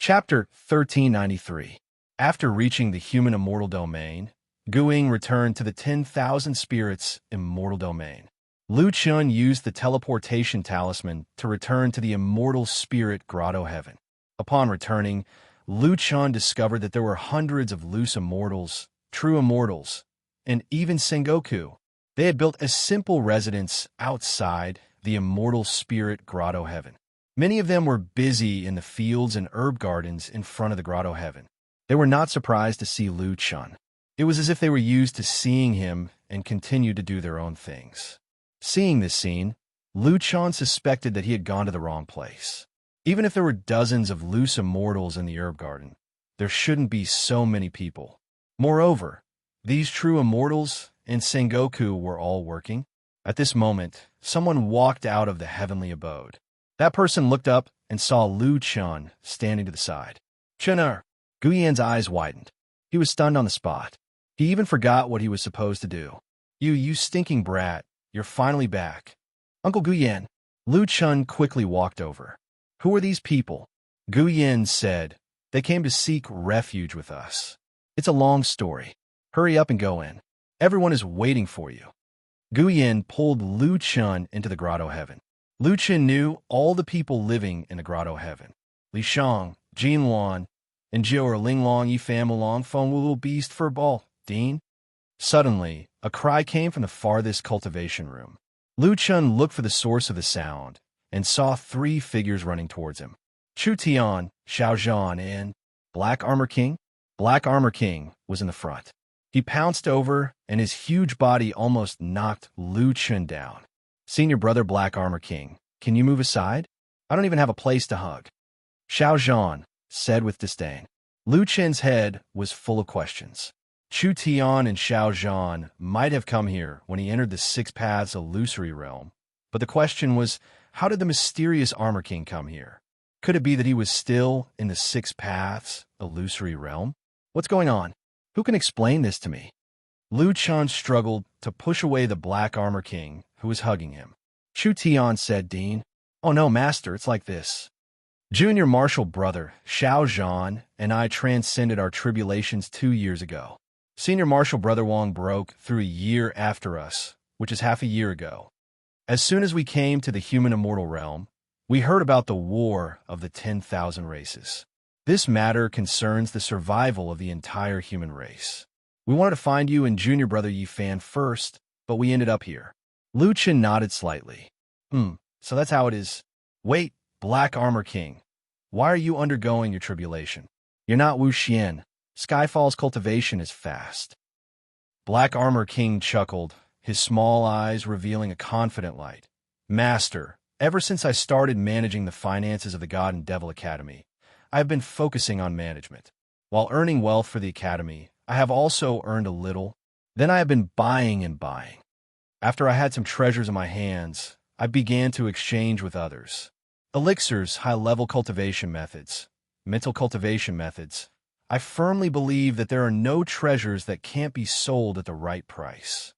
Chapter 1393. After reaching the human immortal domain, Guiying returned to the 10,000 spirits immortal domain. Lu Chun used the teleportation talisman to return to the immortal spirit grotto heaven. Upon returning, Lu Chun discovered that there were hundreds of loose immortals, true immortals, and even Sengoku. They had built a simple residence outside the immortal spirit grotto heaven. Many of them were busy in the fields and herb gardens in front of the grotto heaven. They were not surprised to see Lu Chun. It was as if they were used to seeing him and continued to do their own things. Seeing this scene, Lu Chun suspected that he had gone to the wrong place. Even if there were dozens of loose immortals in the herb garden, there shouldn't be so many people. Moreover, these true immortals and Sengoku were all working. At this moment, someone walked out of the heavenly abode. That person looked up and saw Lu Chun standing to the side. "Chun'er!" Guiyin's eyes widened. He was stunned on the spot. He even forgot what he was supposed to do. You stinking brat, you're finally back." "Uncle Guiyin." Lu Chun quickly walked over. "Who are these people?" Guiyin said, "They came to seek refuge with us. It's a long story. Hurry up and go in. Everyone is waiting for you." Guiyin pulled Lu Chun into the grotto heaven. Lu Chun knew all the people living in the grotto heaven. Li Shang, Jin Luan, and Jiu or Ling Long Yi Fan Mulong Feng Wu Beast for Ball, Dean. Suddenly, a cry came from the farthest cultivation room. Lu Chun looked for the source of the sound and saw three figures running towards him. Chu Tian, Xiao Zhan, and Black Armor King. Black Armor King was in the front. He pounced over, and his huge body almost knocked Lu Chun down. "Senior brother Black Armor King, can you move aside? I don't even have a place to hug." Xiao Zhan said with disdain. Lu Chun's head was full of questions. Chu Tian and Xiao Zhan might have come here when he entered the Six Paths Illusory Realm, but the question was, how did the mysterious Armor King come here? Could it be that he was still in the Six Paths Illusory Realm? What's going on? Who can explain this to me? Lu Chun struggled to push away the Black Armor King, who was hugging him. Chu Tian said, "Dean." "Oh no, Master, it's like this. Junior Marshal Brother, Xiao Zhan, and I transcended our tribulations 2 years ago. Senior Marshal Brother Wang broke through a year after us, which is half a year ago. As soon as we came to the human immortal realm, we heard about the war of the 10,000 races. This matter concerns the survival of the entire human race. We wanted to find you and Junior Brother Yi Fan first, but we ended up here." Lu Chun nodded slightly. So that's how it is. Wait, Black Armor King, why are you undergoing your tribulation? You're not Wu Xian. Skyfall's cultivation is fast." Black Armor King chuckled, his small eyes revealing a confident light. "Master, ever since I started managing the finances of the God and Devil Academy, I have been focusing on management. While earning wealth for the Academy, I have also earned a little. Then I have been buying and buying. After I had some treasures in my hands, I began to exchange with others. Elixirs, high-level cultivation methods, mental cultivation methods. I firmly believe that there are no treasures that can't be sold at the right price."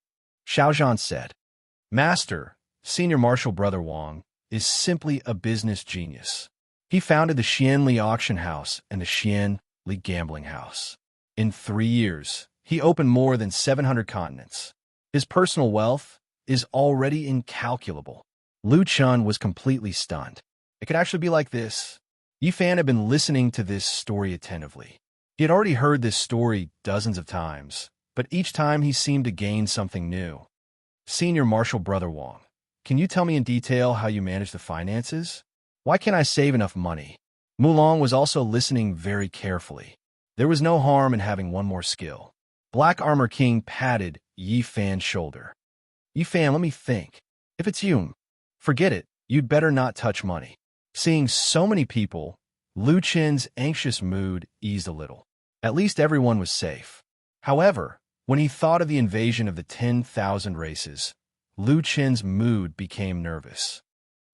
Xiao Zhan said, "Master, Senior Marshal Brother Wang is simply a business genius. He founded the Xianli Auction House and the Xianli Gambling House. In 3 years, he opened more than 700 continents. His personal wealth is already incalculable." Lu Chun was completely stunned. It could actually be like this. Yi Fan had been listening to this story attentively. He had already heard this story dozens of times, but each time he seemed to gain something new. "Senior Marshal Brother Wang, can you tell me in detail how you manage the finances? Why can't I save enough money?" Mulong was also listening very carefully. There was no harm in having one more skill. Black Armor King patted Yi Fan's shoulder. "Yi Fan, let me think. If it's you, forget it. You'd better not touch money." Seeing so many people, Lu Chun's anxious mood eased a little. At least everyone was safe. However, when he thought of the invasion of the 10,000 races, Lu Chun's mood became nervous.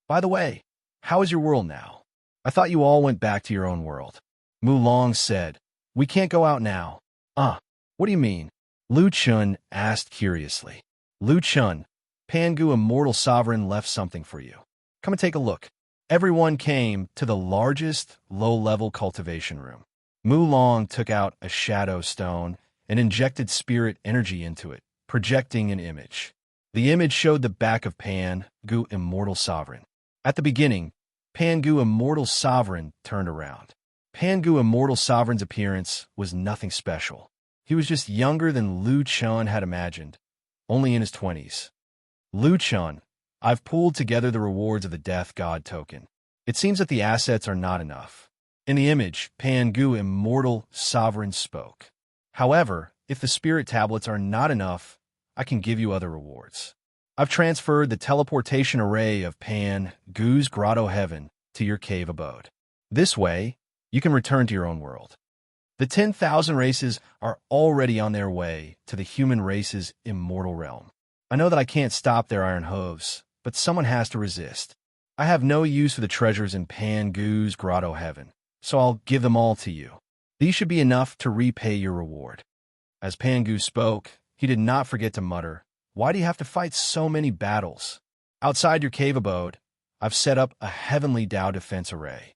"By the way, how is your world now? I thought you all went back to your own world." Mulong said, "We can't go out now." What do you mean?" Lu Chun asked curiously. "Lu Chun, Pangu Immortal Sovereign left something for you. Come and take a look." Everyone came to the largest low-level cultivation room. Mulong took out a shadow stone and injected spirit energy into it, projecting an image. The image showed the back of Pan Gu, Immortal Sovereign. At the beginning, Pan Gu, Immortal Sovereign, turned around. Pan Gu, Immortal Sovereign's appearance was nothing special. He was just younger than Lu Chun had imagined, only in his 20s. Lu Chun, I've pulled together the rewards of the Death God token. It seems that the assets are not enough. In the image, Pan Gu, Immortal Sovereign, spoke. However, if the spirit tablets are not enough, I can give you other rewards. I've transferred the teleportation array of Pan Gu's Grotto Heaven to your cave abode. This way, you can return to your own world. The 10,000 races are already on their way to the human race's immortal realm. I know that I can't stop their iron hooves, but someone has to resist. I have no use for the treasures in Pan Gu's Grotto Heaven, so I'll give them all to you. These should be enough to repay your reward. As Pan Gu spoke, he did not forget to mutter, "Why do you have to fight so many battles? Outside your cave abode, I've set up a heavenly Tao defense array.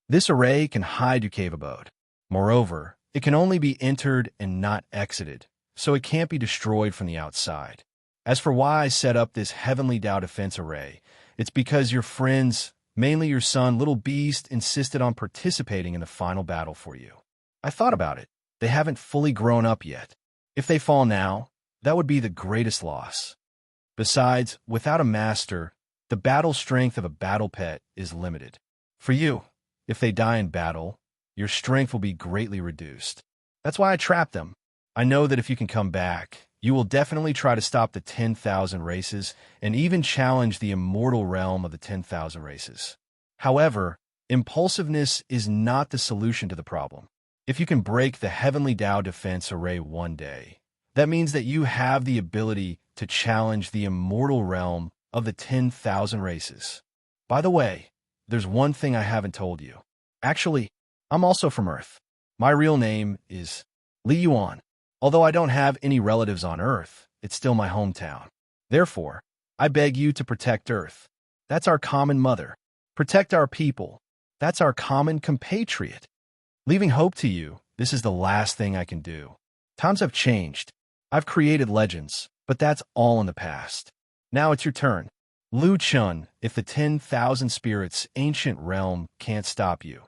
This array can hide your cave abode. Moreover, it can only be entered and not exited, so it can't be destroyed from the outside. As for why I set up this heavenly Tao defense array, it's because your friends, mainly your son, Little Beast, insisted on participating in the final battle for you. I thought about it. They haven't fully grown up yet. If they fall now, that would be the greatest loss. Besides, without a master, the battle strength of a battle pet is limited. For you, if they die in battle, your strength will be greatly reduced. That's why I trapped them. I know that if you can come back, you will definitely try to stop the 10,000 races and even challenge the immortal realm of the 10,000 races. However, impulsiveness is not the solution to the problem. If you can break the heavenly Tao defense array one day, that means that you have the ability to challenge the immortal realm of the 10,000 races. By the way, there's one thing I haven't told you. Actually, I'm also from Earth. My real name is Li Yuan. Although I don't have any relatives on Earth, it's still my hometown. Therefore, I beg you to protect Earth. That's our common mother. Protect our people. That's our common compatriot. Leaving hope to you, this is the last thing I can do. Times have changed. I've created legends, but that's all in the past. Now it's your turn. Lu Chun, if the 10,000 spirits' ancient realm can't stop you,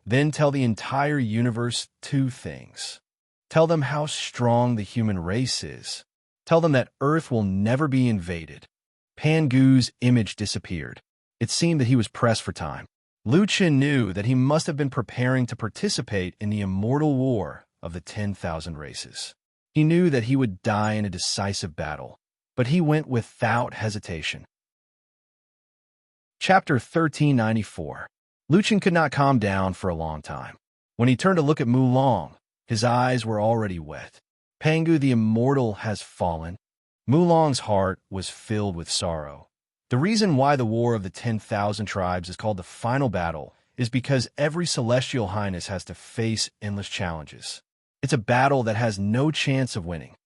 then tell the entire universe two things. Tell them how strong the human race is. Tell them that Earth will never be invaded. Pan Gu's image disappeared. It seemed that he was pressed for time. Lu Chun knew that he must have been preparing to participate in the immortal war of the 10,000 races. He knew that he would die in a decisive battle, but he went without hesitation. Chapter 1394. Lu Chun could not calm down for a long time. When he turned to look at Mulong, his eyes were already wet. Pan Gu the Immortal has fallen. Mulong's heart was filled with sorrow. The reason why the War of the 10,000 Tribes is called the Final Battle is because every Celestial Highness has to face endless challenges. It's a battle that has no chance of winning.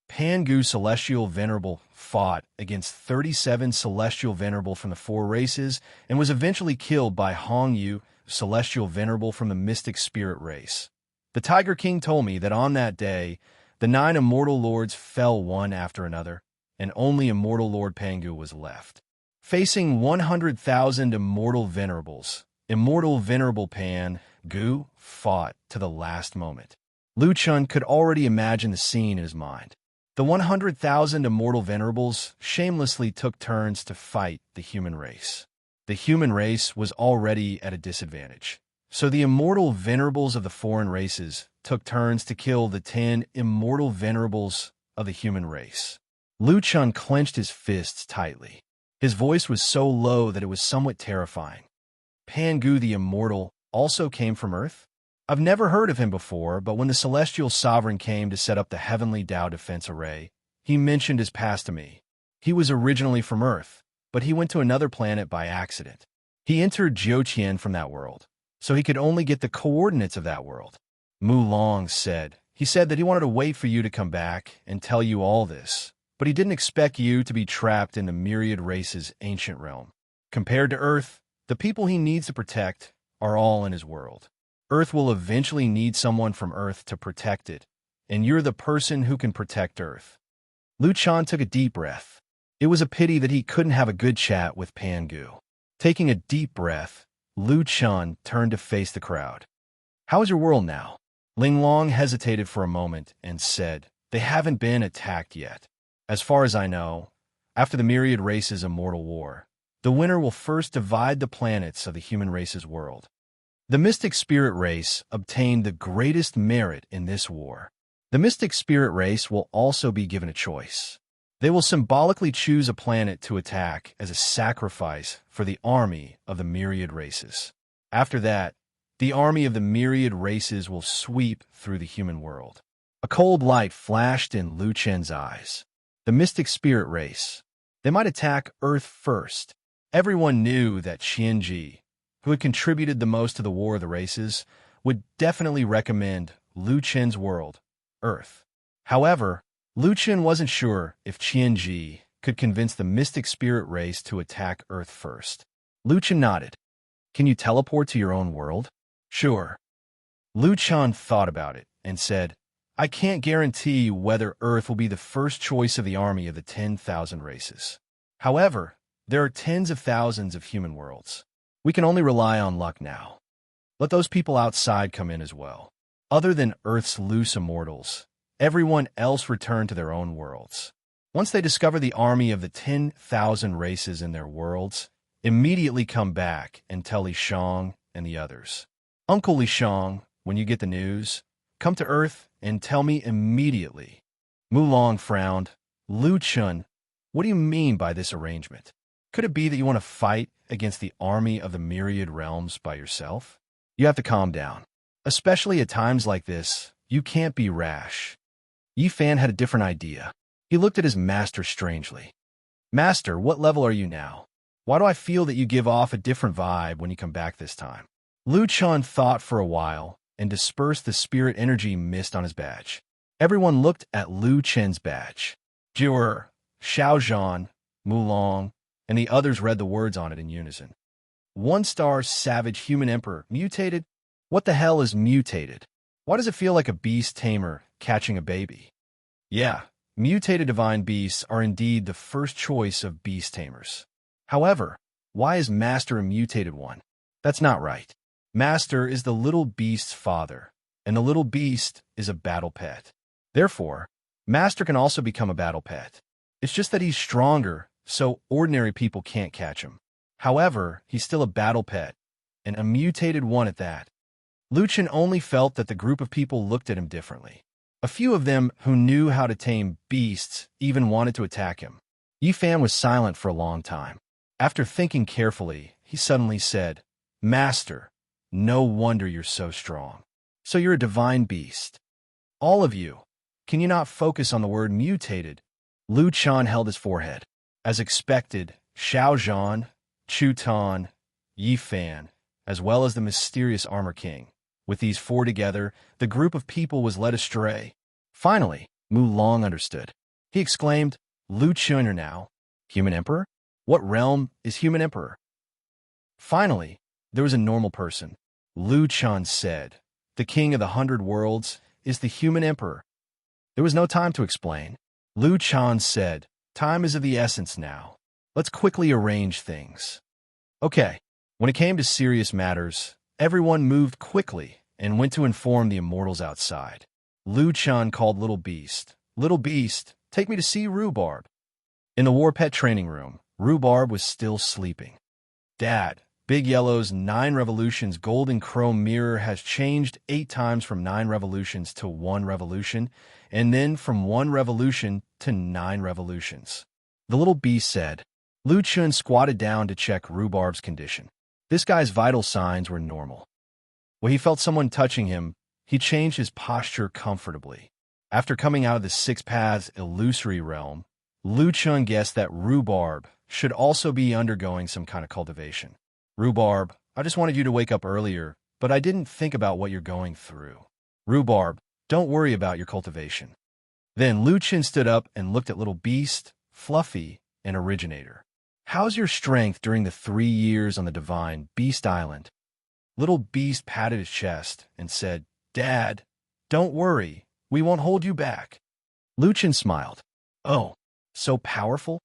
Pan Gu Celestial Venerable fought against 37 Celestial Venerable from the 4 races and was eventually killed by Hong Yu, Celestial Venerable from the Mystic Spirit race. The Tiger King told me that on that day, the 9 Immortal Lords fell one after another, and only Immortal Lord Pan Gu was left. Facing 100,000 Immortal Venerables, Immortal Venerable Pan Gu fought to the last moment. Lu Chun could already imagine the scene in his mind. The 100,000 Immortal Venerables shamelessly took turns to fight the human race. The human race was already at a disadvantage. So the Immortal Venerables of the foreign races took turns to kill the 10 Immortal Venerables of the human race. Lu Chun clenched his fists tightly. His voice was so low that it was somewhat terrifying. Pan Gu the Immortal also came from Earth? I've never heard of him before, but when the Celestial Sovereign came to set up the Heavenly Tao Defense Array, he mentioned his past to me. He was originally from Earth, but he went to another planet by accident. He entered Jiuqian from that world, so he could only get the coordinates of that world. Mulong said. He said that he wanted to wait for you to come back and tell you all this, but he didn't expect you to be trapped in the myriad race's ancient realm. Compared to Earth, The people he needs to protect are all in his world. Earth will eventually need someone from Earth to protect it, and you're the person who can protect Earth. Lu Chan took a deep breath. It was a pity that he couldn't have a good chat with Pangu. Taking a deep breath, Lu Chan turned to face the crowd. How is your world now? Ling Long hesitated for a moment and said, they haven't been attacked yet. As far as I know, after the myriad races' immortal war, the winner will first divide the planets of the human race's world. The mystic spirit race obtained the greatest merit in this war. The mystic spirit race will also be given a choice. They will symbolically choose a planet to attack as a sacrifice for the army of the myriad races. After that, the army of the myriad races will sweep through the human world. A cold light flashed in Lu Chen's eyes. The mystic spirit race. They might attack Earth first. Everyone knew that Qianji, who had contributed the most to the War of the Races, would definitely recommend Lu Chen's world, Earth. However, Lu Chen wasn't sure if Qianji could convince the mystic spirit race to attack Earth first. Lu Chen nodded. Can you teleport to your own world? Sure. Lu Chen thought about it and said, I can't guarantee whether Earth will be the first choice of the army of the 10,000 races. However, there are tens of thousands of human worlds. We can only rely on luck now. Let those people outside come in as well. Other than Earth's loose immortals, everyone else return to their own worlds. Once they discover the army of the 10,000 races in their worlds, immediately come back and tell Li Shang and the others. Uncle Li Shang, when you get the news, come to Earth and tell me immediately. Mulong frowned. Lu Chen, what do you mean by this arrangement? Could it be that you want to fight against the army of the myriad realms by yourself? You have to calm down. Especially at times like this, you can't be rash. Yi Fan had a different idea. He looked at his master strangely. Master, what level are you now? Why do I feel that you give off a different vibe when you come back this time? Lu Chen thought for a while and dispersed the spirit energy mist on his badge. Everyone looked at Lu Chen's badge. Jier, Xiaozhan, Mulong, and the others read the words on it in unison. 1-star savage human emperor mutated? What the hell is mutated? Why does it feel like a beast tamer catching a baby? Yeah, mutated divine beasts are indeed the first choice of beast tamers. However, why is Master a mutated one? That's not right. Master is the little beast's father, and the little beast is a battle pet. Therefore, Master can also become a battle pet. It's just that he's stronger, so ordinary people can't catch him. However, he's still a battle pet, and a mutated one at that. Lu Chen only felt that the group of people looked at him differently. A few of them who knew how to tame beasts even wanted to attack him. Yi Fan was silent for a long time. After thinking carefully, he suddenly said, Master, no wonder you're so strong. So you're a divine beast. All of you, can you not focus on the word mutated? Lu Chen held his forehead. As expected, Xiaozhan, Chu Tan, Yi Fan, as well as the mysterious Armor King. With these four together, the group of people was led astray. Finally, Mu Long understood. He exclaimed, Lu Chen now? Human Emperor? What realm is Human Emperor? Finally, there was a normal person. Lu Chen said, the King of the 100 Worlds is the Human Emperor. There was no time to explain. Lu Chen said, time is of the essence now. Let's quickly arrange things. Okay, when it came to serious matters, everyone moved quickly and went to inform the immortals outside. Lu Chen called Little Beast. Little Beast, take me to see Rhubarb. In the War Pet training room, Rhubarb was still sleeping. Dad, Big Yellow's 9 Revolutions golden chrome mirror has changed 8 times from 9 revolutions to 1 revolution, and then from 1 revolution to 9 revolutions. The little beast said. Lu Chen squatted down to check Rhubarb's condition. This guy's vital signs were normal. When he felt someone touching him, he changed his posture comfortably. After coming out of the 6 Paths illusory realm, Lu Chen guessed that Rhubarb should also be undergoing some kind of cultivation. Rhubarb, I just wanted you to wake up earlier, but I didn't think about what you're going through. Rhubarb, don't worry about your cultivation. Then Lu Chen stood up and looked at Little Beast, Fluffy, and Originator. "How's your strength during the 3 years on the divine Beast Island?" Little Beast patted his chest and said, "Dad, don't worry. We won't hold you back." Luchin smiled. "Oh, so powerful?"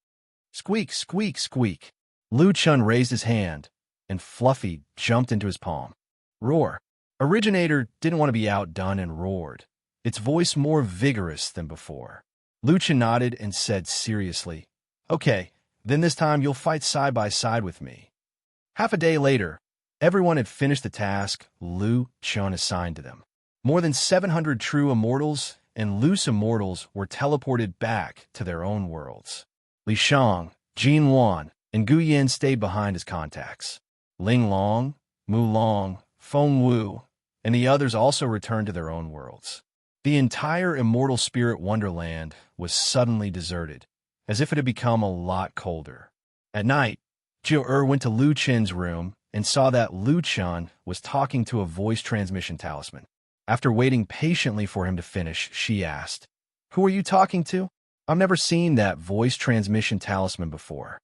Squeak, squeak, squeak. Luchin raised his hand, and Fluffy jumped into his palm. Roar. Originator didn't want to be outdone and roared, its voice more vigorous than before. Luchin nodded and said seriously, "Okay, then this time you'll fight side by side with me." Half a day later, everyone had finished the task Lu Chun assigned to them. More than 700 true immortals and loose immortals were teleported back to their own worlds. Li Shang, Jin Wan, and Gu Yan stayed behind as contacts. Ling Long, Mu Long, Feng Wu, and the others also returned to their own worlds. The entire immortal spirit wonderland was suddenly deserted, as if it had become a lot colder. At night, Jiu went to Lu Chen's room and saw that Lu Chen was talking to a voice transmission talisman. After waiting patiently for him to finish, she asked, "Who are you talking to? I've never seen that voice transmission talisman before."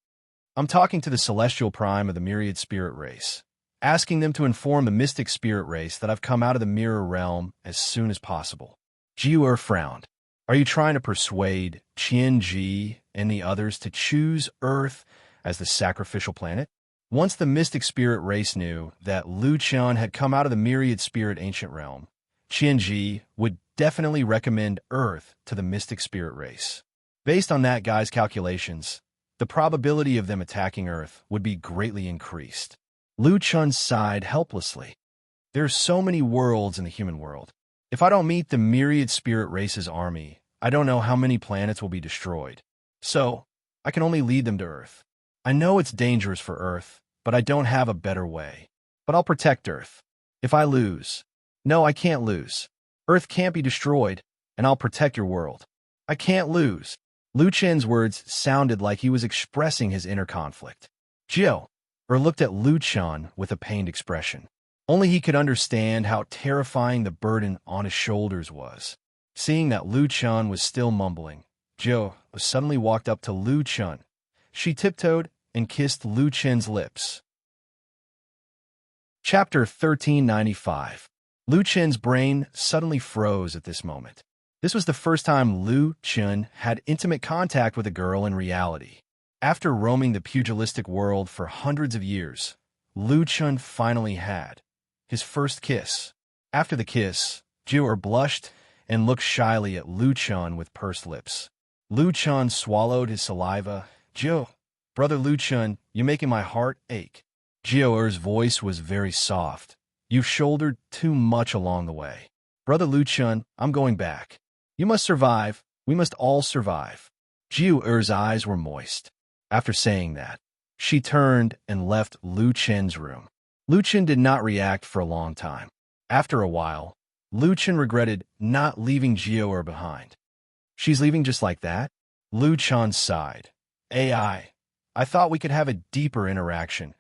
"I'm talking to the celestial prime of the myriad spirit race, asking them to inform the mystic spirit race that I've come out of the mirror realm as soon as possible." Jiu frowned. "Are you trying to persuade Qian Ji and the others to choose Earth as the sacrificial planet?" Once the mystic spirit race knew that Lu Chen had come out of the myriad spirit ancient realm, Qian Ji would definitely recommend Earth to the mystic spirit race. Based on that guy's calculations, the probability of them attacking Earth would be greatly increased. Lu Chen sighed helplessly. "There are so many worlds in the human world. If I don't meet the myriad spirit race's army, I don't know how many planets will be destroyed. So, I can only lead them to Earth. I know it's dangerous for Earth, but I don't have a better way. But I'll protect Earth. If I lose... No, I can't lose. Earth can't be destroyed, and I'll protect your world. I can't lose." Lu Chen's words sounded like he was expressing his inner conflict. Jiu looked at Lu Chen with a pained expression. Only he could understand how terrifying the burden on his shoulders was. Seeing that Lu Chen was still mumbling, Jiu suddenly walked up to Lu Chen. She tiptoed and kissed Lu Chen's lips. Chapter 1395. Lu Chen's brain suddenly froze at this moment. This was the first time Lu Chen had intimate contact with a girl in reality. After roaming the pugilistic world for hundreds of years, Lu Chen finally had his first kiss. After the kiss, Jiu blushed and looked shyly at Lu Chen with pursed lips. Lu Chen swallowed his saliva. "Jiu, brother Lu Chen, you're making my heart ache." Jiu's voice was very soft. "You've shouldered too much along the way. Brother Lu Chen, I'm going back. You must survive. We must all survive." Jiu's eyes were moist. After saying that, she turned and left Lu Chen's room. Lu Chen did not react for a long time. After a while, Lu Chen regretted not leaving Jiu behind. "She's leaving just like that?" Lu Chen sighed. I thought we could have a deeper interaction."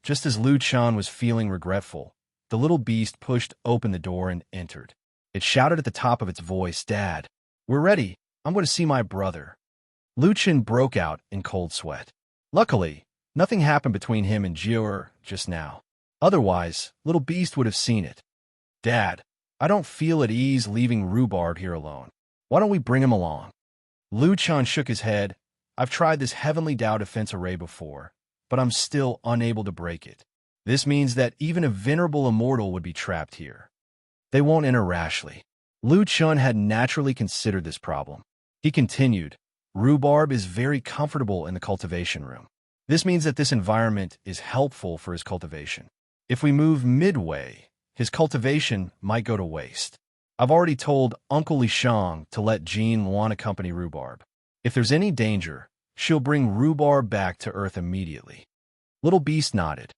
Just as Lu Chen was feeling regretful, the little beast pushed open the door and entered. It shouted at the top of its voice, "Dad, we're ready. I'm going to see my brother." Lu Chen broke out in cold sweat. Luckily, nothing happened between him and Jiu just now. Otherwise, little beast would have seen it. "Dad, I don't feel at ease leaving Rhubarb here alone. Why don't we bring him along?" Lu Chen shook his head. "I've tried this Heavenly Tao defense array before, but I'm still unable to break it. This means that even a venerable immortal would be trapped here. They won't enter rashly." Lu Chen had naturally considered this problem. He continued, "Rhubarb is very comfortable in the cultivation room. This means that this environment is helpful for his cultivation. If we move midway, his cultivation might go to waste. I've already told Uncle Li Shang to let Jean Luan accompany Rhubarb. If there's any danger, she'll bring Rhubarb back to Earth immediately." Little Beast nodded.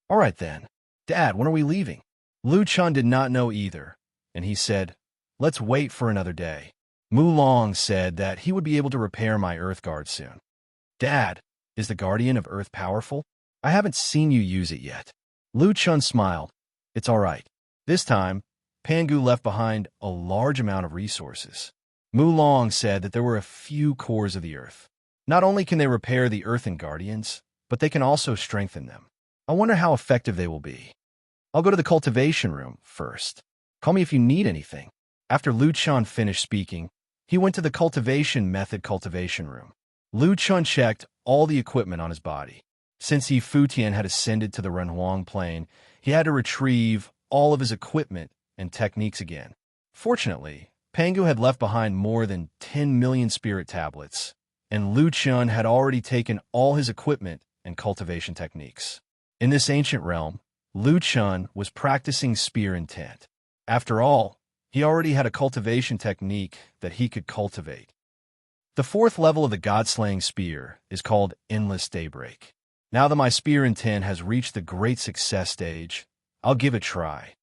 "All right then. Dad, when are we leaving?" Lu Chen did not know either, and he said, "Let's wait for another day. Mu Long said that he would be able to repair my Earth Guard soon." "Dad, is the Guardian of Earth powerful? I haven't seen you use it yet." Lu Chen smiled. "It's all right. This time, Pangu left behind a large amount of resources. Mu Long said that there were a few cores of the Earth. Not only can they repair the Earthen Guardians, but they can also strengthen them. I wonder how effective they will be. I'll go to the cultivation room first. Call me if you need anything. After Lu Chun finished speaking, he went to the cultivation room. Lu Chun checked all the equipment on his body. Since Yi Futian had ascended to the Renhuang plane, he had to retrieve all of his equipment and techniques again. Fortunately, Pangu had left behind more than 10 million spirit tablets, and Lu Chun had already taken all his equipment and cultivation techniques. In this ancient realm, Lu Chun was practicing spear intent. After all, he already had a cultivation technique that he could cultivate. The fourth level of the god-slaying spear is called Endless Daybreak. Now that my spear intent has reached the great success stage, I'll give it a try.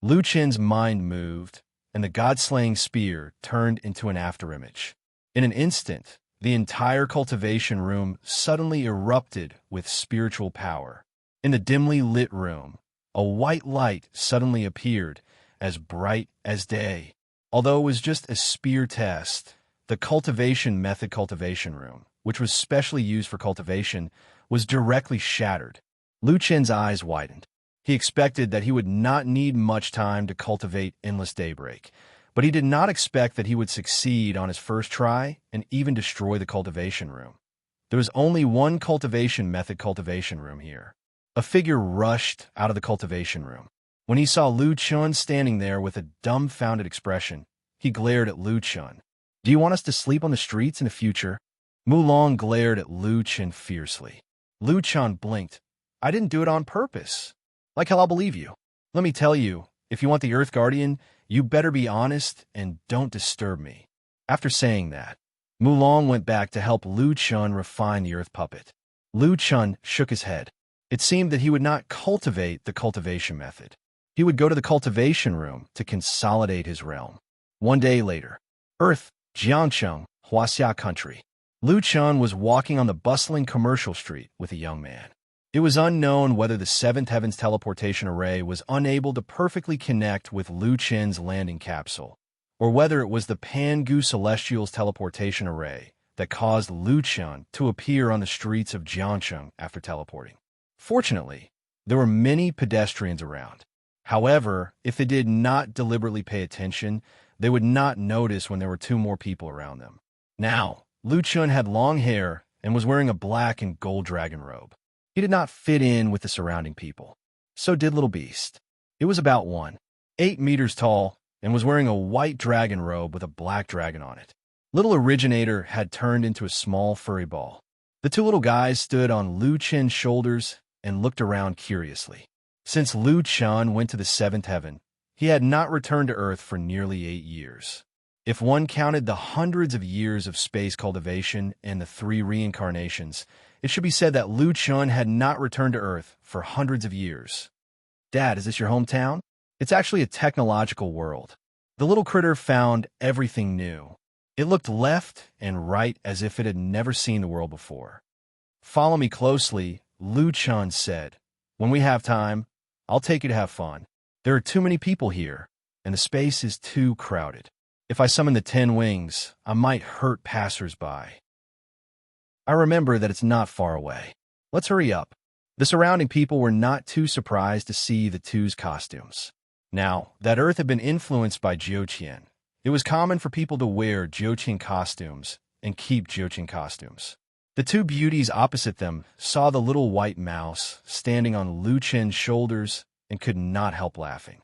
Lu Chun's mind moved, and the god-slaying spear turned into an afterimage. In an instant, the entire cultivation room suddenly erupted with spiritual power. In the dimly lit room, a white light suddenly appeared, as bright as day. Although it was just a spear test, the cultivation room, which was specially used for cultivation, was directly shattered. Lu Chun's eyes widened. He expected that he would not need much time to cultivate Endless Daybreak, but he did not expect that he would succeed on his first try and even destroy the cultivation room. There was only one cultivation room here. A figure rushed out of the cultivation room. When he saw Lu Chun standing there with a dumbfounded expression, he glared at Lu Chun. "Do you want us to sleep on the streets in the future?" Mulong glared at Lu Chun fiercely. Lu Chun blinked. "I didn't do it on purpose. Like hell I'll believe you. Let me tell you, if you want the Earth Guardian, you better be honest and don't disturb me." After saying that, Mulong went back to help Lu Chun refine the Earth Puppet. Lu Chun shook his head. It seemed that he would not cultivate the cultivation method. He would go to the cultivation room to consolidate his realm. One day later, Earth, Jiangcheng, Huaxia Country. Lu Chun was walking on the bustling commercial street with a young man. It was unknown whether the Seventh Heavens teleportation array was unable to perfectly connect with Lu Chun's landing capsule, or whether it was the Pangu Celestial's teleportation array that caused Lu Chun to appear on the streets of Jiangcheng after teleporting. Fortunately, there were many pedestrians around. However, if they did not deliberately pay attention, they would not notice when there were two more people around them. Now, Lu Chun had long hair and was wearing a black and gold dragon robe. He did not fit in with the surrounding people. So did Little Beast. It was about 1.8 meters tall and was wearing a white dragon robe with a black dragon on it. Little Originator had turned into a small furry ball. The two little guys stood on Lu Chun's shoulders and looked around curiously. Since Lu Chun went to the seventh heaven, he had not returned to Earth for nearly 8 years. If one counted the hundreds of years of space cultivation and the 3 reincarnations, it should be said that Lu Chun had not returned to Earth for hundreds of years. "Dad, is this your hometown?" "It's actually a technological world." The little critter found everything new. It looked left and right as if it had never seen the world before. "Follow me closely," Lu Chun said. "When we have time, I'll take you to have fun. There are too many people here, and the space is too crowded. If I summon the 10 wings, I might hurt passers-by. I remember that it's not far away. Let's hurry up." The surrounding people were not too surprised to see the two's costumes. Now, that Earth had been influenced by Jiuqian. It was common for people to wear Jiuqian costumes and keep Jiuqian costumes. The two beauties opposite them saw the little white mouse standing on Lu Chun's shoulders and could not help laughing.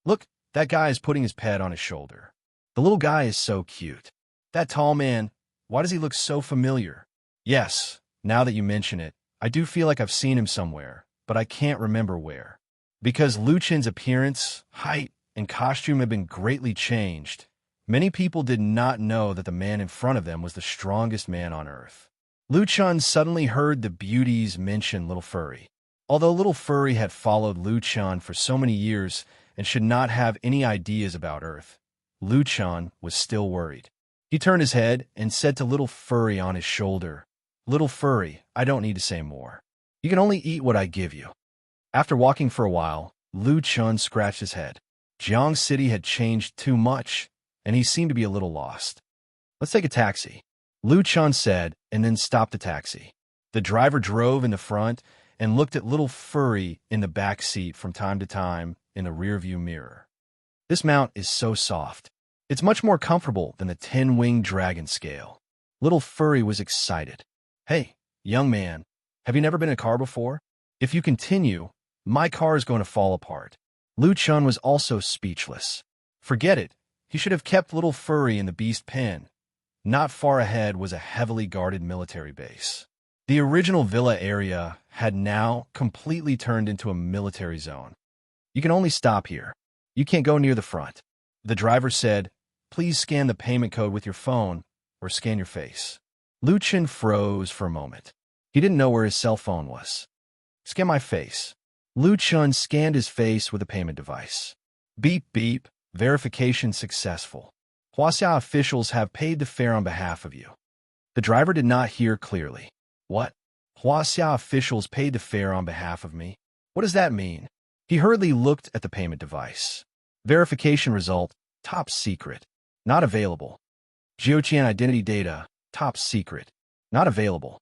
"Look, that guy is putting his pet on his shoulder. The little guy is so cute. That tall man, why does he look so familiar? Yes, now that you mention it, I do feel like I've seen him somewhere, but I can't remember where." Because Lu Chun's appearance, height, and costume had been greatly changed, many people did not know that the man in front of them was the strongest man on Earth. Lu Chun suddenly heard the beauties mention Little Furry. Although Little Furry had followed Lu Chun for so many years and should not have any ideas about Earth, Lu Chun was still worried. He turned his head and said to Little Furry on his shoulder, "Little Furry, I don't need to say more. You can only eat what I give you." After walking for a while, Lu Chun scratched his head. Jiang City had changed too much, and he seemed to be a little lost. "Let's take a taxi," Lu Chun said, and then stopped the taxi. The driver drove in the front and looked at little Furry in the back seat from time to time in the rearview mirror. This mount is so soft. It's much more comfortable than the 10-winged dragon scale. Little Furry was excited. Hey, young man, have you never been in a car before? If you continue, my car is going to fall apart. Lu Chun was also speechless. Forget it. He should have kept little Furry in the beast pen. Not far ahead was a heavily guarded military base. The original villa area had now completely turned into a military zone. You can only stop here. You can't go near the front. The driver said, please scan the payment code with your phone or scan your face. Lu Chun froze for a moment. He didn't know where his cell phone was. Scan my face. Lu Chun scanned his face with a payment device. Beep, beep. Verification successful. Huaxia officials have paid the fare on behalf of you. The driver did not hear clearly. What? Huaxia officials paid the fare on behalf of me? What does that mean? He hurriedly looked at the payment device. Verification result, top secret. Not available. Jiuqian identity data, top secret. Not available.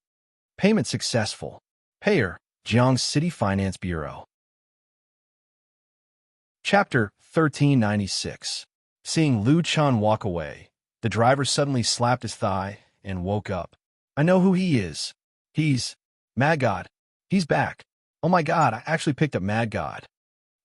Payment successful. Payer, Jiang City Finance Bureau. Chapter 1396. Seeing Lu Chun walk away, the driver suddenly slapped his thigh and woke up. I know who he is. He's Mad God. He's back. Oh my God, I actually picked up Mad God.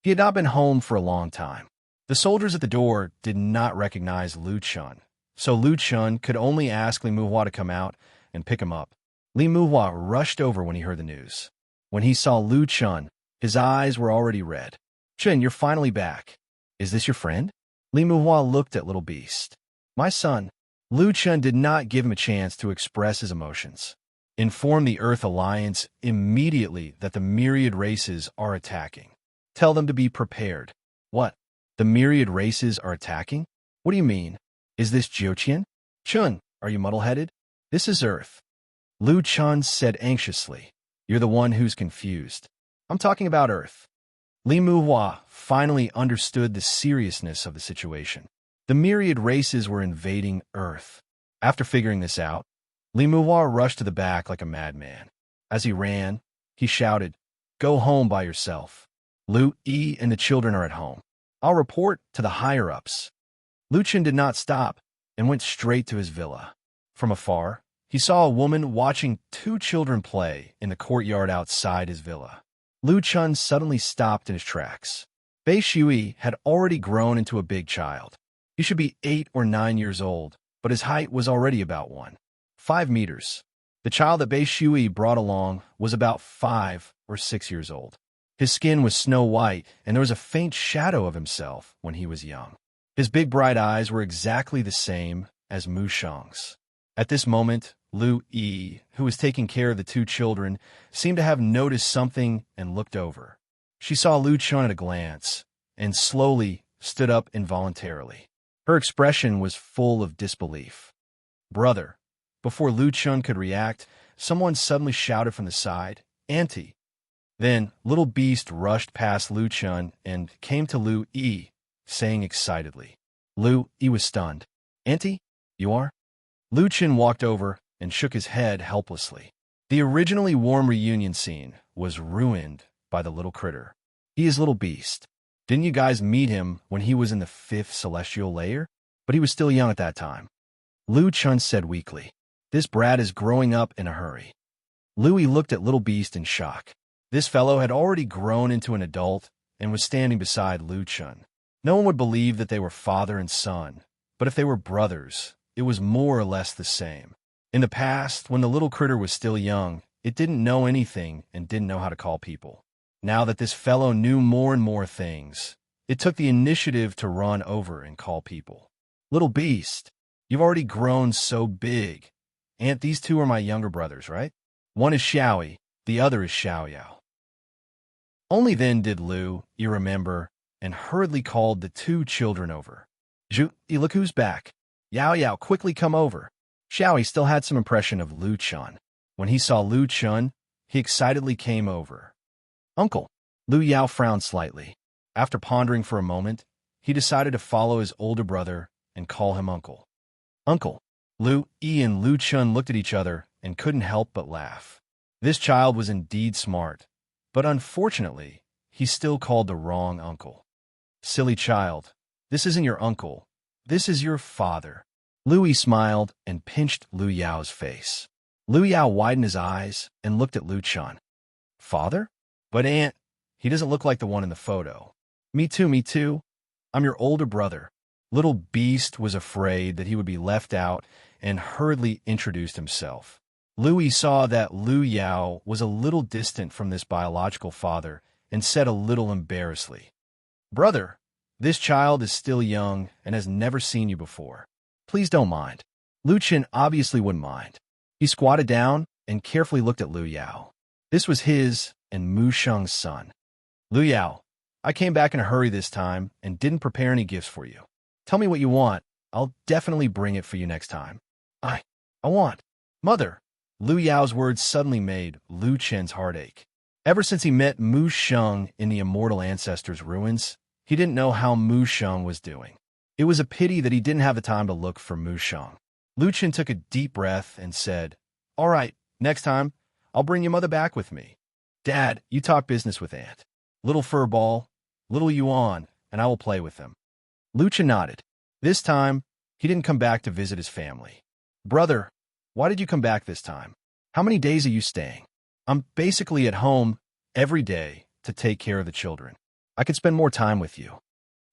He had not been home for a long time. The soldiers at the door did not recognize Lu Chun, so Lu Chun could only ask Li Muhua to come out and pick him up. Li Muhua rushed over when he heard the news. When he saw Lu Chun, his eyes were already red. Chun, you're finally back. Is this your friend? Li Muhua looked at Little Beast. My son. Lu Chun did not give him a chance to express his emotions. Inform the Earth Alliance immediately that the myriad races are attacking. Tell them to be prepared. What? The myriad races are attacking? What do you mean? Is this Jiuqian? Chun, are you muddle-headed? This is Earth. Lu Chun said anxiously. You're the one who's confused. I'm talking about Earth. Li Muhua finally understood the seriousness of the situation. The myriad races were invading Earth. After figuring this out, Li Muhua rushed to the back like a madman. As he ran, he shouted, Go home by yourself. Lu Yi and the children are at home. I'll report to the higher-ups. Lu Chun did not stop and went straight to his villa. From afar, he saw a woman watching two children play in the courtyard outside his villa. Lu Chun suddenly stopped in his tracks. Bei Shui had already grown into a big child. He should be 8 or 9 years old, but his height was already about 5 meters. The child that Bei Shui brought along was about 5 or 6 years old. His skin was snow white, and there was a faint shadow of himself when he was young. His big bright eyes were exactly the same as Mu Shang's. At this moment, Lu Yi, who was taking care of the two children, seemed to have noticed something and looked over. She saw Lu Chun at a glance, and slowly stood up involuntarily. Her expression was full of disbelief. Brother. Before Lu Chun could react, someone suddenly shouted from the side, Auntie. Then, Little Beast rushed past Lu Chun and came to Lu Yi, saying excitedly. Lu Yi was stunned. Auntie, you are? Lu Chun walked over and shook his head helplessly. The originally warm reunion scene was ruined by the little critter. He is Little Beast. Didn't you guys meet him when he was in the 5th celestial layer? But he was still young at that time. Lu Chun said weakly. This brat is growing up in a hurry. Louis looked at Little Beast in shock. This fellow had already grown into an adult and was standing beside Lu Chun. No one would believe that they were father and son, but if they were brothers, it was more or less the same. In the past, when the little critter was still young, it didn't know anything and didn't know how to call people. Now that this fellow knew more and more things, it took the initiative to run over and call people. Little Beast, you've already grown so big. Aunt, these two are my younger brothers, right? One is Xiaoyi, the other is Xiaoyao. Only then did Lu Yi remember and hurriedly called the two children over. Zhu, look who's back. Yao Yao, quickly come over. Xiaoyi still had some impression of Lu Chun. When he saw Lu Chun, he excitedly came over. Uncle. Lu Yao frowned slightly. After pondering for a moment, he decided to follow his older brother and call him Uncle. Uncle. Lu Yi and Lu Chun looked at each other and couldn't help but laugh. This child was indeed smart, but unfortunately, he still called the wrong uncle. Silly child, this isn't your uncle. This is your father. Louis smiled and pinched Lu Yao's face. Lu Yao widened his eyes and looked at Lu Chun. Father? But Aunt, he doesn't look like the one in the photo. Me too, me too. I'm your older brother. Little Beast was afraid that he would be left out and hurriedly introduced himself. Louis saw that Lu Yao was a little distant from this biological father and said a little embarrassedly, Brother, this child is still young and has never seen you before. Please don't mind. Lu Chen obviously wouldn't mind. He squatted down and carefully looked at Lu Yao. This was his and Mu Sheng's son. Lu Yao, I came back in a hurry this time and didn't prepare any gifts for you. Tell me what you want. I'll definitely bring it for you next time. I want. Mother. Lu Yao's words suddenly made Lu Chen's heart ache. Ever since he met Mu Sheng in the immortal ancestors' ruins, he didn't know how Mu Sheng was doing. It was a pity that he didn't have the time to look for Mu Sheng. Lu Chen took a deep breath and said, All right, next time, I'll bring your mother back with me. Dad, you talk business with Aunt. Little Furball, little Yuan, and I will play with them. Lu Chen nodded. This time, he didn't come back to visit his family. Brother, why did you come back this time? How many days are you staying? I'm basically at home every day to take care of the children. I could spend more time with you.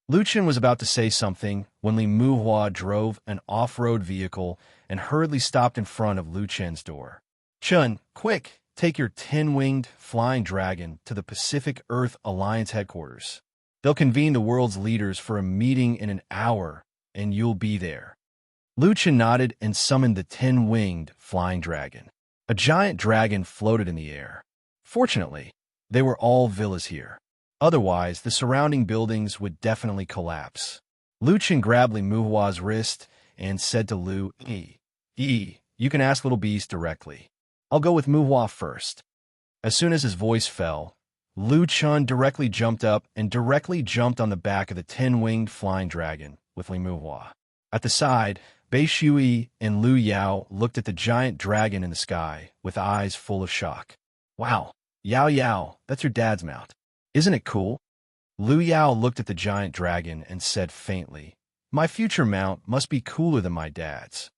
Lu Chen was about to say something when Li Muhua drove an off-road vehicle and hurriedly stopped in front of Lu Chen's door. Chun, quick, take your 10-winged flying dragon to the Pacific Earth Alliance headquarters. They'll convene the world's leaders for a meeting in an hour, and you'll be there. Lu Chen nodded and summoned the 10-winged flying dragon. A giant dragon floated in the air. Fortunately, they were all villas here. Otherwise, the surrounding buildings would definitely collapse. Lu Chen grabbed Li Muhua's wrist and said to Lu Yi, you can ask Little Beast directly. I'll go with Muhua first. As soon as his voice fell, Lu Chun directly jumped up and directly jumped on the back of the 10-winged flying dragon with Li Muhua. At the side, Bei Shui and Lu Yao looked at the giant dragon in the sky with eyes full of shock. Wow, Yao, that's your dad's mount. Isn't it cool? Lu Yao looked at the giant dragon and said faintly, My future mount must be cooler than my dad's.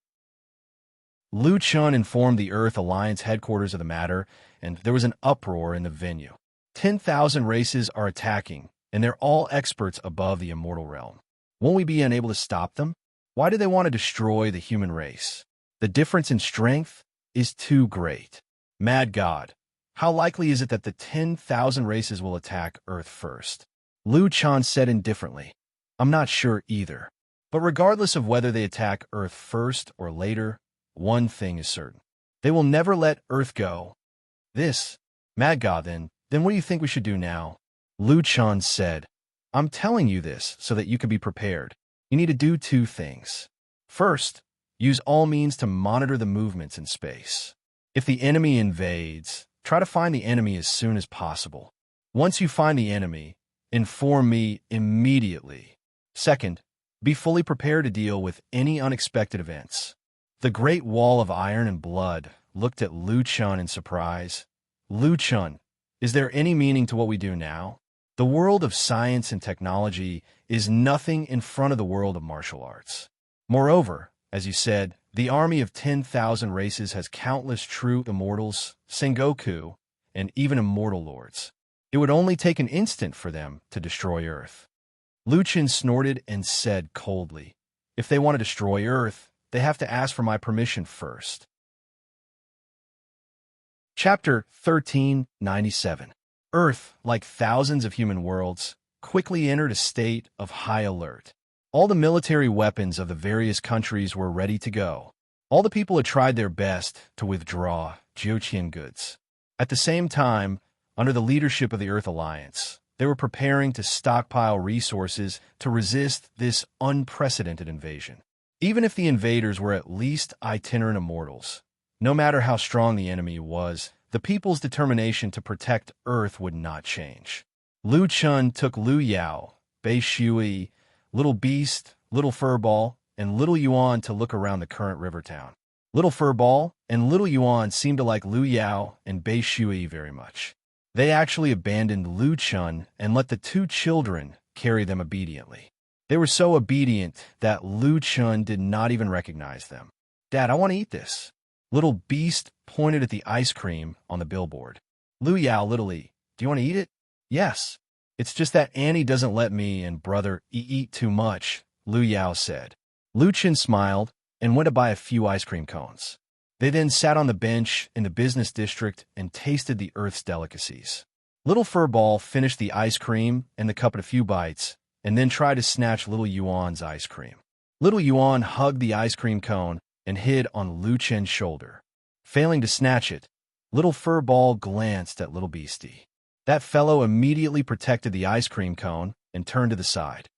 Lu Chun informed the Earth Alliance headquarters of the matter, and there was an uproar in the venue. 10,000 races are attacking, and they're all experts above the immortal realm. Won't we be unable to stop them? Why do they want to destroy the human race? The difference in strength is too great. Mad God, how likely is it that the 10,000 races will attack Earth first? Lu Chan said indifferently, I'm not sure either. But regardless of whether they attack Earth first or later, one thing is certain. They will never let Earth go. Mad God, then what do you think we should do now? Lu Chan said, I'm telling you this so that you can be prepared. You need to do two things. First, use all means to monitor the movements in space. If the enemy invades, try to find the enemy as soon as possible. Once you find the enemy, inform me immediately. Second, be fully prepared to deal with any unexpected events. The Great Wall of Iron and Blood looked at Lu Chun in surprise. Lu Chun, is there any meaning to what we do now? The world of science and technology is nothing in front of the world of martial arts. Moreover, as you said, the army of 10,000 races has countless true immortals, Sengoku, and even immortal lords. It would only take an instant for them to destroy Earth. Lu Chen snorted and said coldly, If they want to destroy Earth, they have to ask for my permission first. Chapter 1397. Earth, like thousands of human worlds, quickly entered a state of high alert. All the military weapons of the various countries were ready to go. All the people had tried their best to withdraw Jiuqian goods. At the same time, under the leadership of the Earth Alliance, they were preparing to stockpile resources to resist this unprecedented invasion. Even if the invaders were at least itinerant immortals, no matter how strong the enemy was, the people's determination to protect Earth would not change. Lu Chun took Lu Yao, Bei Shui, Little Beast, Little Furball, and Little Yuan to look around the current river town. Little Furball and Little Yuan seemed to like Lu Yao and Bei Shui very much. They actually abandoned Lu Chun and let the two children carry them obediently. They were so obedient that Lu Chun did not even recognize them. "Dad, I want to eat this." Little Beast pointed at the ice cream on the billboard. "Lu Yao, Little E, do you want to eat it?" "Yes. It's just that Annie doesn't let me and brother eat too much," Lu Yao said. Lu Chun smiled and went to buy a few ice cream cones. They then sat on the bench in the business district and tasted the Earth's delicacies. Little Furball finished the ice cream and the cup in a few bites, and then tried to snatch Little Yuan's ice cream. Little Yuan hugged the ice cream cone and hid on Lu Chen's shoulder. Failing to snatch it, Little Furball glanced at Little Beastie. That fellow immediately protected the ice cream cone and turned to the side.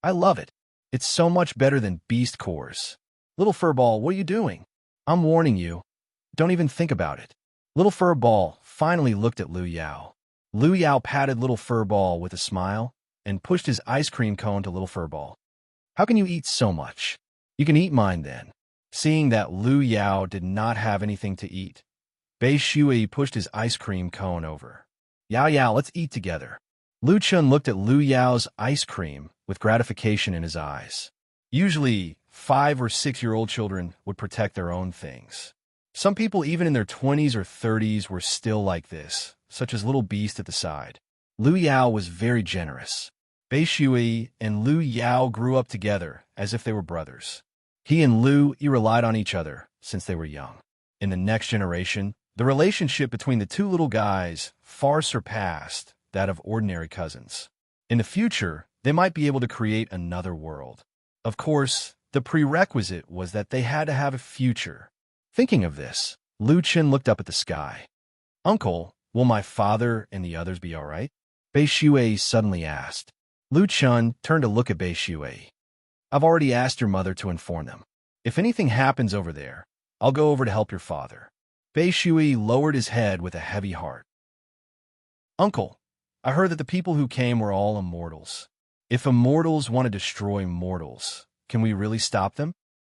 "I love it. It's so much better than Beast Cores." "Little Furball, what are you doing?" "I'm warning you. Don't even think about it." Little Furball finally looked at Lu Yao. Lu Yao patted Little Furball with a smile and pushed his ice cream cone to Little Furball. "How can you eat so much? You can eat mine then." Seeing that Lu Yao did not have anything to eat, Bei Shui pushed his ice cream cone over. "Yao Yao, let's eat together." Lu Chun looked at Lu Yao's ice cream with gratification in his eyes. Usually, 5 or 6-year-old children would protect their own things. Some people even in their 20s or 30s were still like this, such as Little Beast at the side. Lu Yao was very generous. Bei Shui and Lu Yao grew up together as if they were brothers. He and Lu Yi relied on each other since they were young. In the next generation, the relationship between the two little guys far surpassed that of ordinary cousins. In the future, they might be able to create another world. Of course, the prerequisite was that they had to have a future. Thinking of this, Lu Chen looked up at the sky. "Uncle, will my father and the others be all right?" Bei Shui suddenly asked. Lu Chun turned to look at Bei Shui. "I've already asked your mother to inform them. If anything happens over there, I'll go over to help your father." Bei Shui lowered his head with a heavy heart. "Uncle, I heard that the people who came were all immortals. If immortals want to destroy mortals, can we really stop them?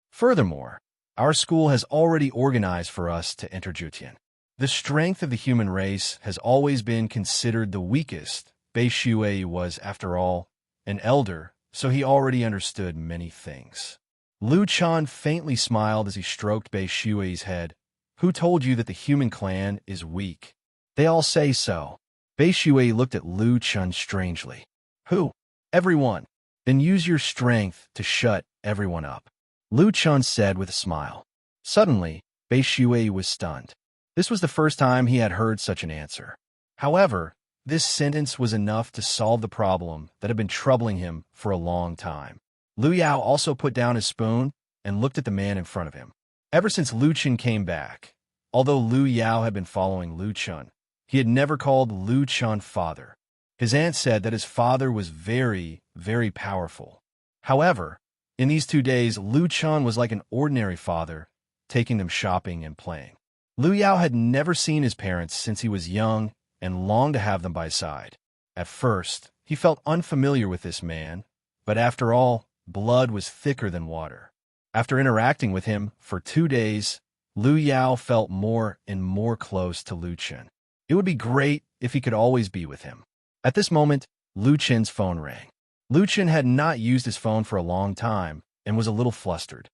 Furthermore, our school has already organized for us to enter Jutian. The strength of the human race has always been considered the weakest. Bei Shui was, after all, an elder, so he already understood many things." Lu Chun faintly smiled as he stroked Bei Shui's head. "Who told you that the human clan is weak?" "They all say so." Bei Shui looked at Lu Chun strangely. "Who?" "Everyone. Then use your strength to shut everyone up," Lu Chun said with a smile. Suddenly, Bei Shui was stunned. This was the first time he had heard such an answer. However, this sentence was enough to solve the problem that had been troubling him for a long time. Lu Yao also put down his spoon and looked at the man in front of him. Ever since Lu Chun came back, although Lu Yao had been following Lu Chun, he had never called Lu Chun father. His aunt said that his father was very, very powerful. However, in these 2 days, Lu Chun was like an ordinary father, taking them shopping and playing. Lu Yao had never seen his parents since he was young and longed to have them by his side. At first, he felt unfamiliar with this man, but after all, blood was thicker than water. After interacting with him for 2 days, Lu Yao felt more and more close to Lu Chun. It would be great if he could always be with him. At this moment, Lu Chun's phone rang. Lu Chun had not used his phone for a long time and was a little flustered.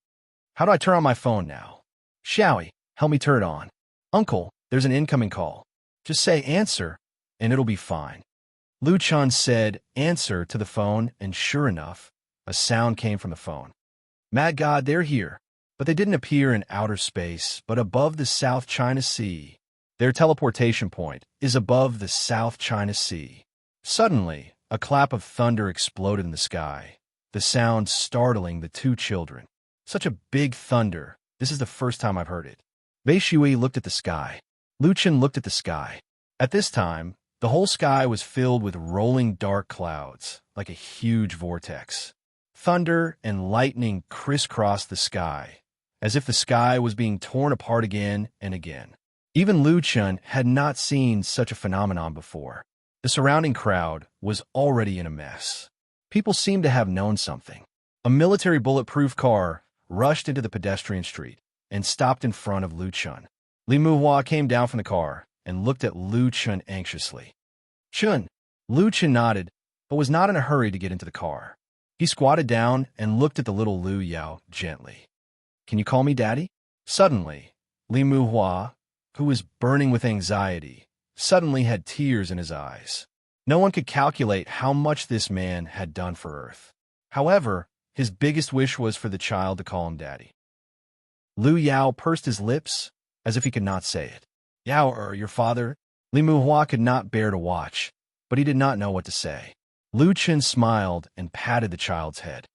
"How do I turn on my phone now?" "Xiaoi, help me turn it on." "Uncle, there's an incoming call. Just say answer, and it'll be fine." Lu Chun said answer to the phone, and sure enough, a sound came from the phone. "Mad God, they're here." But they didn't appear in outer space, but above the South China Sea. Their teleportation point is above the South China Sea. Suddenly, a clap of thunder exploded in the sky, the sound startling the two children. Such a big thunder, this is the first time I've heard it. Bei Shui looked at the sky. Lu Chun looked at the sky. At this time, the whole sky was filled with rolling dark clouds, like a huge vortex. Thunder and lightning crisscrossed the sky, as if the sky was being torn apart again and again. Even Lu Chun had not seen such a phenomenon before. The surrounding crowd was already in a mess. People seemed to have known something. A military bulletproof car rushed into the pedestrian street. and stopped in front of Lu Chun. Li Muhua came down from the car and looked at Lu Chun anxiously. Chun. Lu Chun nodded, but was not in a hurry to get into the car. He squatted down and looked at the little Lu Yao gently. Can you call me Daddy? Suddenly, Li Muhua, who was burning with anxiety, suddenly had tears in his eyes. No one could calculate how much this man had done for Earth. However, his biggest wish was for the child to call him Daddy. Lu Yao pursed his lips as if he could not say it. Yao, your father? Li Muhua could not bear to watch, but he did not know what to say. Lu Chun smiled and patted the child's head.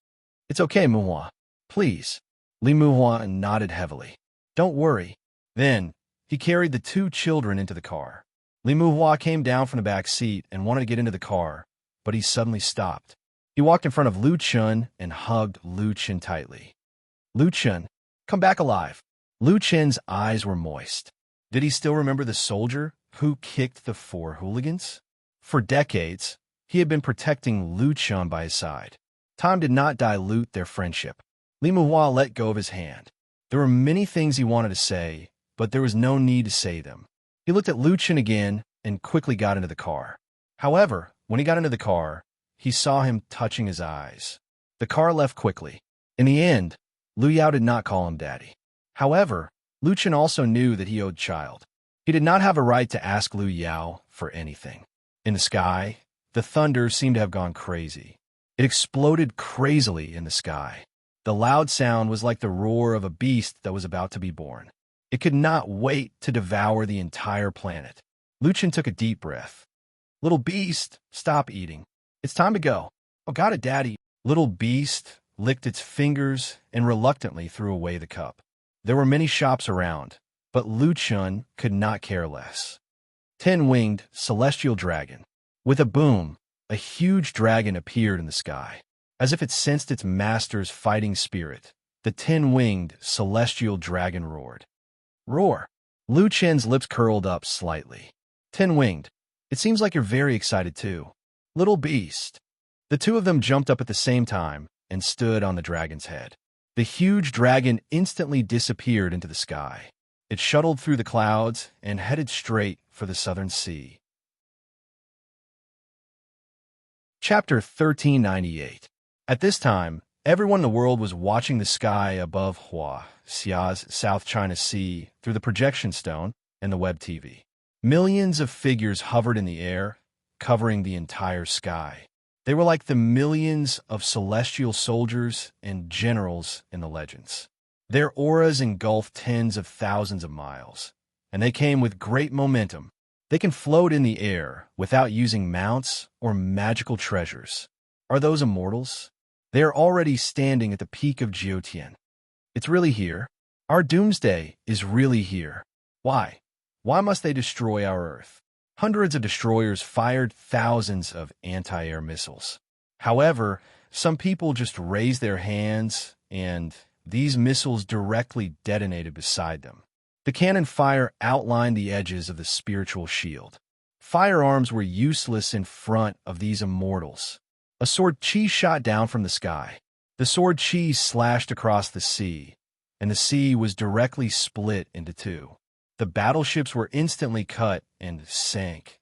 It's okay, Muhua. Please. Li Muhua nodded heavily. Don't worry. Then, he carried the two children into the car. Li Muhua came down from the back seat and wanted to get into the car, but he suddenly stopped. He walked in front of Lu Chun and hugged Lu Chun tightly. Lu Chun, come back alive. Lu Chun's eyes were moist. Did he still remember the soldier who kicked the 4 hooligans? For decades, he had been protecting Lu Chun by his side. Time did not dilute their friendship. Li Muhua let go of his hand. There were many things he wanted to say, but there was no need to say them. He looked at Lu Chun again and quickly got into the car. However, when he got into the car, he saw him touching his eyes. The car left quickly. In the end, Lu Yao did not call him Daddy. However, Lu Chun also knew that he owed child. He did not have a right to ask Lu Yao for anything. In the sky, the thunder seemed to have gone crazy. It exploded crazily in the sky. The loud sound was like the roar of a beast that was about to be born. It could not wait to devour the entire planet. Lu Chun took a deep breath. Little beast, stop eating. It's time to go. Oh, got it, Daddy. Little beast licked its fingers and reluctantly threw away the cup. There were many shops around, but Lu Chun could not care less. 10-winged celestial dragon. With a boom, a huge dragon appeared in the sky. As if it sensed its master's fighting spirit, the 10-winged celestial dragon roared. Roar! Lu Chun's lips curled up slightly. 10-winged. It seems like you're very excited too. Little beast. The two of them jumped up at the same time and stood on the dragon's head. The huge dragon instantly disappeared into the sky. It shuttled through the clouds and headed straight for the southern sea. Chapter 1398. At this time, everyone in the world was watching the sky above Hua Xia's South China Sea through the projection stone and the web TV. Millions of figures hovered in the air, covering the entire sky. They were like the millions of celestial soldiers and generals in the legends. Their auras engulfed tens of thousands of miles, and they came with great momentum. They can float in the air without using mounts or magical treasures. Are those immortals? They are already standing at the peak of Jiutian. It's really here. Our doomsday is really here. Why? Why must they destroy our Earth? Hundreds of destroyers fired thousands of anti-air missiles. However, some people just raised their hands, and these missiles directly detonated beside them. The cannon fire outlined the edges of the spiritual shield. Firearms were useless in front of these immortals. A sword chi shot down from the sky. The sword chi slashed across the sea, and the sea was directly split into two. The battleships were instantly cut and sank.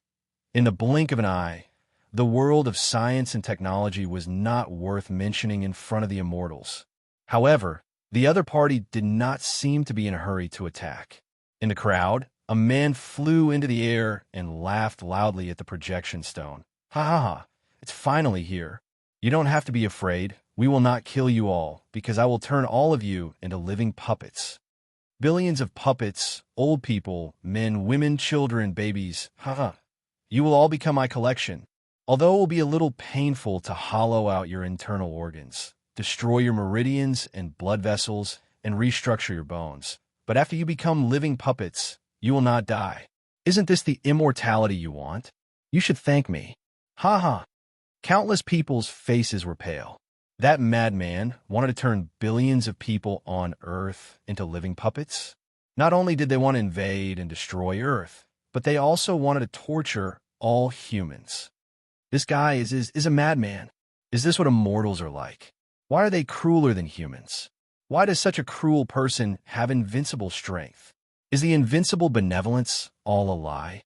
In the blink of an eye, the world of science and technology was not worth mentioning in front of the immortals. However, the other party did not seem to be in a hurry to attack. In the crowd, a man flew into the air and laughed loudly at the projection stone. Ha ha ha, it's finally here. You don't have to be afraid. We will not kill you all, because I will turn all of you into living puppets. Billions of puppets, old people, men, women, children, babies, haha. You will all become my collection. Although it will be a little painful to hollow out your internal organs, destroy your meridians and blood vessels, and restructure your bones. But after you become living puppets, you will not die. Isn't this the immortality you want? You should thank me. Ha ha. Countless people's faces were pale. That madman wanted to turn billions of people on Earth into living puppets. Not only did they want to invade and destroy Earth, but they also wanted to torture all humans. This guy is a madman. Is this what immortals are like? Why are they crueler than humans? Why does such a cruel person have invincible strength? Is the invincible benevolence all a lie?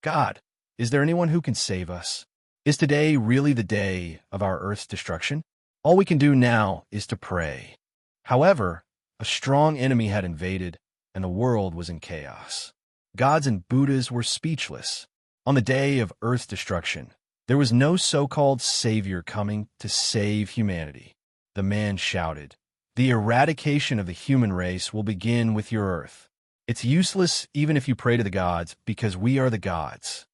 God, is there anyone who can save us? Is today really the day of our Earth's destruction? All we can do now is to pray. However, a strong enemy had invaded, and the world was in chaos. Gods and Buddhas were speechless. On the day of Earth's destruction, there was no so-called savior coming to save humanity. The man shouted, "The eradication of the human race will begin with your Earth. It's useless even if you pray to the gods, because we are the gods.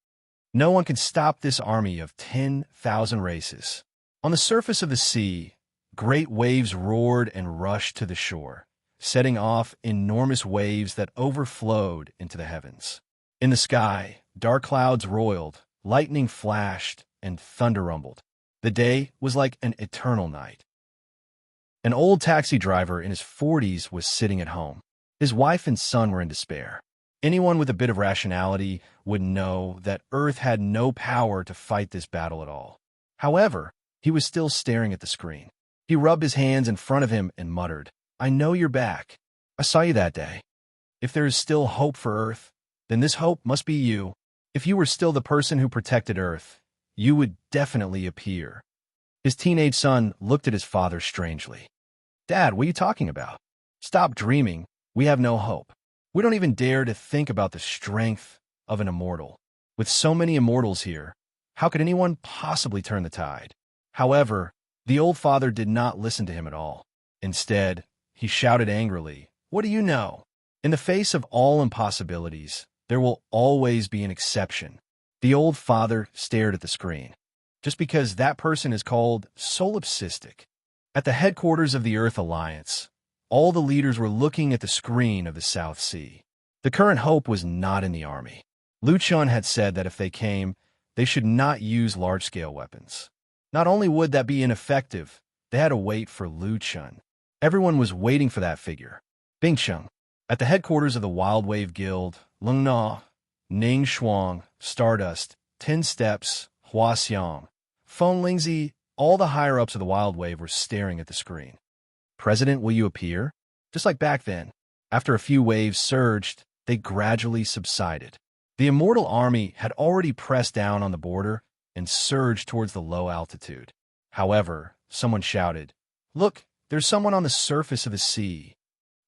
No one can stop this army of 10,000 races." On the surface of the sea, great waves roared and rushed to the shore, setting off enormous waves that overflowed into the heavens. In the sky, dark clouds roiled, lightning flashed, and thunder rumbled. The day was like an eternal night. An old taxi driver in his 40s was sitting at home. His wife and son were in despair. Anyone with a bit of rationality would know that Earth had no power to fight this battle at all. However, he was still staring at the screen. He rubbed his hands in front of him and muttered, "I know you're back. I saw you that day. If there is still hope for Earth, then this hope must be you. If you were still the person who protected Earth, you would definitely appear." His teenage son looked at his father strangely. "Dad, what are you talking about? Stop dreaming. We have no hope. We don't even dare to think about the strength of an immortal. With so many immortals here, how could anyone possibly turn the tide?" However, the old father did not listen to him at all. Instead, he shouted angrily, "What do you know? In the face of all impossibilities, there will always be an exception." The old father stared at the screen. Just because that person is called solipsistic. At the headquarters of the Earth Alliance, all the leaders were looking at the screen of the South Sea. The current hope was not in the army. Lu Chun had said that if they came, they should not use large-scale weapons. Not only would that be ineffective, they had to wait for Lu Chun. Everyone was waiting for that figure. Bing Chung. At the headquarters of the Wild Wave Guild, Lung Na, Ning Shuang, Stardust, 10 Steps, Hua Xiang, Feng Lingzi, all the higher-ups of the Wild Wave were staring at the screen. "President, will you appear?" Just like back then, after a few waves surged, they gradually subsided. The immortal army had already pressed down on the border and surged towards the low altitude. However, someone shouted, "Look, there's someone on the surface of the sea."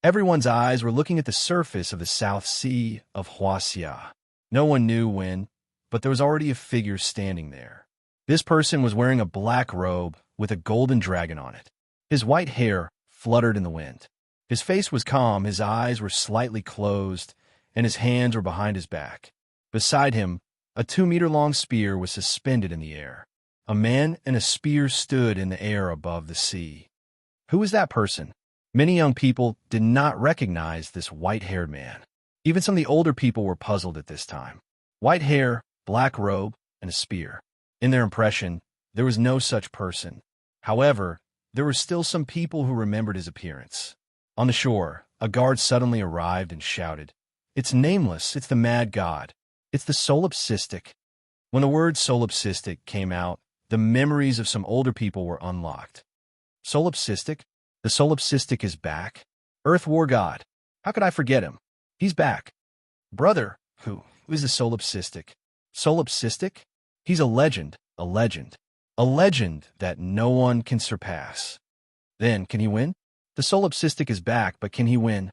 Everyone's eyes were looking at the surface of the South Sea of Huaxia. No one knew when, but there was already a figure standing there. This person was wearing a black robe with a golden dragon on it. His white hair fluttered in the wind. His face was calm, his eyes were slightly closed, and his hands were behind his back. Beside him, a 2-meter-long spear was suspended in the air. A man and a spear stood in the air above the sea. Who was that person? Many young people did not recognize this white-haired man. Even some of the older people were puzzled at this time. White hair, black robe, and a spear. In their impression, there was no such person. However, there were still some people who remembered his appearance. On the shore, a guard suddenly arrived and shouted, "It's nameless, it's the mad god. It's the solipsistic." When the word solipsistic came out, the memories of some older people were unlocked. Solipsistic? The solipsistic is back? Earth War God. How could I forget him? He's back. Brother, who is the solipsistic? Solipsistic? He's a legend, a legend. A legend that no one can surpass. Then, can he win? The solipsistic is back, but can he win?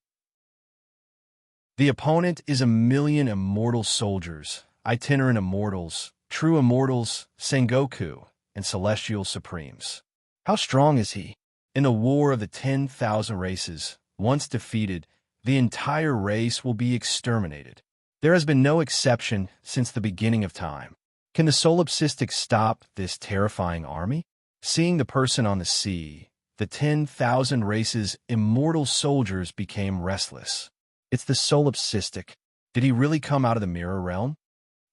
The opponent is 1,000,000 immortal soldiers, itinerant immortals, true immortals, Sengoku, and celestial supremes. How strong is he? In the war of the 10,000 races, once defeated, the entire race will be exterminated. There has been no exception since the beginning of time. Can the solipsistic stop this terrifying army? Seeing the person on the sea, the 10,000 races' immortal soldiers became restless. It's the solipsistic. Did he really come out of the mirror realm?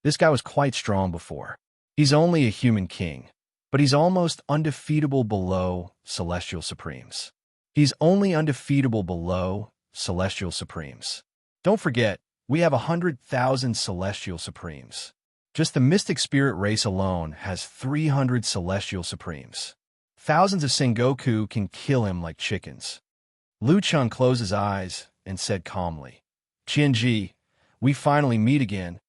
This guy was quite strong before. He's only a human king, but he's almost undefeatable below celestial supremes. He's only undefeatable below celestial supremes. Don't forget, we have 100,000 celestial supremes. Just the mystic spirit race alone has 300 celestial supremes. Thousands of Sengoku can kill him like chickens. Lu Chun closed his eyes and said calmly, Qianji, we finally meet again.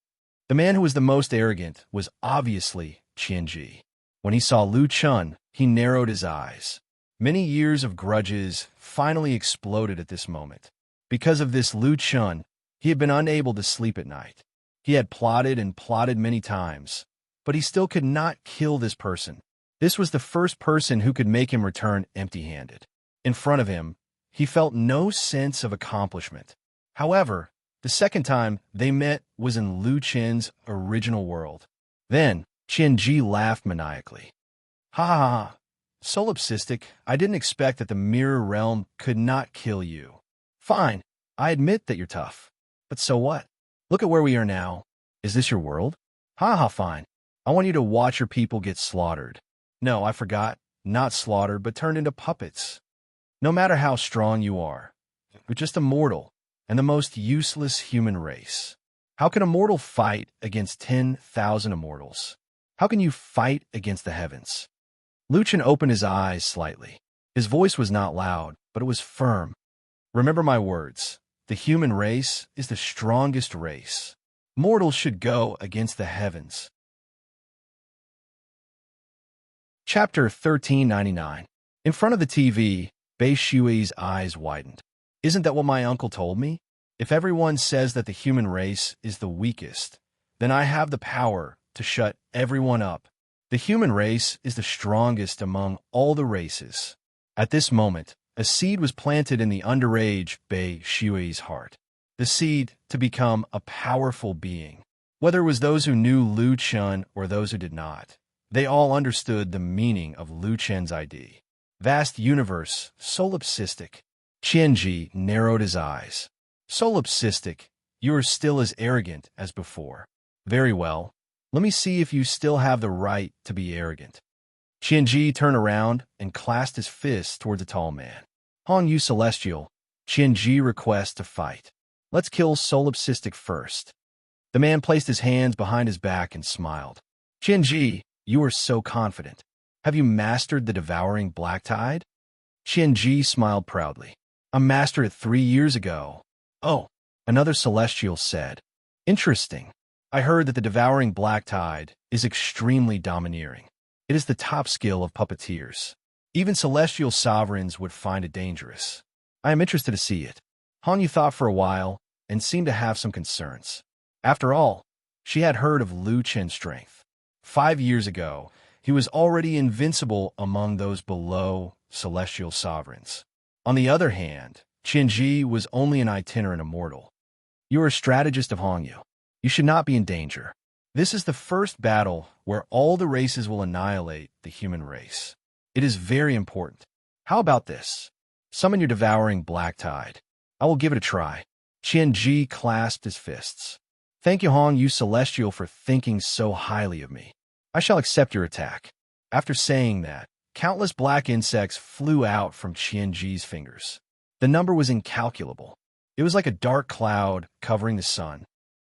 The man who was the most arrogant was obviously Qianji. When he saw Lu Chun, he narrowed his eyes. Many years of grudges finally exploded at this moment. Because of this Lu Chun, he had been unable to sleep at night. He had plotted and plotted many times, but he still could not kill this person. This was the first person who could make him return empty-handed. In front of him, he felt no sense of accomplishment. However, the second time they met was in Lu Chen's original world. Then, Qianji laughed maniacally. Ha ha ha, solipsistic, I didn't expect that the mirror realm could not kill you. Fine, I admit that you're tough. But so what? Look at where we are now. Is this your world? Ha ha, fine. I want you to watch your people get slaughtered. No, I forgot. Not slaughtered, but turned into puppets. No matter how strong you are, you're just a mortal, and the most useless human race. How can a mortal fight against 10,000 immortals? How can you fight against the heavens? Lu Chen opened his eyes slightly. His voice was not loud, but it was firm. Remember my words. The human race is the strongest race. Mortals should go against the heavens. Chapter 1399. In front of the TV, Bei Shui's eyes widened. Isn't that what my uncle told me? If everyone says that the human race is the weakest, then I have the power to shut everyone up. The human race is the strongest among all the races. At this moment, a seed was planted in the underage Bei Shui's heart. The seed to become a powerful being. Whether it was those who knew Lu Chun or those who did not, they all understood the meaning of Lu Chen's ID. Vast universe, solipsistic. Qianji narrowed his eyes. Solipsistic, you are still as arrogant as before. Very well. Let me see if you still have the right to be arrogant. Qianji turned around and clasped his fists towards the tall man. Hong Yu Celestial, Qianji requests to fight. Let's kill solipsistic first. The man placed his hands behind his back and smiled. Qianji, you are so confident. Have you mastered the devouring black tide? Qianji smiled proudly. I mastered it 3 years ago. Oh, another celestial said. Interesting. I heard that the devouring black tide is extremely domineering. It is the top skill of puppeteers. Even celestial sovereigns would find it dangerous. I am interested to see it. Han Yu thought for a while and seemed to have some concerns. After all, she had heard of Lu Chen's strength. 5 years ago, he was already invincible among those below celestial sovereigns. On the other hand, Qianji was only an itinerant immortal. You are a strategist of Hongyu. You should not be in danger. This is the first battle where all the races will annihilate the human race. It is very important. How about this? Summon your devouring black tide. I will give it a try. Qianji clasped his fists. Thank you, Hong Yu Celestial, for thinking so highly of me. I shall accept your attack. After saying that, countless black insects flew out from Qianji's fingers. The number was incalculable. It was like a dark cloud covering the sun.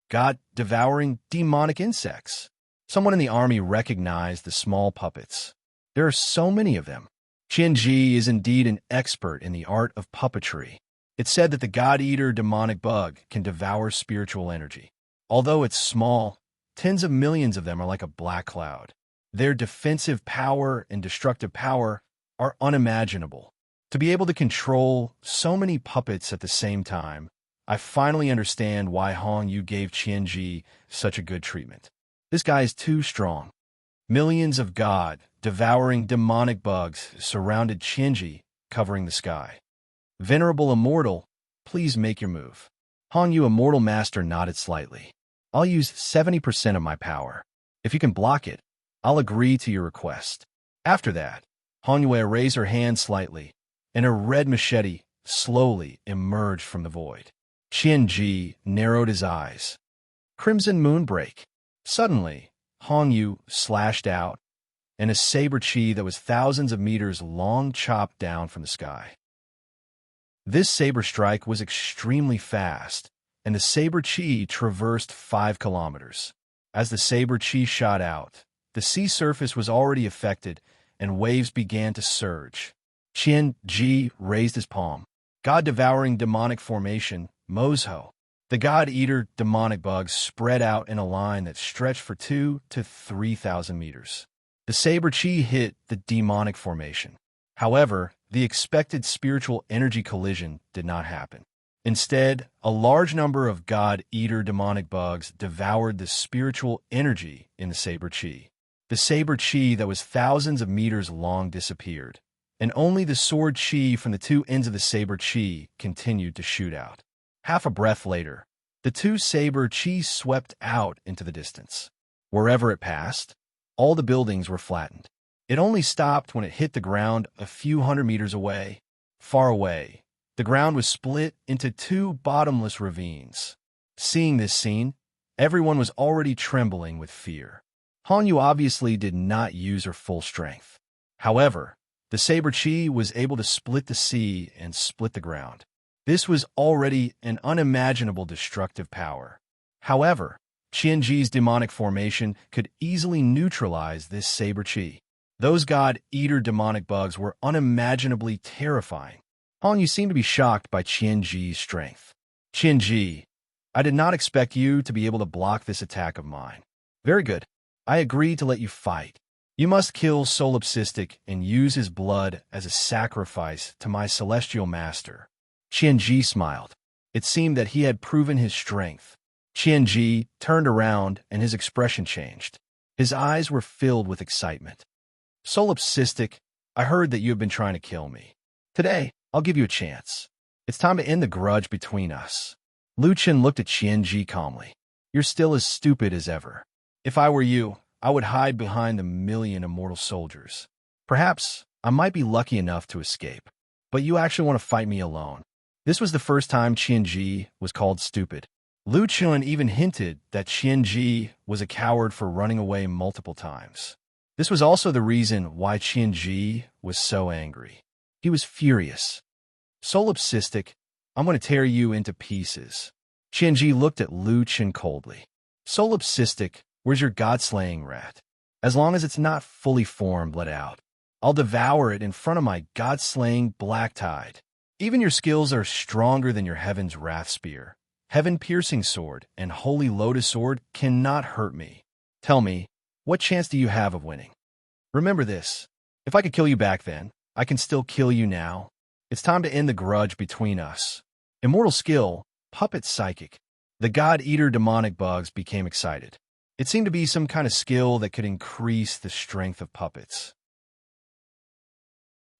God, devouring demonic insects. Someone in the army recognized the small puppets. There are so many of them. Qianji is indeed an expert in the art of puppetry. It's said that the God-eater demonic bug can devour spiritual energy. Although it's small, tens of millions of them are like a black cloud. Their defensive power and destructive power are unimaginable. To be able to control so many puppets at the same time, I finally understand why Hong Yu gave Qianji such a good treatment. This guy is too strong. Millions of God-devouring demonic bugs surrounded Qianji, covering the sky. Venerable Immortal, please make your move. Hong Yu Immortal Master nodded slightly. I'll use 70% of my power. If you can block it, I'll agree to your request. After that, Hong Yue raised her hand slightly, and a red machete slowly emerged from the void. Qianji narrowed his eyes. Crimson Moonbreak. Suddenly, Hong Yu slashed out, and a saber chi that was thousands of meters long chopped down from the sky. This saber strike was extremely fast, and the saber chi traversed 5 kilometers. As the saber chi shot out, the sea surface was already affected, and waves began to surge. Qianji raised his palm. God-devouring demonic formation, Mozho. The God-eater demonic bugs spread out in a line that stretched for 2 to 3,000 meters. The saber chi hit the demonic formation. However, the expected spiritual energy collision did not happen. Instead, a large number of God-eater demonic bugs devoured the spiritual energy in the saber chi. The saber chi that was thousands of meters long disappeared, and only the sword chi from the two ends of the saber chi continued to shoot out. Half a breath later, the two saber chi swept out into the distance. Wherever it passed, all the buildings were flattened. It only stopped when it hit the ground a few hundred meters away. Far away, the ground was split into two bottomless ravines. Seeing this scene, everyone was already trembling with fear. Hanyu obviously did not use her full strength. However, the saber chi was able to split the sea and split the ground. This was already an unimaginable destructive power. However, Qianji's demonic formation could easily neutralize this saber chi. Those God-eater demonic bugs were unimaginably terrifying. Hanyu seemed to be shocked by Qianji's strength. Qianji, I did not expect you to be able to block this attack of mine. Very good. I agree to let you fight. You must kill Solipsistic and use his blood as a sacrifice to my celestial master. Qianji smiled. It seemed that he had proven his strength. Qianji turned around and his expression changed. His eyes were filled with excitement. Solipsistic, I heard that you have been trying to kill me. Today, I'll give you a chance. It's time to end the grudge between us. Lu Chen looked at Qianji calmly. You're still as stupid as ever. If I were you, I would hide behind the million immortal soldiers. Perhaps I might be lucky enough to escape. But you actually want to fight me alone. This was the first time Qianji was called stupid. Lu Chen even hinted that Qianji was a coward for running away multiple times. This was also the reason why Qianji was so angry. He was furious. Solipsistic, I'm going to tear you into pieces. Qianji looked at Lu Chen coldly. Solipsistic, where's your god-slaying rat? As long as it's not fully formed, let out. I'll devour it in front of my god-slaying black tide. Even your skills are stronger than your Heaven's Wrath Spear. Heaven-piercing sword and Holy Lotus sword cannot hurt me. Tell me, what chance do you have of winning? Remember this. If I could kill you back then, I can still kill you now. It's time to end the grudge between us. Immortal skill, puppet psychic. The God-eater demonic bugs became excited. It seemed to be some kind of skill that could increase the strength of puppets.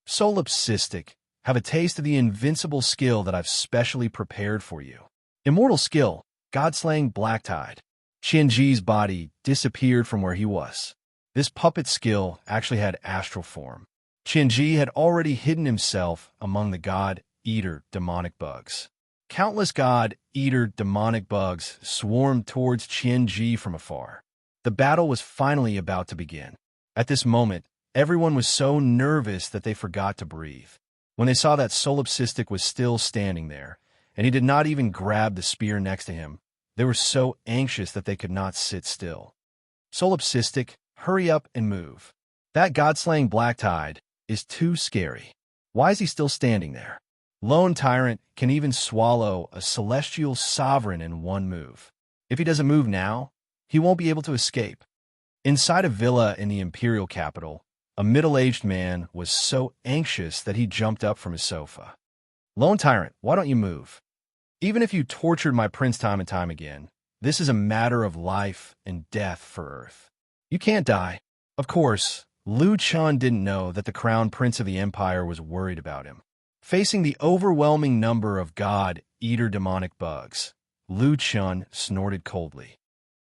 Solipsistic, have a taste of the invincible skill that I've specially prepared for you. Immortal skill, God-slaying black tide. Qianji's body disappeared from where he was. This puppet skill actually had astral form. Qianji had already hidden himself among the God-eater demonic bugs. Countless God-eater demonic bugs swarmed towards Qianji from afar. The battle was finally about to begin. At this moment, everyone was so nervous that they forgot to breathe. When they saw that Solipsistic was still standing there, and he did not even grab the spear next to him, they were so anxious that they could not sit still. Solipsistic, hurry up and move. That god-slaying black tide is too scary. Why is he still standing there? Lone Tyrant can even swallow a celestial sovereign in one move. If he doesn't move now, he won't be able to escape. Inside a villa in the imperial capital, a middle-aged man was so anxious that he jumped up from his sofa. Lone Tyrant, why don't you move? Even if you tortured my prince time and time again, this is a matter of life and death for Earth. You can't die. Of course, Lu Chen didn't know that the crown prince of the empire was worried about him. Facing the overwhelming number of God-eater demonic bugs, Lu Chen snorted coldly.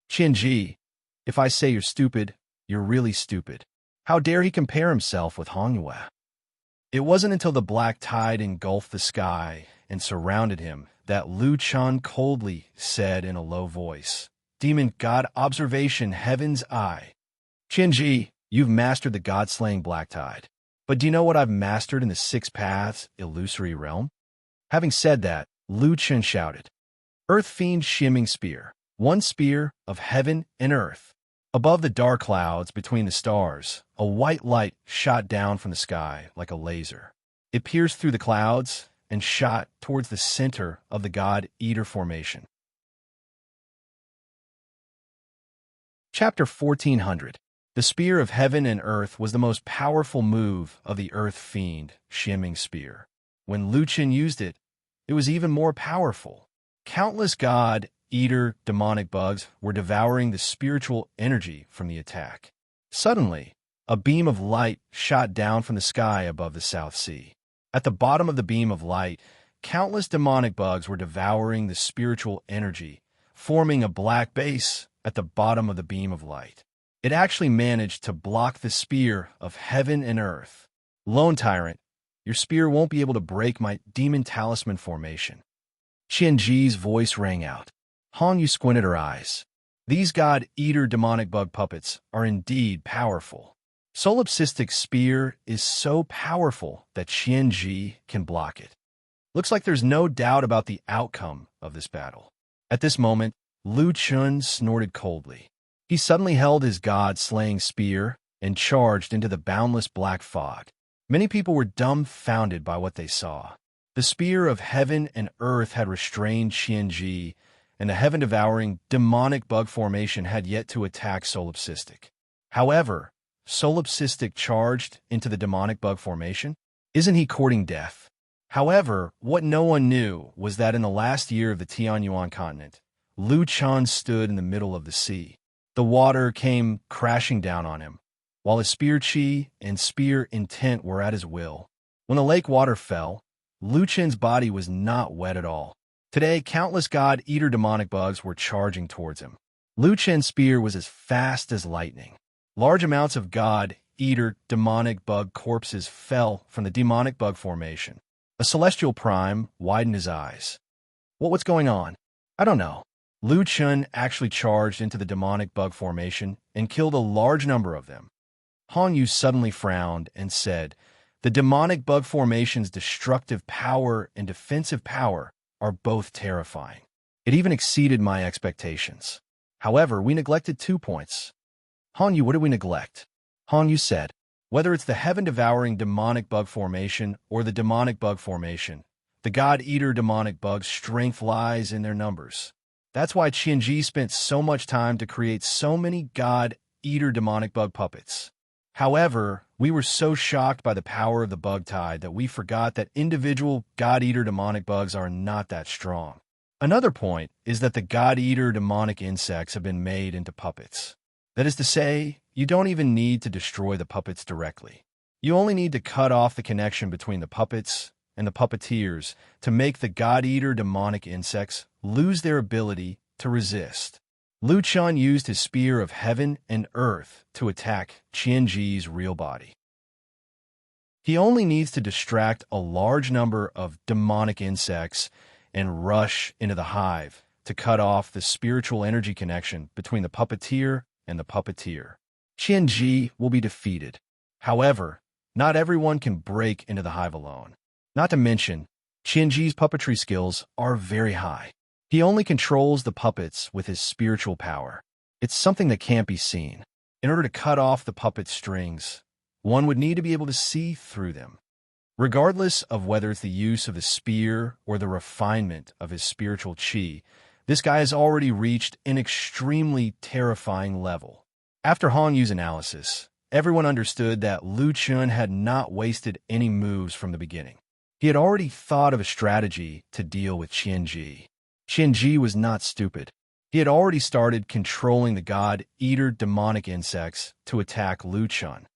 Qianji, if I say you're stupid, you're really stupid. How dare he compare himself with Hangyue? It wasn't until the black tide engulfed the sky and surrounded him that Lu Chen coldly said in a low voice, Demon God Observation Heaven's Eye. Qianji, you've mastered the god-slaying black tide. But do you know what I've mastered in the Six Paths illusory realm? Having said that, Lu Chen shouted, Earth Fiend Shimming Spear, one spear of heaven and earth. Above the dark clouds between the stars, a white light shot down from the sky like a laser. It pierced through the clouds, and shot towards the center of the God Eater formation. Chapter 1400. The Spear of Heaven and Earth was the most powerful move of the Earth Fiend, Shimming Spear. When Lucian used it, it was even more powerful. Countless God Eater demonic bugs were devouring the spiritual energy from the attack. Suddenly, a beam of light shot down from the sky above the South Sea. At the bottom of the beam of light, countless demonic bugs were devouring the spiritual energy, forming a black base at the bottom of the beam of light. It actually managed to block the Spear of Heaven and Earth. Lone Tyrant, your spear won't be able to break my demon talisman formation. Qianji's voice rang out. Han Yu squinted her eyes. These God-eater demonic bug puppets are indeed powerful. Solipsistic Spear is so powerful that Qianji can block it. Looks like there's no doubt about the outcome of this battle. At this moment, Lu Chun snorted coldly. He suddenly held his god-slaying spear and charged into the boundless black fog. Many people were dumbfounded by what they saw. The Spear of Heaven and Earth had restrained Qianji, and the heaven-devouring demonic bug formation had yet to attack Solipsistic. However, Solipsistic charged into the demonic bug formation? Isn't he courting death? However, what no one knew was that in the last year of the Tianyuan continent, Lu Chan stood in the middle of the sea. The water came crashing down on him, while his spear chi and spear intent were at his will. When the lake water fell, Lu Chen's body was not wet at all. Today, countless God-eater demonic bugs were charging towards him. Lu Chen's spear was as fast as lightning. Large amounts of God-eater demonic bug corpses fell from the demonic bug formation. A celestial prime widened his eyes. What's going on? I don't know. Lu Chun actually charged into the demonic bug formation and killed a large number of them. Han Yu suddenly frowned and said, "The demonic bug formation's destructive power and defensive power are both terrifying. It even exceeded my expectations. However, we neglected 2 points." Han Yu, what did we neglect? Han Yu said, "Whether it's the heaven-devouring demonic bug formation or the demonic bug formation, the God-eater demonic bug's strength lies in their numbers. That's why Qianji spent so much time to create so many God-eater demonic bug puppets. However, we were so shocked by the power of the bug tide that we forgot that individual God-eater demonic bugs are not that strong. Another point is that the God-eater demonic insects have been made into puppets. That is to say, you don't even need to destroy the puppets directly. You only need to cut off the connection between the puppets and the puppeteers to make the God-eater demonic insects lose their ability to resist." Lu Chun used his Spear of Heaven and Earth to attack Qianji's real body. He only needs to distract a large number of demonic insects and rush into the hive to cut off the spiritual energy connection between the puppeteer and the puppeteer. Qianji will be defeated. However, not everyone can break into the hive alone. Not to mention, Qianji's puppetry skills are very high. He only controls the puppets with his spiritual power. It's something that can't be seen. In order to cut off the puppet strings, one would need to be able to see through them. Regardless of whether it's the use of the spear or the refinement of his spiritual chi, this guy has already reached an extremely terrifying level. After Han Yu's analysis, everyone understood that Lu Chun had not wasted any moves from the beginning. He had already thought of a strategy to deal with Qianji. Qianji was not stupid. He had already started controlling the God-eater demonic insects to attack Lu Chun.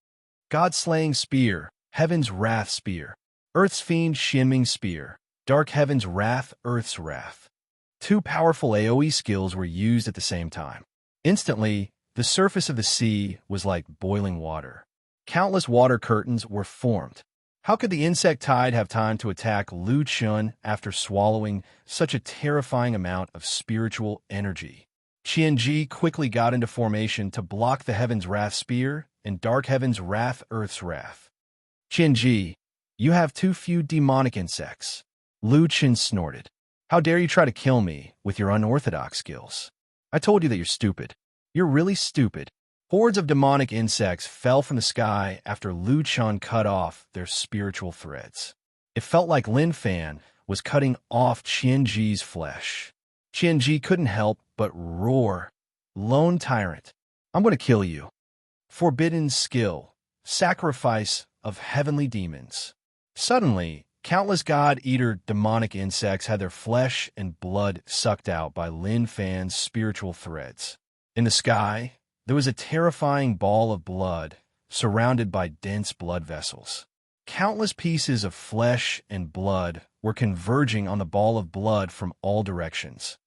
God-slaying Spear, Heaven's Wrath Spear, Earth's Fiend Shimming Spear, Dark Heaven's Wrath, Earth's Wrath. 2 powerful AoE skills were used at the same time. Instantly, the surface of the sea was like boiling water. Countless water curtains were formed. How could the insect tide have time to attack Lu Chun after swallowing such a terrifying amount of spiritual energy? Qianji quickly got into formation to block the Heaven's Wrath Spear and Dark Heaven's Wrath, Earth's Wrath. "Qianji, you have too few demonic insects." Lu Chun snorted. "How dare you try to kill me with your unorthodox skills? I told you that you're stupid. You're really stupid." Hordes of demonic insects fell from the sky after Lu Chun cut off their spiritual threads. It felt like Lin Fan was cutting off Qianji's flesh. Qianji couldn't help but roar. Lone tyrant, I'm going to kill you. Forbidden skill, sacrifice of heavenly demons. Suddenly, countless god-eater demonic insects had their flesh and blood sucked out by Lin Fan's spiritual threads. In the sky, there was a terrifying ball of blood surrounded by dense blood vessels. Countless pieces of flesh and blood were converging on the ball of blood from all directions.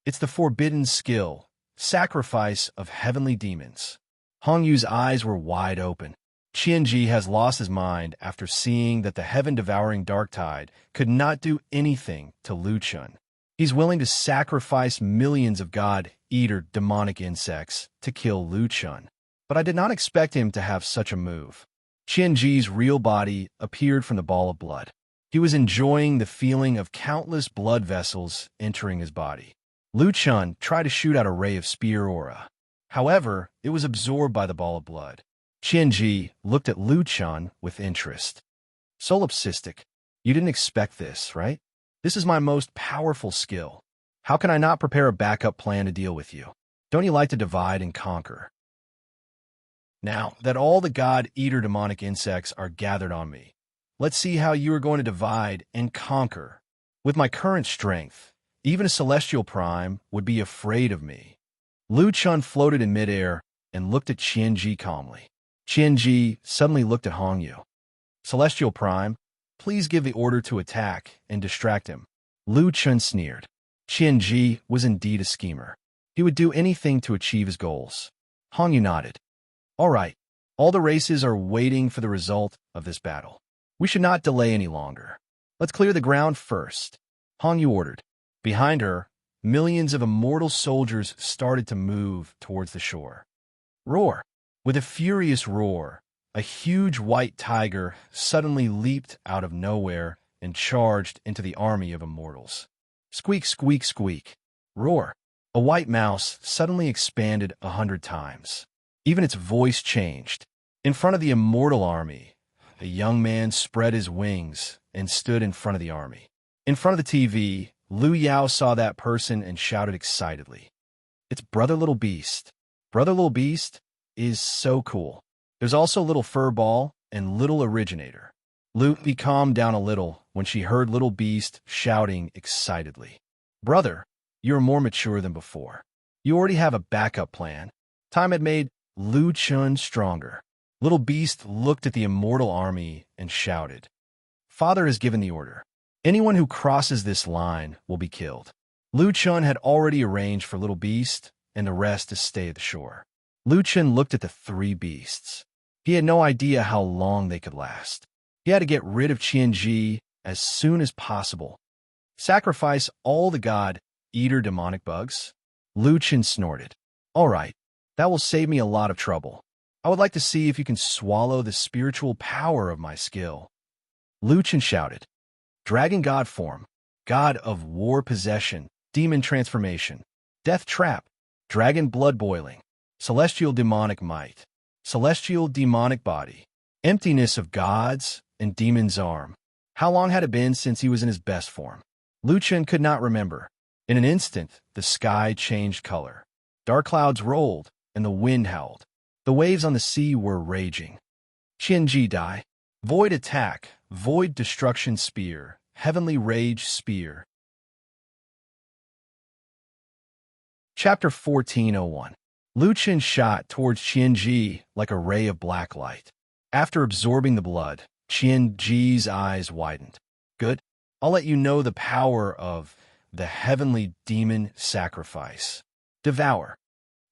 It's the forbidden skill, sacrifice of heavenly demons. Hong Yu's eyes were wide open. Qianji has lost his mind after seeing that the heaven-devouring dark tide could not do anything to Lu Chun. He's willing to sacrifice millions of god-eater demonic insects to kill Lu Chun. But I did not expect him to have such a move. Qianji's real body appeared from the ball of blood. He was enjoying the feeling of countless blood vessels entering his body. Lu Chun tried to shoot out a ray of spear aura. However, it was absorbed by the ball of blood. Qianji looked at Lu Chun with interest. Solipsistic, you didn't expect this, right? This is my most powerful skill. How can I not prepare a backup plan to deal with you? Don't you like to divide and conquer? Now that all the god-eater demonic insects are gathered on me, let's see how you are going to divide and conquer. With my current strength, even a celestial prime would be afraid of me. Lu Chun floated in midair and looked at Qianji calmly. Qianji suddenly looked at Hong Yu. Celestial prime, please give the order to attack and distract him. Lu Chun sneered. Qianji was indeed a schemer. He would do anything to achieve his goals. Hong Yu nodded. All right, all the races are waiting for the result of this battle. We should not delay any longer. Let's clear the ground first. Hong Yu ordered. Behind her, millions of immortal soldiers started to move towards the shore. Roar! With a furious roar, a huge white tiger suddenly leaped out of nowhere and charged into the army of immortals. Squeak, squeak, squeak. Roar! A white mouse suddenly expanded 100 times. Even its voice changed. In front of the immortal army, a young man spread his wings and stood in front of the army. In front of the TV, Lu Yao saw that person and shouted excitedly. It's Brother Little Beast. Brother Little Beast is so cool. There's also Little Furball and Little Originator. Lu calmed down a little when she heard Little Beast shouting excitedly. Brother, you're more mature than before. You already have a backup plan. Time had made Lu Chun stronger. Little Beast looked at the immortal army and shouted. Father has given the order. Anyone who crosses this line will be killed. Lu Chun had already arranged for Little Beast and the rest to stay at the shore. Lu Chun looked at the three beasts. He had no idea how long they could last. He had to get rid of Qianji as soon as possible. Sacrifice all the god-eater demonic bugs? Lu Chun snorted. All right, that will save me a lot of trouble. I would like to see if you can swallow the spiritual power of my skill. Lu Chun shouted. Dragon God form, God of war possession, demon transformation, death trap, dragon blood boiling, celestial demonic might, celestial demonic body, emptiness of gods and demon's arm. How long had it been since he was in his best form? Lu Chun could not remember. In an instant, the sky changed color. Dark clouds rolled, and the wind howled. The waves on the sea were raging. Qianji die. Void attack, void destruction spear, heavenly rage spear. Chapter 14:01. Lu Chun shot towards Qianji like a ray of black light. After absorbing the blood, Qianji's eyes widened. Good. I'll let you know the power of the heavenly demon sacrifice. Devour.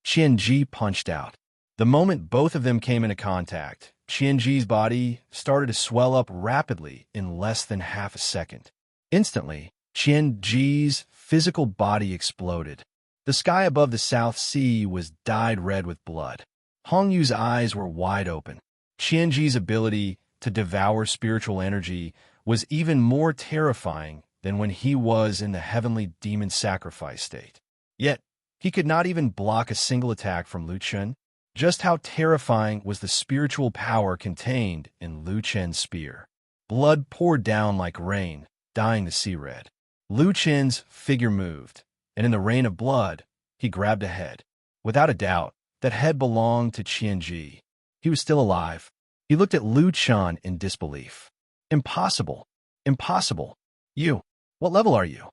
Qianji punched out. The moment both of them came into contact, Qianji's body started to swell up rapidly in less than half a second. Instantly, Qianji's physical body exploded. The sky above the South Sea was dyed red with blood. Hong Yu's eyes were wide open. Qianji's ability to devour spiritual energy was even more terrifying than when he was in the heavenly demon sacrifice state. Yet, he could not even block a single attack from Lu Chun. Just how terrifying was the spiritual power contained in Lu Chun's spear. Blood poured down like rain, dyeing the sea red. Lu Chen's figure moved, and in the rain of blood, he grabbed a head. Without a doubt, that head belonged to Qianji. He was still alive. He looked at Lu Chen in disbelief. Impossible. Impossible. You. What level are you?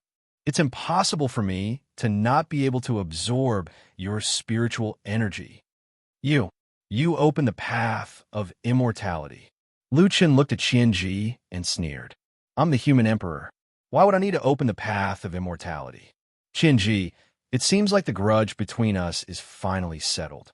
It's impossible for me to not be able to absorb your spiritual energy. You open the path of immortality. Lu Chen looked at Qianji and sneered. I'm the human emperor. Why would I need to open the path of immortality? Qianji, it seems like the grudge between us is finally settled.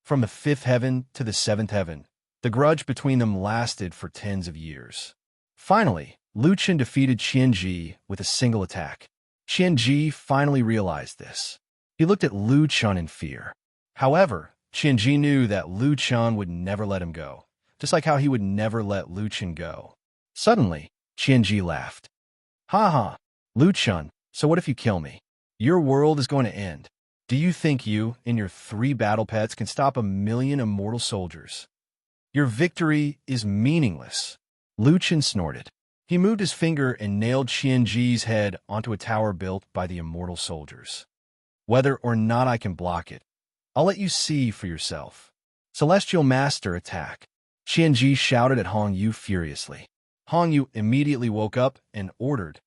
From the fifth heaven to the seventh heaven, the grudge between them lasted for tens of years. Finally, Lu Chen defeated Qianji with a single attack. Qianji finally realized this. He looked at Lu Chen in fear. However, Qianji knew that Lu Chen would never let him go, just like how he would never let Lu Chen go. Suddenly, Qianji laughed. Ha ha, Lu Chen, so what if you kill me? Your world is going to end. Do you think you and your 3 battle pets can stop 1,000,000 immortal soldiers? Your victory is meaningless. Lu Chen snorted. He moved his finger and nailed Qianji's head onto a tower built by the immortal soldiers. Whether or not I can block it, I'll let you see for yourself. Celestial Master, attack. Qianji shouted at Hong Yu furiously. Hong Yu immediately woke up and ordered,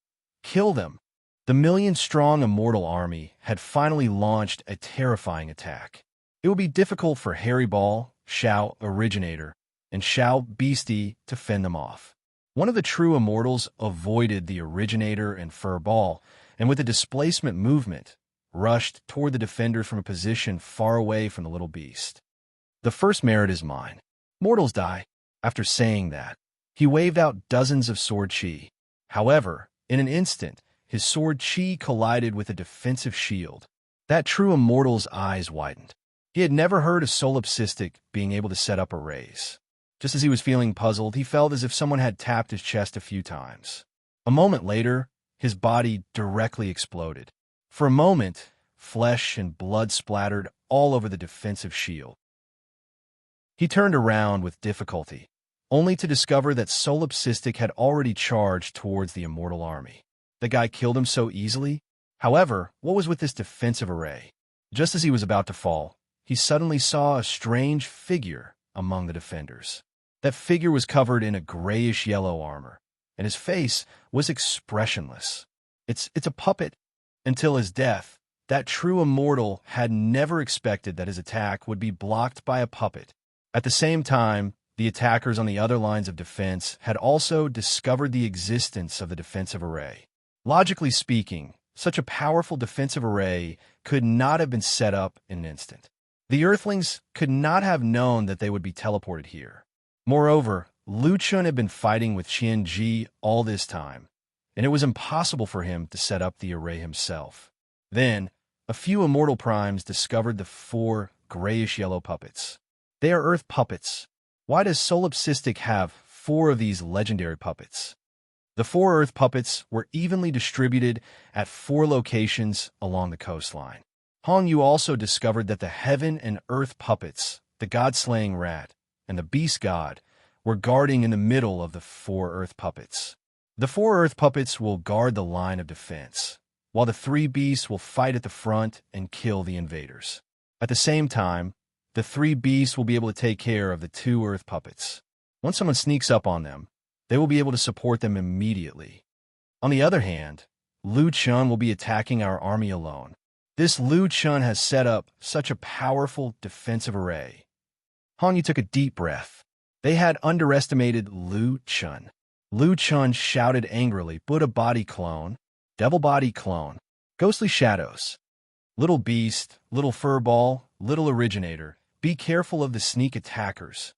kill them. The 1,000,000-strong immortal army had finally launched a terrifying attack. It would be difficult for Harry Ball, Xiao Originator, and Xiao Beastie to fend them off. One of the true immortals avoided the Originator and Fur Ball, and with a displacement movement, rushed toward the defenders from a position far away from the little beast. The first merit is mine. Mortals die. After saying that, he waved out dozens of sword chi. However, in an instant, his sword chi collided with a defensive shield. That true immortal's eyes widened. He had never heard of solipsistic being able to set up arrays. Just as he was feeling puzzled, he felt as if someone had tapped his chest a few times. A moment later, his body directly exploded. For a moment, flesh and blood splattered all over the defensive shield. He turned around with difficulty, only to discover that solipsistic had already charged towards the immortal army. The guy killed him so easily? However, what was with this defensive array? Just as he was about to fall, he suddenly saw a strange figure among the defenders. That figure was covered in a grayish-yellow armor, and his face was expressionless. It's a puppet. Until his death, that true immortal had never expected that his attack would be blocked by a puppet. At the same time, the attackers on the other lines of defense had also discovered the existence of the defensive array. Logically speaking, such a powerful defensive array could not have been set up in an instant. The Earthlings could not have known that they would be teleported here. Moreover, Lu Chen had been fighting with Qianji all this time, and it was impossible for him to set up the array himself. Then, a few immortal primes discovered the 4 grayish-yellow puppets. They are Earth puppets. Why does Solipsistic have 4 of these legendary puppets? The 4 Earth puppets were evenly distributed at 4 locations along the coastline. Hong Yu also discovered that the Heaven and Earth puppets, the God-slaying rat, and the Beast God, were guarding in the middle of the 4 Earth puppets. The 4 Earth puppets will guard the line of defense, while the 3 beasts will fight at the front and kill the invaders. At the same time, the 3 beasts will be able to take care of the 2 Earth puppets. Once someone sneaks up on them, they will be able to support them immediately. On the other hand, Lu Chen will be attacking our army alone. This Lu Chen has set up such a powerful defensive array. Hong Yu took a deep breath. They had underestimated Lu Chen. Lu Chen shouted angrily, Buddha body clone, devil body clone, ghostly shadows. Little beast, little furball, little originator, be careful of the sneak attackers,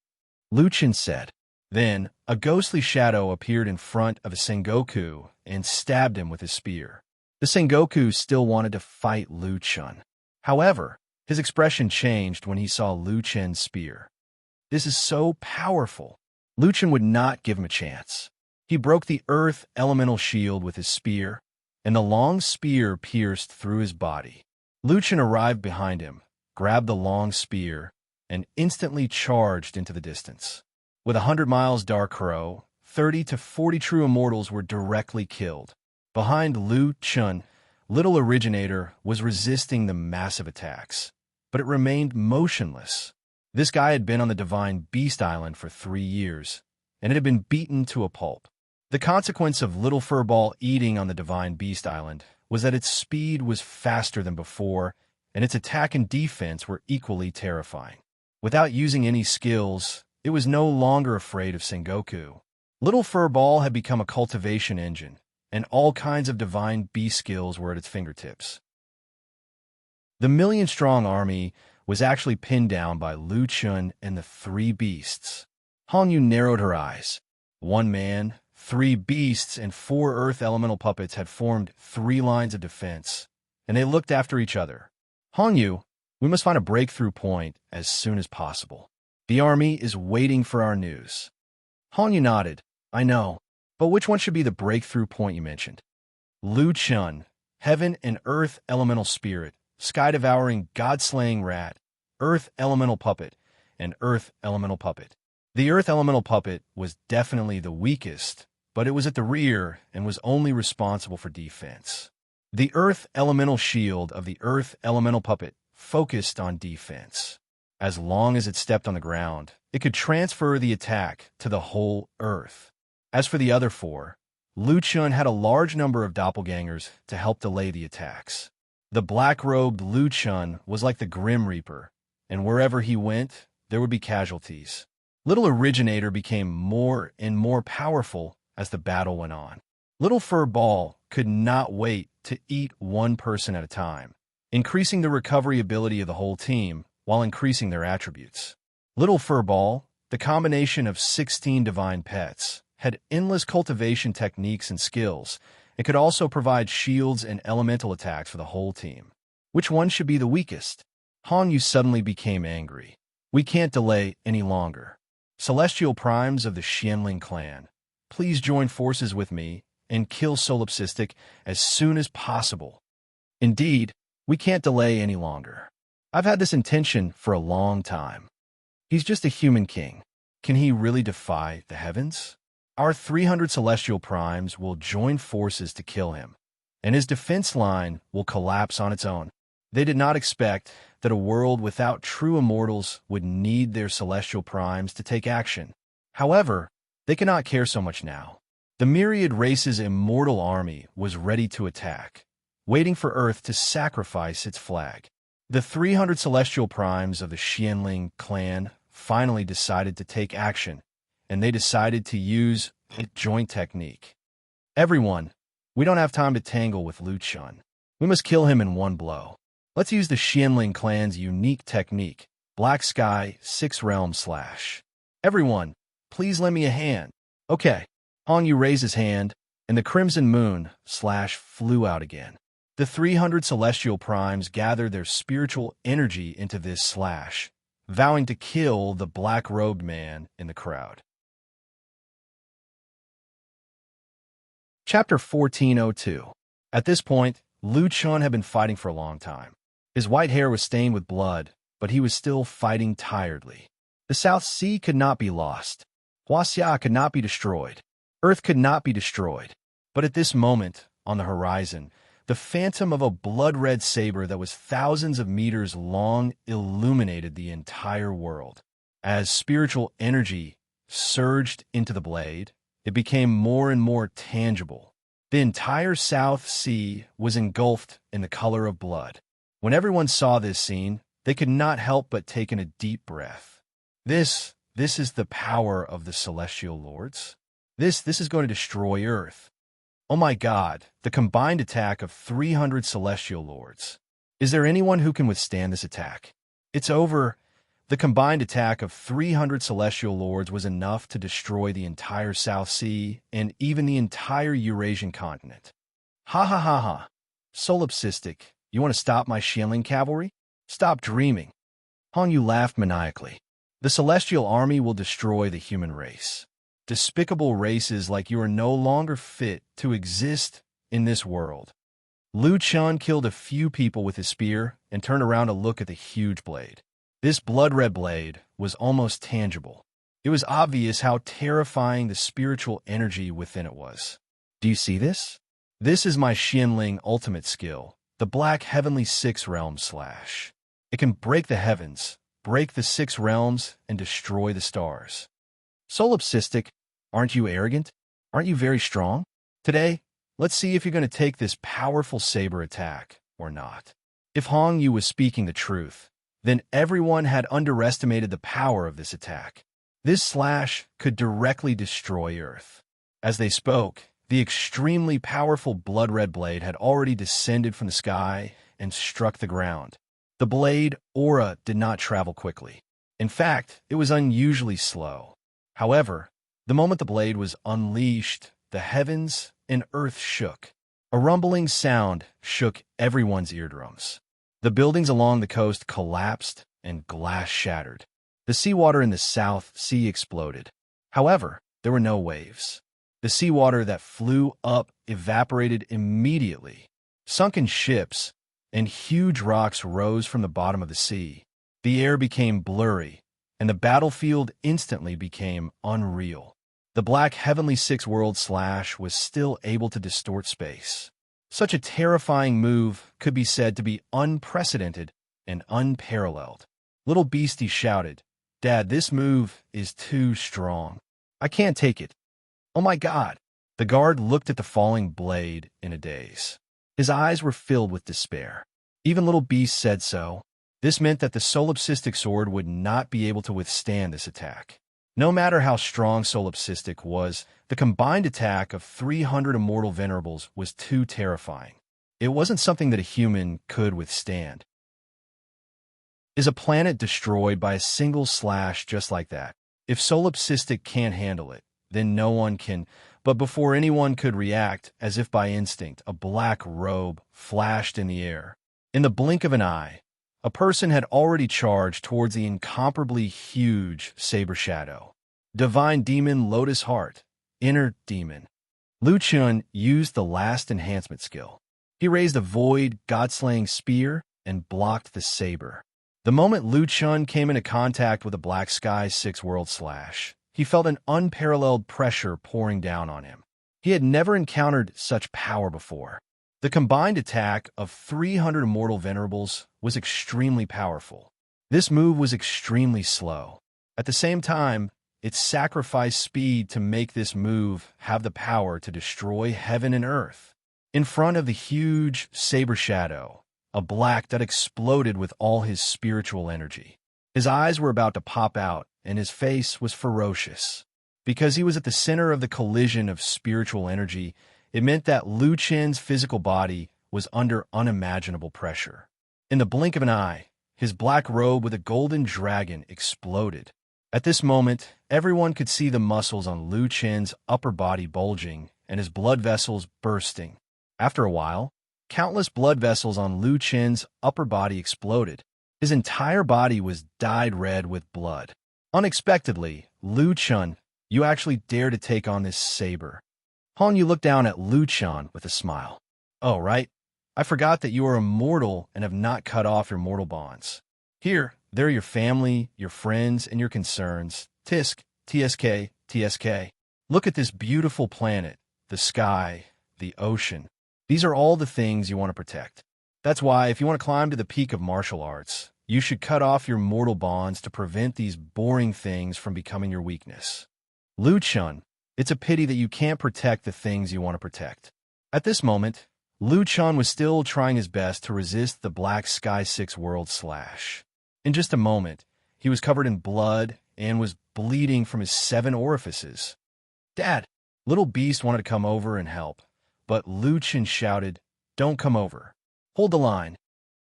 Lu Chen said. Then, a ghostly shadow appeared in front of a Sengoku and stabbed him with his spear. The Sengoku still wanted to fight Lu Chen. However, his expression changed when he saw Lu Chen's spear. This is so powerful. Lu Chen would not give him a chance. He broke the earth elemental shield with his spear, and the long spear pierced through his body. Lu Chen arrived behind him, grabbed the long spear, and instantly charged into the distance. With 100 miles Dark Crow, 30 to 40 true immortals were directly killed. Behind Lu Chun, Little Originator was resisting the massive attacks, but it remained motionless. This guy had been on the Divine Beast Island for 3 years, and it had been beaten to a pulp. The consequence of Little Furball eating on the Divine Beast Island was that its speed was faster than before, and its attack and defense were equally terrifying. Without using any skills, it was no longer afraid of Sengoku. Little Furball had become a cultivation engine, and all kinds of divine beast skills were at its fingertips. The million-strong army was actually pinned down by Lu Chun and the 3 beasts. Hongyu narrowed her eyes. 1 man, 3 beasts, and 4 earth elemental puppets had formed 3 lines of defense, and they looked after each other. Hongyu, we must find a breakthrough point as soon as possible. The army is waiting for our news. Hongyu nodded. I know, but which one should be the breakthrough point you mentioned? Lu Chun, heaven and earth elemental spirit, sky-devouring, god-slaying rat, earth elemental puppet, and earth elemental puppet. The earth elemental puppet was definitely the weakest, but it was at the rear and was only responsible for defense. The earth elemental shield of the earth elemental puppet focused on defense. As long as it stepped on the ground, it could transfer the attack to the whole earth. As for the other 4, Lu Chun had a large number of doppelgangers to help delay the attacks. The black-robed Lu Chun was like the Grim Reaper, and wherever he went, there would be casualties. Little Originator became more and more powerful as the battle went on. Little Furball could not wait to eat 1 person at a time, increasing the recovery ability of the whole team while increasing their attributes. Little Furball, the combination of 16 divine pets, had endless cultivation techniques and skills, and could also provide shields and elemental attacks for the whole team. Which one should be the weakest? Hongyu suddenly became angry. We can't delay any longer. Celestial Primes of the Xianling clan, please join forces with me and kill Solipsistic as soon as possible. Indeed, we can't delay any longer. I've had this intention for a long time. He's just a human king. Can he really defy the heavens? Our 300 Celestial Primes will join forces to kill him, and his defense line will collapse on its own. They did not expect that a world without true immortals would need their Celestial Primes to take action. However, they cannot care so much now. The Myriad Race's immortal army was ready to attack, waiting for Earth to sacrifice its flag. The 300 Celestial Primes of the Xianling clan finally decided to take action, and they decided to use a joint technique. Everyone, we don't have time to tangle with Lu Chun. We must kill him in 1 blow. Let's use the Xianling clan's unique technique, Black Sky 6 Realm Slash. Everyone, please lend me a hand. Okay. Hongyu raised his hand, and the Crimson Moon slash flew out again. The 300 Celestial Primes gathered their spiritual energy into this slash, vowing to kill the black-robed man in the crowd. Chapter 1402. At this point, Lu Chun had been fighting for a long time. His white hair was stained with blood, but he was still fighting tiredly. The South Sea could not be lost. Huaxia could not be destroyed. Earth could not be destroyed. But at this moment, on the horizon, the phantom of a blood-red saber that was thousands of meters long illuminated the entire world. As spiritual energy surged into the blade, it became more and more tangible. The entire South Sea was engulfed in the color of blood. When everyone saw this scene, they could not help but take in a deep breath. This is the power of the Celestial Lords. This is going to destroy Earth. Oh my God, the combined attack of 300 Celestial Lords. Is there anyone who can withstand this attack? It's over. The combined attack of 300 Celestial Lords was enough to destroy the entire South Sea and even the entire Eurasian continent. Ha ha ha ha. Solipsistic, you want to stop my Xianling cavalry? Stop dreaming. Hongyu laughed maniacally. The Celestial Army will destroy the human race. Despicable races like you are no longer fit to exist in this world. Lu Chun killed a few people with his spear and turned around to look at the huge blade. This blood-red blade was almost tangible. It was obvious how terrifying the spiritual energy within it was. Do you see this? This is my Xianling ultimate skill, the Black Heavenly Six Realms Slash. It can break the heavens, break the six realms, and destroy the stars. Solipsistic, aren't you arrogant? Aren't you very strong? Today, let's see if you're going to take this powerful saber attack or not. If Hong Yu was speaking the truth, then everyone had underestimated the power of this attack. This slash could directly destroy Earth. As they spoke, the extremely powerful blood-red blade had already descended from the sky and struck the ground. The blade aura did not travel quickly. In fact, it was unusually slow. However, the moment the blade was unleashed, the heavens and earth shook. A rumbling sound shook everyone's eardrums. The buildings along the coast collapsed and glass shattered. The seawater in the South Sea exploded. However, there were no waves. The seawater that flew up evaporated immediately. Sunken ships and huge rocks rose from the bottom of the sea. The air became blurry, and the battlefield instantly became unreal. The Black Heavenly Six World Slash was still able to distort space. Such a terrifying move could be said to be unprecedented and unparalleled. Little Beastie shouted, "Dad, this move is too strong. I can't take it." "Oh my God!" The guard looked at the falling blade in a daze. His eyes were filled with despair. Even Little Beast said so. This meant that the solipsistic sword would not be able to withstand this attack. No matter how strong solipsistic was, the combined attack of 300 immortal venerables was too terrifying. It wasn't something that a human could withstand. Is a planet destroyed by a single slash just like that? If solipsistic can't handle it, then no one can. But before anyone could react, as if by instinct, a black robe flashed in the air. In the blink of an eye, a person had already charged towards the incomparably huge saber shadow. Divine Demon Lotus Heart, Inner Demon. Lu Chun used the last enhancement skill. He raised a void, god-slaying spear and blocked the saber. The moment Lu Chun came into contact with a Black Sky Six World Slash, he felt an unparalleled pressure pouring down on him. He had never encountered such power before. The combined attack of 300 immortal venerables was extremely powerful. This move was extremely slow. At the same time, it sacrificed speed to make this move have the power to destroy heaven and earth. In front of the huge saber shadow, a black that exploded with all his spiritual energy. His eyes were about to pop out, and his face was ferocious. Because he was at the center of the collision of spiritual energy, it meant that Lu Chen's physical body was under unimaginable pressure. In the blink of an eye, his black robe with a golden dragon exploded. At this moment, everyone could see the muscles on Lu Chen's upper body bulging and his blood vessels bursting. After a while, countless blood vessels on Lu Chen's upper body exploded. His entire body was dyed red with blood. Unexpectedly, Lu Chun, you actually dare to take on this saber. Hong Yu looked down at Lu Chun with a smile. Oh, right. I forgot that you are immortal and have not cut off your mortal bonds. Here, there are your family, your friends, and your concerns. Tisk, TSK, TSK. Look at this beautiful planet, the sky, the ocean. These are all the things you want to protect. That's why, if you want to climb to the peak of martial arts, you should cut off your mortal bonds to prevent these boring things from becoming your weakness. Lu Chun, it's a pity that you can't protect the things you want to protect. At this moment, Lu Chun was still trying his best to resist the Black Sky Six World Slash. In just a moment, he was covered in blood and was bleeding from his 7 orifices. Dad, Little Beast wanted to come over and help, but Lu Chun shouted, "Don't come over. Hold the line."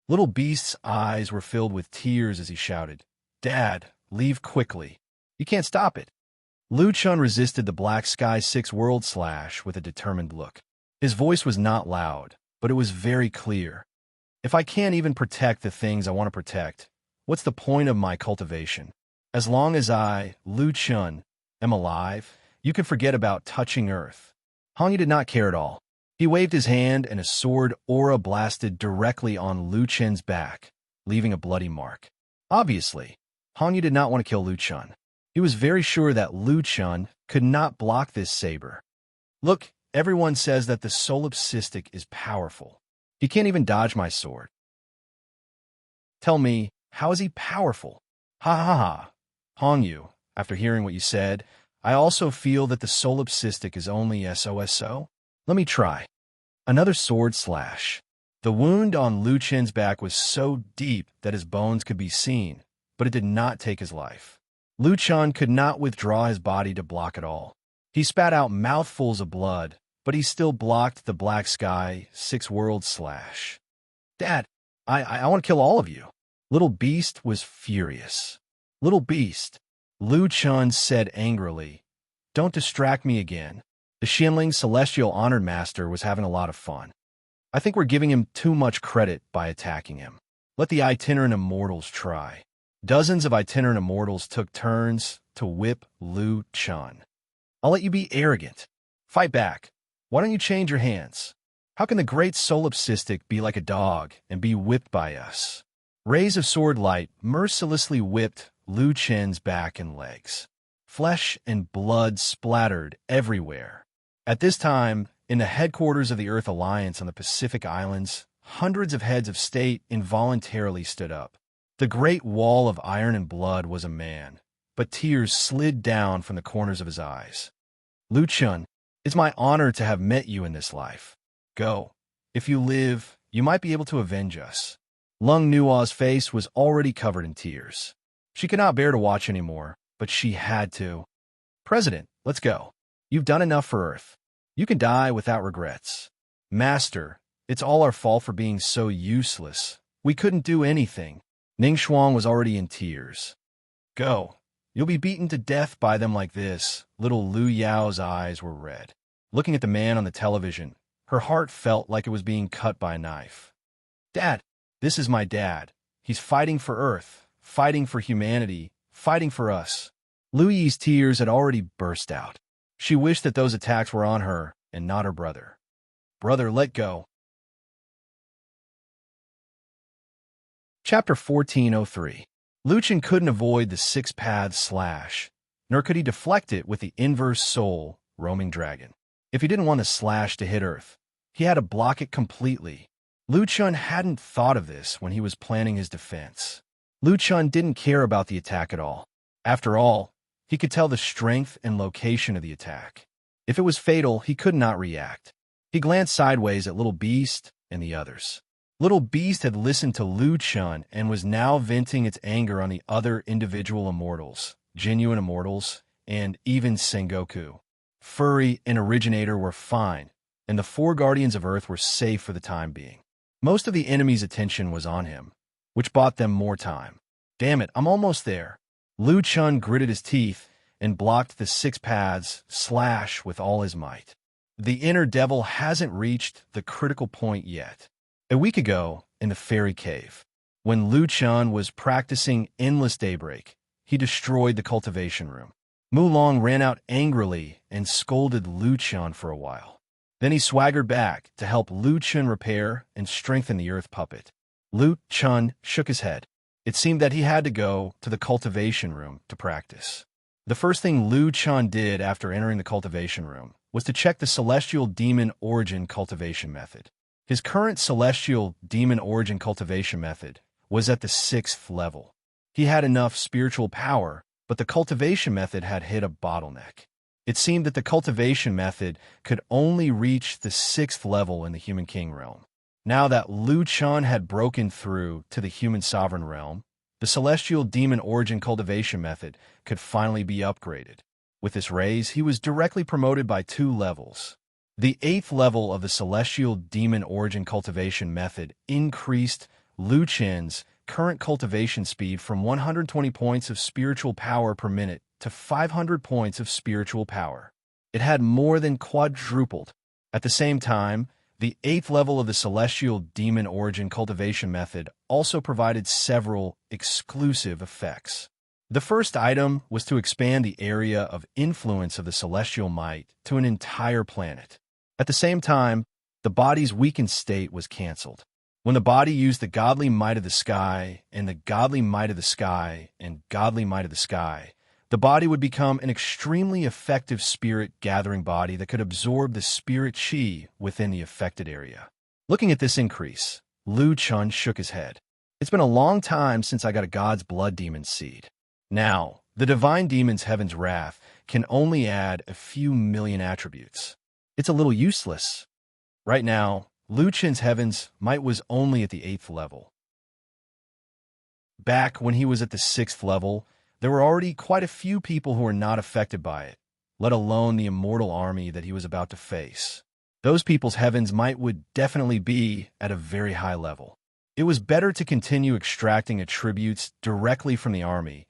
Little Beast's eyes were filled with tears as he shouted, "Dad, leave quickly. You can't stop it." Lu Chun resisted the Black Sky Six World Slash with a determined look. His voice was not loud, but it was very clear. If I can't even protect the things I want to protect, what's the point of my cultivation? As long as I, Lu Chun, am alive, you can forget about touching Earth. Hong Yu did not care at all. He waved his hand and a sword aura blasted directly on Lu Chen's back, leaving a bloody mark. Obviously, Hong Yu did not want to kill Lu Chun. He was very sure that Lu Chun could not block this saber. Look, everyone says that the solipsistic is powerful. He can't even dodge my sword. Tell me, how is he powerful? Ha ha ha. Hong Yu, after hearing what you said, I also feel that the solipsistic is only SOSO. Let me try. Another sword slash. The wound on Lu Chen's back was so deep that his bones could be seen, but it did not take his life. Lu Chen could not withdraw his body to block it all. He spat out mouthfuls of blood, but he still blocked the black sky, six world slash. Dad, I want to kill all of you. Little Beast was furious. Little Beast, Lu Chen said angrily, don't distract me again. The Xinling Celestial Honored Master was having a lot of fun. I think we're giving him too much credit by attacking him. Let the itinerant immortals try. Dozens of itinerant immortals took turns to whip Lu Chen. I'll let you be arrogant. Fight back. Why don't you change your hands? How can the great solipsistic be like a dog and be whipped by us? Rays of sword light mercilessly whipped Lu Chen's back and legs. Flesh and blood splattered everywhere. At this time, in the headquarters of the Earth Alliance on the Pacific Islands, hundreds of heads of state involuntarily stood up. The great wall of iron and blood was a man, but tears slid down from the corners of his eyes. Lu Chen, it's my honor to have met you in this life. Go. If you live, you might be able to avenge us. Lung Nua's face was already covered in tears. She could not bear to watch anymore, but she had to. President, let's go. You've done enough for Earth. You can die without regrets. Master, it's all our fault for being so useless. We couldn't do anything. Ning Shuang was already in tears. Go. You'll be beaten to death by them like this. Little Lu Yao's eyes were red. Looking at the man on the television, her heart felt like it was being cut by a knife. Dad, this is my dad. He's fighting for Earth, fighting for humanity, fighting for us. Lu Yi's tears had already burst out. She wished that those attacks were on her and not her brother. Brother, let go. Chapter 1403. Lu Chen couldn't avoid the six-path slash, nor could he deflect it with the inverse soul, roaming dragon. If he didn't want the slash to hit Earth, he had to block it completely. Lu Chen hadn't thought of this when he was planning his defense. Lu Chen didn't care about the attack at all. After all, he could tell the strength and location of the attack. If it was fatal, he could not react. He glanced sideways at Little Beast and the others. Little Beast had listened to Lu Chen and was now venting its anger on the other individual immortals, genuine immortals, and even Sengoku. Furry and Originator were fine, and the four Guardians of Earth were safe for the time being. Most of the enemy's attention was on him, which bought them more time. Damn it, I'm almost there. Lu Chen gritted his teeth and blocked the six paths slash with all his might. The inner devil hasn't reached the critical point yet. A week ago, in the fairy cave, when Lu Chen was practicing endless daybreak, he destroyed the cultivation room. Mulong ran out angrily and scolded Lu Chen for a while. Then he swaggered back to help Lu Chen repair and strengthen the earth puppet. Lu Chen shook his head. It seemed that he had to go to the cultivation room to practice. The first thing Lu Chen did after entering the cultivation room was to check the Celestial Demon Origin cultivation method. His current Celestial Demon Origin cultivation method was at the 6th level. He had enough spiritual power, but the cultivation method had hit a bottleneck. It seemed that the cultivation method could only reach the 6th level in the Human King realm. Now that Lu Chen had broken through to the Human Sovereign realm, the Celestial Demon Origin cultivation method could finally be upgraded. With this raise, he was directly promoted by 2 levels. The 8th level of the Celestial Demon Origin cultivation method increased Lu Chen's current cultivation speed from 120 points of spiritual power per minute to 500 points of spiritual power. It had more than quadrupled. At the same time, the 8th level of the Celestial Demon Origin cultivation method also provided several exclusive effects. The first item was to expand the area of influence of the celestial might to an entire planet. At the same time, the body's weakened state was cancelled. When the body used the godly might of the sky and the godly might of the sky and godly might of the sky, The body would become an extremely effective spirit-gathering body that could absorb the spirit chi within the affected area. Looking at this increase, Lu Chun shook his head. It's been a long time since I got a God's Blood Demon seed. Now, the Divine Demon's Heaven's Wrath can only add a few million attributes. It's a little useless. Right now, Lu Chun's Heaven's Might was only at the 8th level. Back when he was at the 6th level, there were already quite a few people who were not affected by it, let alone the immortal army that he was about to face. Those people's Heaven's Might would definitely be at a very high level. It was better to continue extracting attributes directly from the army.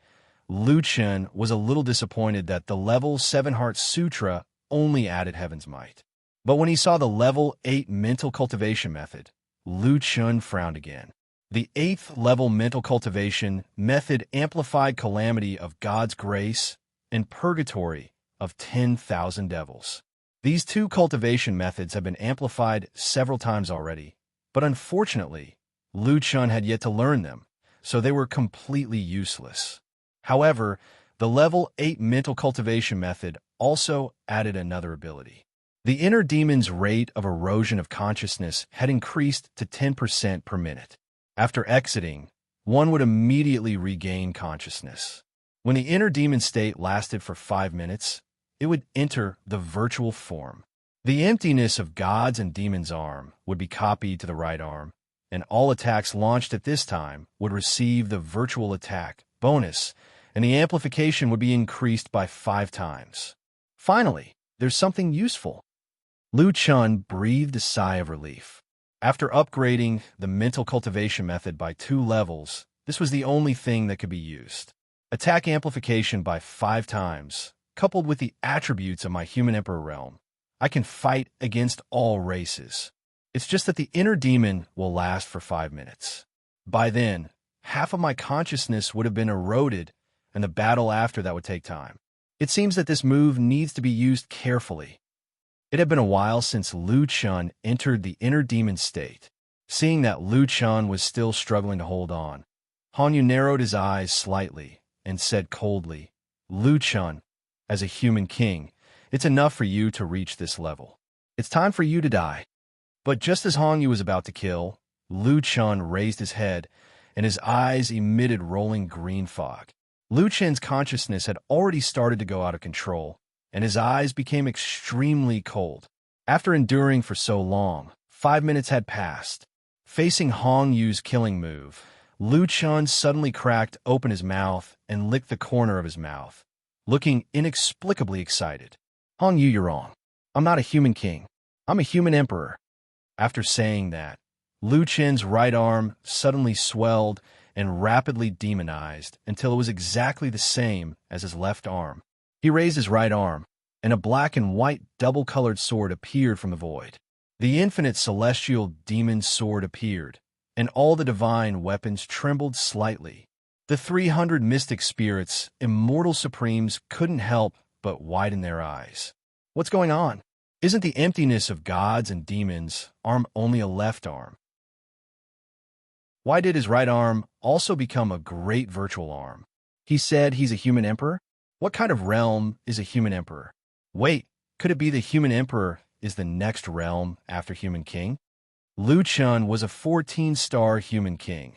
Lu Chun was a little disappointed that the level 7 Heart Sutra only added Heaven's Might. But when he saw the level 8 mental cultivation method, Lu Chun frowned again. The 8th level mental cultivation method amplified calamity of God's grace and purgatory of 10,000 devils. These two cultivation methods have been amplified several times already, but unfortunately, Lu Chun had yet to learn them, so they were completely useless. However, the level 8 mental cultivation method also added another ability. The inner demon's rate of erosion of consciousness had increased to 10% per minute. After exiting, one would immediately regain consciousness. When the inner demon state lasted for 5 minutes, it would enter the virtual form. The emptiness of God's and demon's arm would be copied to the right arm, and all attacks launched at this time would receive the virtual attack bonus, and the amplification would be increased by 5 times. Finally, there's something useful. Lu Chun breathed a sigh of relief. After upgrading the mental cultivation method by 2 levels, this was the only thing that could be used. Attack amplification by 5 times, coupled with the attributes of my human emperor realm, I can fight against all races. It's just that the inner demon will last for 5 minutes. By then, half of my consciousness would have been eroded, and the battle after that would take time. It seems that this move needs to be used carefully. It had been a while since Lu Chun entered the inner demon state. Seeing that Lu Chun was still struggling to hold on, Hanyu narrowed his eyes slightly and said coldly, "Lu Chun, as a human king, it's enough for you to reach this level. It's time for you to die." But just as Hanyu was about to kill, Lu Chun raised his head, and his eyes emitted rolling green fog. Lu Chun's consciousness had already started to go out of control, and his eyes became extremely cold. After enduring for so long, 5 minutes had passed. Facing Hangyu's killing move, Lu Chun suddenly cracked open his mouth and licked the corner of his mouth, looking inexplicably excited. "Hangyu, you're wrong. I'm not a human king. I'm a human emperor." After saying that, Lu Chun's right arm suddenly swelled and rapidly demonized until it was exactly the same as his left arm. He raised his right arm, and a black and white double-colored sword appeared from the void. The infinite celestial demon sword appeared, and all the divine weapons trembled slightly. The 300 mystic spirits, immortal supremes, couldn't help but widen their eyes. What's going on? Isn't the emptiness of gods and demons' arm only a left arm? Why did his right arm also become a great virtual arm? He said he's a human emperor? What kind of realm is a human emperor? Wait, could it be the human emperor is the next realm after human king? Lu Chun was a 14-star human king,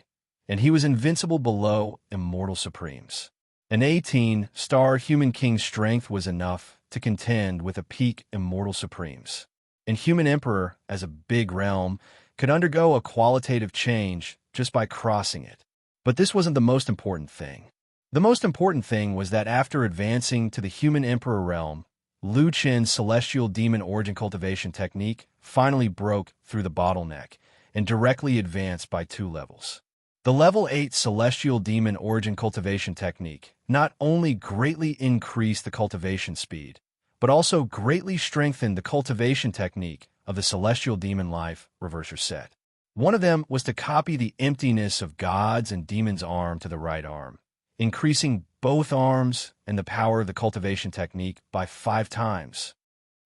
and he was invincible below immortal supremes. An 18-star human king's strength was enough to contend with a peak immortal supremes. And human emperor, as a big realm, could undergo a qualitative change just by crossing it. But this wasn't the most important thing. The most important thing was that after advancing to the human emperor realm, Lu Chun's celestial demon origin cultivation technique finally broke through the bottleneck and directly advanced by 2 levels. The level 8 celestial demon origin cultivation technique not only greatly increased the cultivation speed, but also greatly strengthened the cultivation technique of the celestial demon life reverser set. One of them was to copy the emptiness of God's and demon's arm to the right arm, increasing both arms and the power of the cultivation technique by 5 times.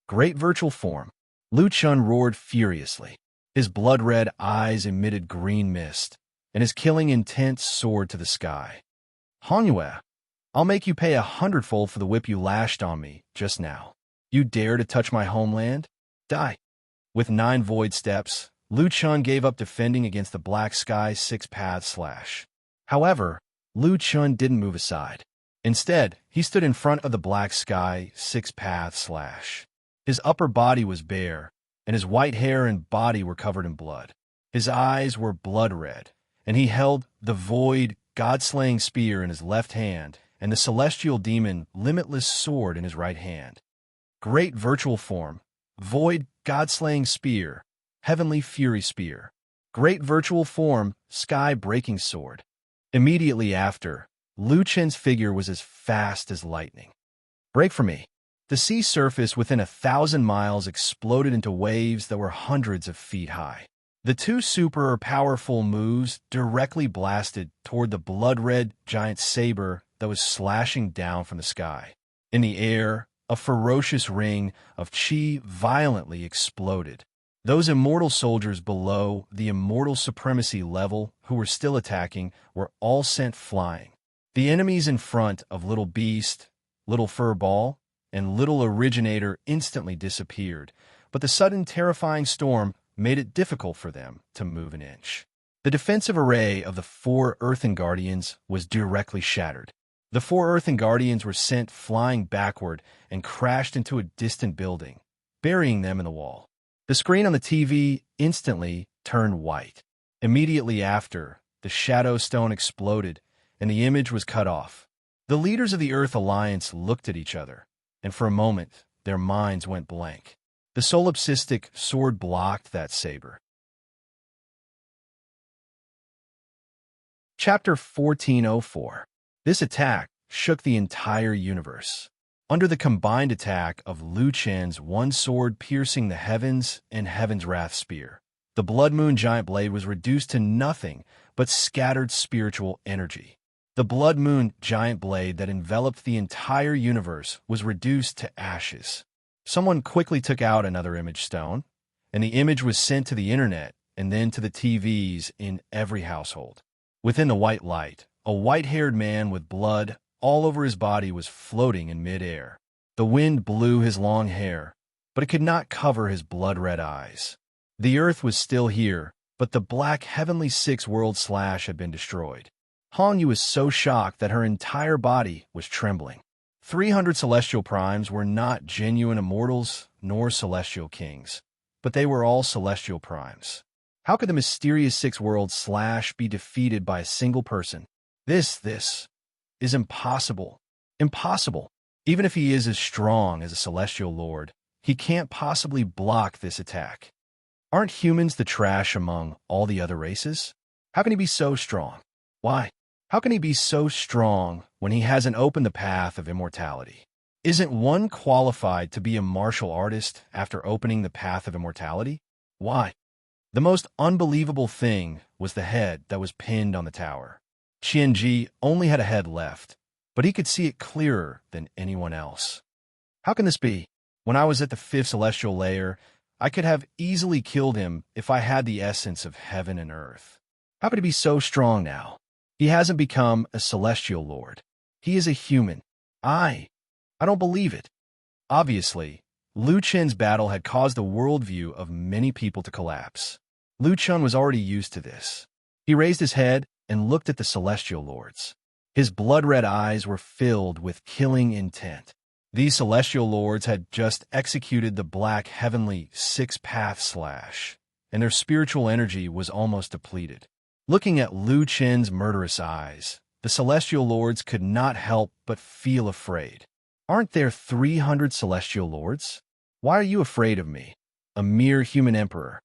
Great virtual form. Lu Chun roared furiously. His blood-red eyes emitted green mist, and his killing intent soared to the sky. "Hangyue, I'll make you pay 100-fold for the whip you lashed on me just now. You dare to touch my homeland? Die. With 9 void steps, Lu Chun gave up defending against the Black Sky's 6-path slash. However, Lu Chun didn't move aside. Instead, he stood in front of the Black Sky 6-path slash. His upper body was bare, and his white hair and body were covered in blood. His eyes were blood red, and he held the void, god-slaying spear in his left hand and the celestial demon limitless sword in his right hand. Great virtual form, void, god-slaying spear, heavenly fury spear. Great virtual form, sky-breaking sword. Immediately after, Lu Chen's figure was as fast as lightning. Break for me. The sea surface within 1,000 miles exploded into waves that were hundreds of feet high. The 2 super powerful moves directly blasted toward the blood-red giant saber that was slashing down from the sky. In the air, a ferocious ring of chi violently exploded. Those immortal soldiers below the immortal supremacy level who were still attacking were all sent flying. The enemies in front of Little Beast, Little Furball, and Little Originator instantly disappeared, but the sudden terrifying storm made it difficult for them to move an inch. The defensive array of the 4 Earthen Guardians was directly shattered. The 4 Earthen Guardians were sent flying backward and crashed into a distant building, burying them in the wall. The screen on the TV instantly turned white. Immediately after, the Shadow Stone exploded, and the image was cut off. The leaders of the Earth Alliance looked at each other, and for a moment, their minds went blank. The solipsistic sword blocked that saber. Chapter 1404. This attack shook the entire universe. Under the combined attack of Lu Chen's one sword piercing the heavens and Heaven's Wrath spear, the Blood Moon Giant Blade was reduced to nothing but scattered spiritual energy. The Blood Moon Giant Blade that enveloped the entire universe was reduced to ashes. Someone quickly took out another image stone, and the image was sent to the internet and then to the TVs in every household. Within the white light, a white-haired man with blood all over his body was floating in mid-air. The wind blew his long hair, but it could not cover his blood-red eyes. The Earth was still here, but the black Heavenly Six-World Slash had been destroyed. Han Yu was so shocked that her entire body was trembling. 300 celestial primes were not genuine immortals nor celestial kings, but they were all celestial primes. How could the mysterious Six-World Slash be defeated by a single person? This is impossible. Impossible. Even if he is as strong as a celestial lord, he can't possibly block this attack. Aren't humans the trash among all the other races? How can he be so strong? Why? How can he be so strong when he hasn't opened the path of immortality? Isn't one qualified to be a martial artist after opening the path of immortality? Why? The most unbelievable thing was the head that was pinned on the tower. Qianji only had a head left, but he could see it clearer than anyone else. How can this be? When I was at the 5th celestial layer, I could have easily killed him if I had the essence of heaven and earth. How could he be so strong now? He hasn't become a celestial lord. He is a human. I don't believe it. Obviously, Lu Chen's battle had caused the worldview of many people to collapse. Lu Chen was already used to this. He raised his head and looked at the celestial lords. His blood-red eyes were filled with killing intent. These celestial lords had just executed the black heavenly 6-path slash, and their spiritual energy was almost depleted. Looking at Lu Chen's murderous eyes, the celestial lords could not help but feel afraid. Aren't there 300 celestial lords? Why are you afraid of me, a mere human emperor?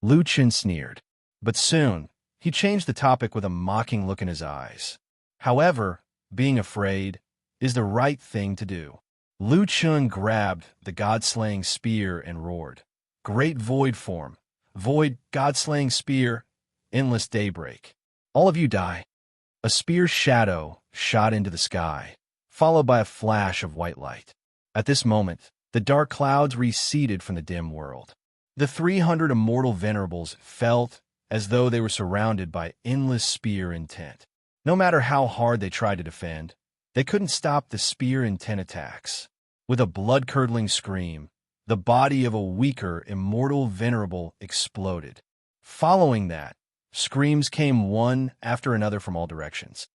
Lu Chen sneered. But soon, he changed the topic with a mocking look in his eyes. However, being afraid is the right thing to do. Lu Chen grabbed the god-slaying spear and roared. Great void form, void god-slaying spear, endless daybreak. All of you die. A spear's shadow shot into the sky, followed by a flash of white light. At this moment, the dark clouds receded from the dim world. The 300 immortal venerables felt as though they were surrounded by endless spear intent. No matter how hard they tried to defend, They couldn't stop the spear in 10 attacks. With a blood-curdling scream, the body of a weaker, immortal venerable exploded. Following that, screams came one after another from all directions.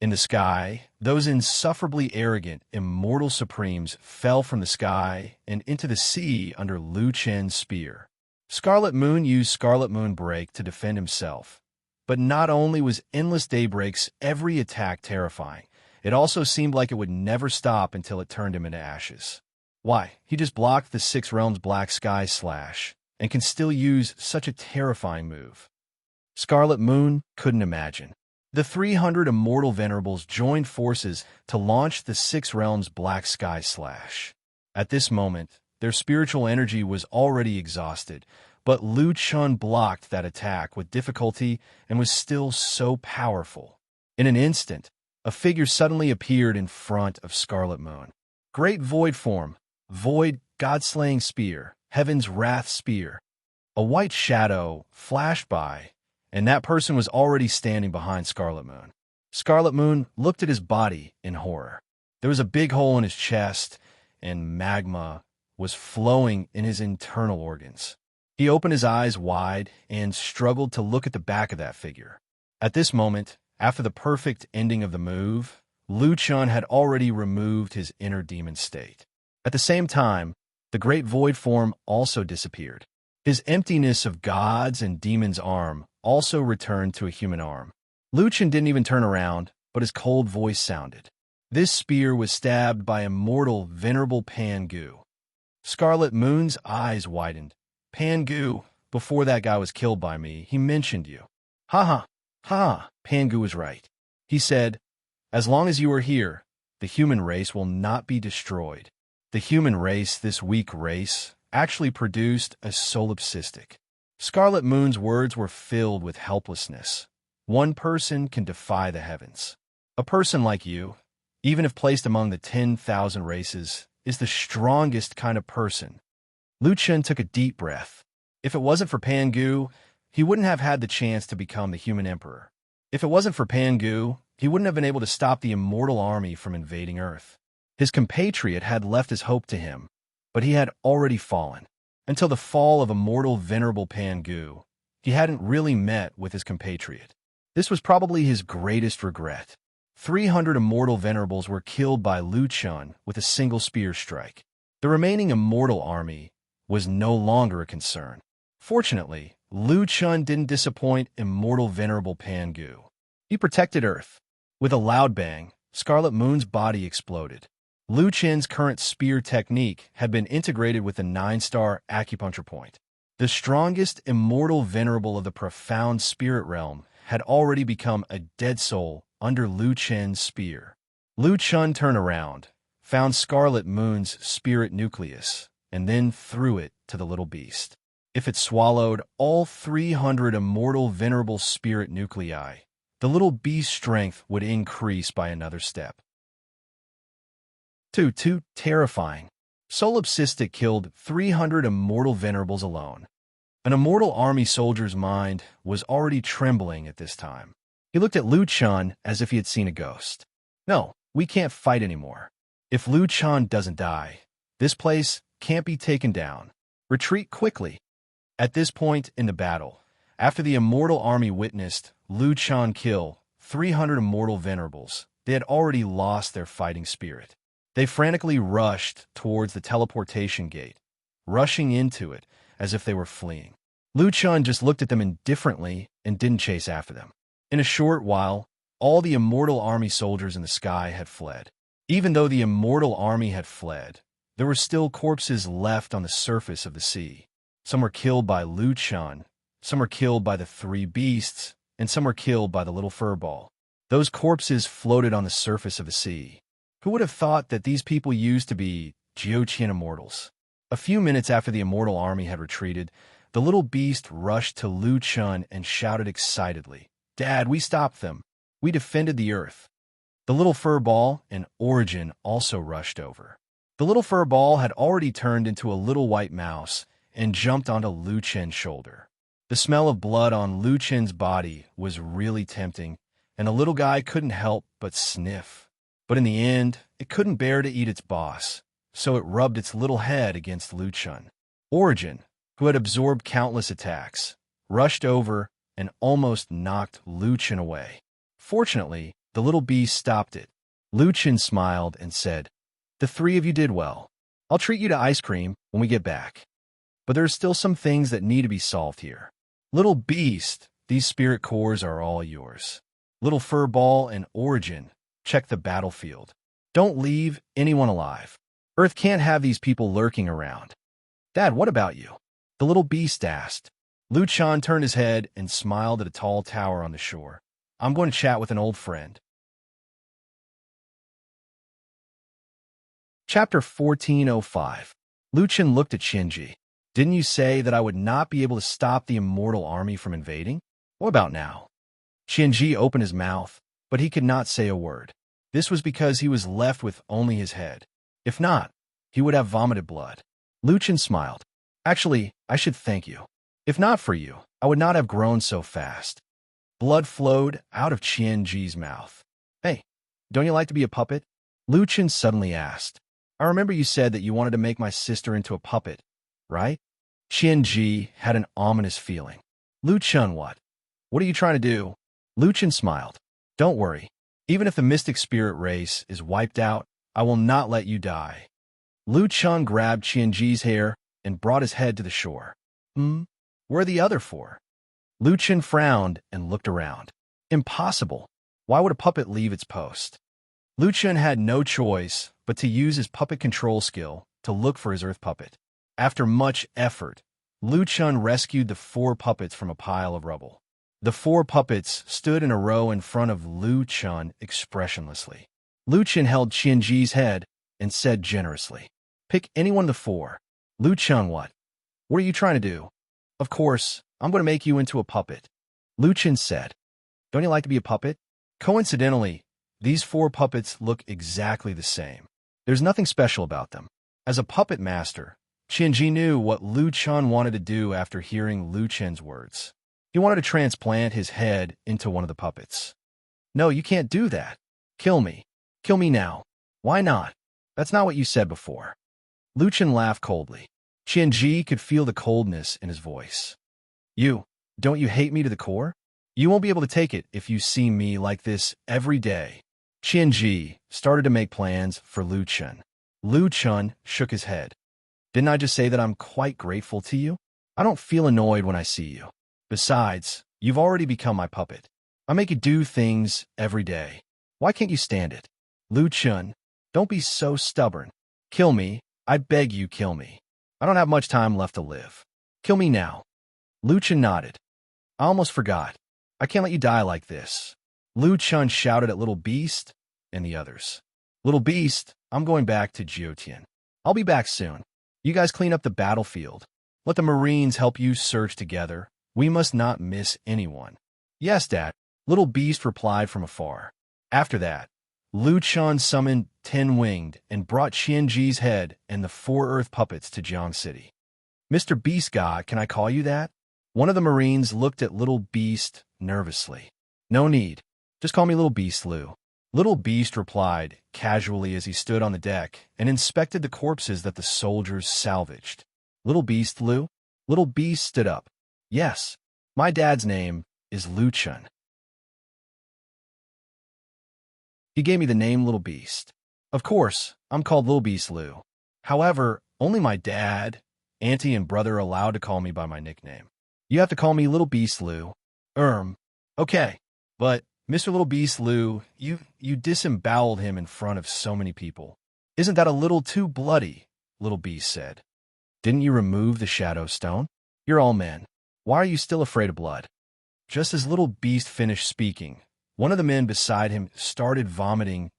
In the sky, those insufferably arrogant, immortal supremes fell from the sky and into the sea under Lu Chen's spear. Scarlet Moon used Scarlet Moon Break to defend himself. But not only was Endless Daybreak's every attack terrifying, it also seemed like it would never stop until it turned him into ashes. Why? He just blocked the Six Realms Black Sky Slash and can still use such a terrifying move. Scarlet Moon couldn't imagine. The 300 immortal venerables joined forces to launch the Six Realms Black Sky Slash. At this moment, their spiritual energy was already exhausted, but Lu Chun blocked that attack with difficulty and was still so powerful. In an instant, a figure suddenly appeared in front of Scarlet Moon. Great Void form, Void, God-slaying spear, Heaven's Wrath spear. A white shadow flashed by, and that person was already standing behind Scarlet Moon. Scarlet Moon looked at his body in horror. There was a big hole in his chest, and magma was flowing in his internal organs. He opened his eyes wide and struggled to look at the back of that figure. At this moment, after the perfect ending of the move, Lu Chun had already removed his inner demon state. At the same time, the great void form also disappeared. His emptiness of gods and demons' arm also returned to a human arm. Lu Chun didn't even turn around, but his cold voice sounded. This spear was stabbed by immortal, venerable Pan Gu. Scarlet Moon's eyes widened. Pan Gu, before that guy was killed by me, he mentioned you. Ha ha, ha, Pan Gu was right. He said, as long as you are here, the human race will not be destroyed. The human race, this weak race, actually produced a solipsistic. Scarlet Moon's words were filled with helplessness. One person can defy the heavens. A person like you, even if placed among the 10,000 races, is the strongest kind of person. Lu Chun took a deep breath. If it wasn't for Pan Gu, he wouldn't have had the chance to become the human emperor. If it wasn't for Pan Gu, he wouldn't have been able to stop the immortal army from invading Earth. His compatriot had left his hope to him, but he had already fallen. Until the fall of immortal venerable Pan Gu, he hadn't really met with his compatriot. This was probably his greatest regret. 300 immortal venerables were killed by Lu Chun with a single spear strike. The remaining immortal army was no longer a concern. Fortunately, Lu Chun didn't disappoint immortal venerable Pan Gu. He protected Earth. With a loud bang, Scarlet Moon's body exploded. Lu Chun's current spear technique had been integrated with the 9-star acupuncture point. The strongest immortal venerable of the profound spirit realm had already become a dead soul under Lu Chun's spear. Lu Chun turned around, found Scarlet Moon's spirit nucleus, and then threw it to the little beast. If it swallowed all 300 immortal venerable spirit nuclei, the little beast's strength would increase by another step. Too terrifying. Solipsistic killed 300 immortal venerables alone. An immortal army soldier's mind was already trembling at this time. He looked at Lu Chun as if he had seen a ghost. No, we can't fight anymore. If Lu Chun doesn't die, this place can't be taken down. Retreat quickly. At this point in the battle, after the immortal army witnessed Lu Chun kill 300 immortal venerables, they had already lost their fighting spirit. They frantically rushed towards the teleportation gate, rushing into it as if they were fleeing. Lu Chun just looked at them indifferently and didn't chase after them. In a short while, all the immortal army soldiers in the sky had fled. Even though the immortal army had fled, there were still corpses left on the surface of the sea. Some were killed by Lu Chun, some were killed by the three beasts, and some were killed by the little furball. Those corpses floated on the surface of the sea. Who would have thought that these people used to be Jiuqian immortals? A few minutes after the immortal army had retreated, the little beast rushed to Lu Chun and shouted excitedly, "Dad, we stopped them. We defended the Earth." The little furball and Origin also rushed over. The little furball had already turned into a little white mouse and jumped onto Lu Chen's shoulder. The smell of blood on Lu Chen's body was really tempting, and the little guy couldn't help but sniff. But in the end, it couldn't bear to eat its boss, so it rubbed its little head against Lu Chun. Origin, who had absorbed countless attacks, rushed over and almost knocked Lu Chun away. Fortunately, the little beast stopped it. Lu Chun smiled and said, "The three of you did well. I'll treat you to ice cream when we get back. But there's still some things that need to be solved here. Little beast, these spirit cores are all yours. Little fur ball and Origin, check the battlefield. Don't leave anyone alive. Earth can't have these people lurking around." "Dad, what about you?" the little beast asked. Lu Chun turned his head and smiled at a tall tower on the shore. "I'm going to chat with an old friend." Chapter 1405. Lu Chun looked at Qianji. "Didn't you say that I would not be able to stop the immortal army from invading? What about now?" Qianji opened his mouth, but he could not say a word. This was because he was left with only his head. If not, he would have vomited blood. Lu Chun smiled. "Actually, I should thank you. If not for you, I would not have grown so fast." Blood flowed out of Qianji's mouth. "Hey, don't you like to be a puppet?" Lu Chun suddenly asked. "I remember you said that you wanted to make my sister into a puppet, right?" Qianji had an ominous feeling. "Lu Chun, what? What are you trying to do?" Lu Chun smiled. "Don't worry. Even if the mystic spirit race is wiped out, I will not let you die." Lu Chun grabbed Qianji's hair and brought his head to the shore. Where are the other four?" Lu Chun frowned and looked around. "Impossible. Why would a puppet leave its post?" Lu Chun had no choice but to use his puppet control skill to look for his earth puppet. After much effort, Lu Chun rescued the four puppets from a pile of rubble. The four puppets stood in a row in front of Lu Chun expressionlessly. Lu Chun held Qianji's head and said generously, "Pick any one of the four." Lu Chun, what? What are you trying to do?" "Of course, I'm going to make you into a puppet." Lu Chun said. "Don't you like to be a puppet?" Coincidentally, these four puppets look exactly the same. There's nothing special about them. As a puppet master, Qianji knew what Lu Chun wanted to do after hearing Lu Chun's words. He wanted to transplant his head into one of the puppets. "No, you can't do that. Kill me. Kill me now." "Why not? That's not what you said before." Lu Chun laughed coldly. Qianji could feel the coldness in his voice. Don't you hate me to the core? You won't be able to take it if you see me like this every day." Qianji started to make plans for Lu Chun. Lu Chun shook his head. "Didn't I just say that I'm quite grateful to you? I don't feel annoyed when I see you. Besides, you've already become my puppet. I make you do things every day. Why can't you stand it?" "Lu Chun, don't be so stubborn. Kill me. I beg you, kill me. I don't have much time left to live. Kill me now." Lu Chun nodded. "I almost forgot. I can't let you die like this." Lu Chun shouted at Little Beast and the others. "Little Beast, I'm going back to Jiotian. I'll be back soon. You guys clean up the battlefield. Let the Marines help you search together. We must not miss anyone." "Yes, Dad," Little Beast replied from afar. After that, Lu Chun summoned 10 Winged and brought Qianji's head and the 4 Earth puppets to Jiang City. "Mr. Beast God, can I call you that?" One of the Marines looked at Little Beast nervously. "No need. Just call me Little Beast Lu." Little Beast replied casually as he stood on the deck and inspected the corpses that the soldiers salvaged. "Little Beast Lu?" Little Beast stood up. "Yes, my dad's name is Lu Chun. He gave me the name Little Beast. Of course, I'm called Little Beast Lu. However, only my dad, auntie, and brother are allowed to call me by my nickname. You have to call me Little Beast Lu." Okay. But, Mr. Little Beast Lu, you disemboweled him in front of so many people. Isn't that a little too bloody?" Little Beast said. "Didn't you remove the Shadow Stone? You're all men. Why are you still afraid of blood?" Just as Little Beast finished speaking, one of the men beside him started vomiting.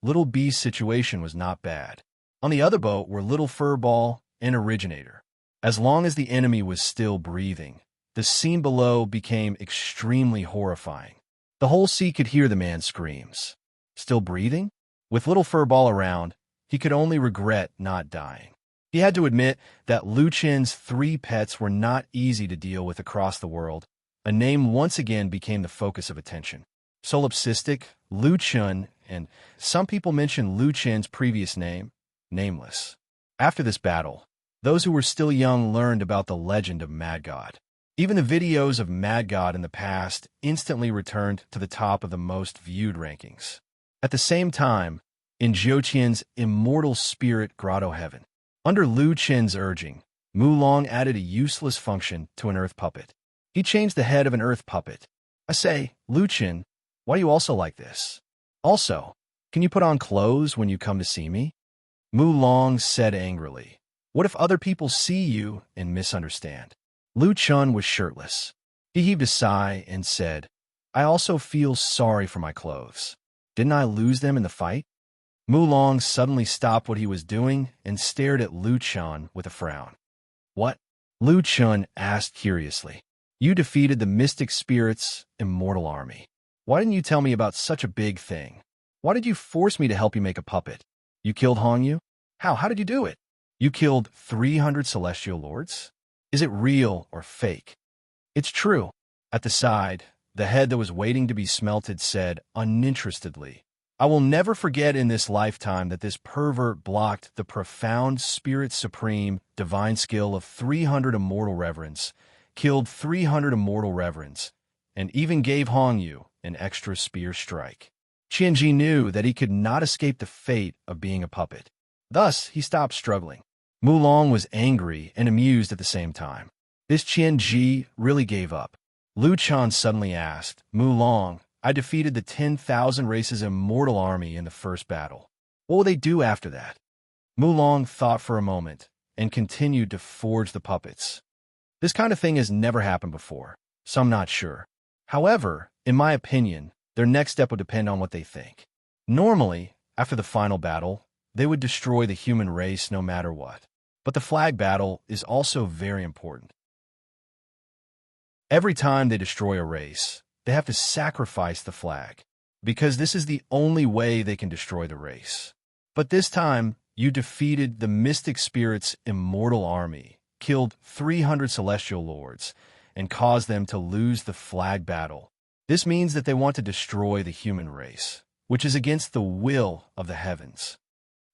Little Beast's situation was not bad. On the other boat were Little Furball and Originator. As long as the enemy was still breathing, the scene below became extremely horrifying. The whole sea could hear the man's screams. Still breathing? With Little Furball around, he could only regret not dying. He had to admit that Lu Chun's 3 pets were not easy to deal with across the world. A name once again became the focus of attention. Solipsistic, Lu Chun, and some people mention Lu Chen's previous name, nameless. After this battle, those who were still young learned about the legend of Mad God. Even the videos of Mad God in the past instantly returned to the top of the most viewed rankings. At the same time, in Zhou Qian's immortal spirit grotto heaven, under Lu Chen's urging, Mulong added a useless function to an earth puppet. He changed the head of an earth puppet. I say, Lu Chen, why do you also like this? Also, can you put on clothes when you come to see me? Mulong said angrily. What if other people see you and misunderstand? Lu Chun was shirtless. He heaved a sigh and said, I also feel sorry for my clothes. Didn't I lose them in the fight? Mulong suddenly stopped what he was doing and stared at Lu Chun with a frown. What? Lu Chun asked curiously. You defeated the mystic spirit's immortal army. Why didn't you tell me about such a big thing? Why did you force me to help you make a puppet? You killed Hongyu? How? How did you do it? You killed 300 celestial lords? Is it real or fake? It's true. At the side, the head that was waiting to be smelted said uninterestedly, I will never forget in this lifetime that this pervert blocked the profound spirit supreme divine skill of 300 immortal reverends, killed 300 immortal reverends, and even gave Hongyu an extra spear strike. Qianji knew that he could not escape the fate of being a puppet. Thus, he stopped struggling. Mulong was angry and amused at the same time. This Qianji really gave up. Lu Chan suddenly asked, Mulong, I defeated the 10,000 races immortal army in the first battle. What will they do after that? Mulong thought for a moment and continued to forge the puppets. This kind of thing has never happened before, so I'm not sure. However, in my opinion, their next step would depend on what they think. Normally, after the final battle, they would destroy the human race no matter what. But the flag battle is also very important. Every time they destroy a race, they have to sacrifice the flag, because this is the only way they can destroy the race. But this time, you defeated the mystic spirit's immortal army, killed 300 celestial lords, and caused them to lose the flag battle. This means that they want to destroy the human race, which is against the will of the heavens.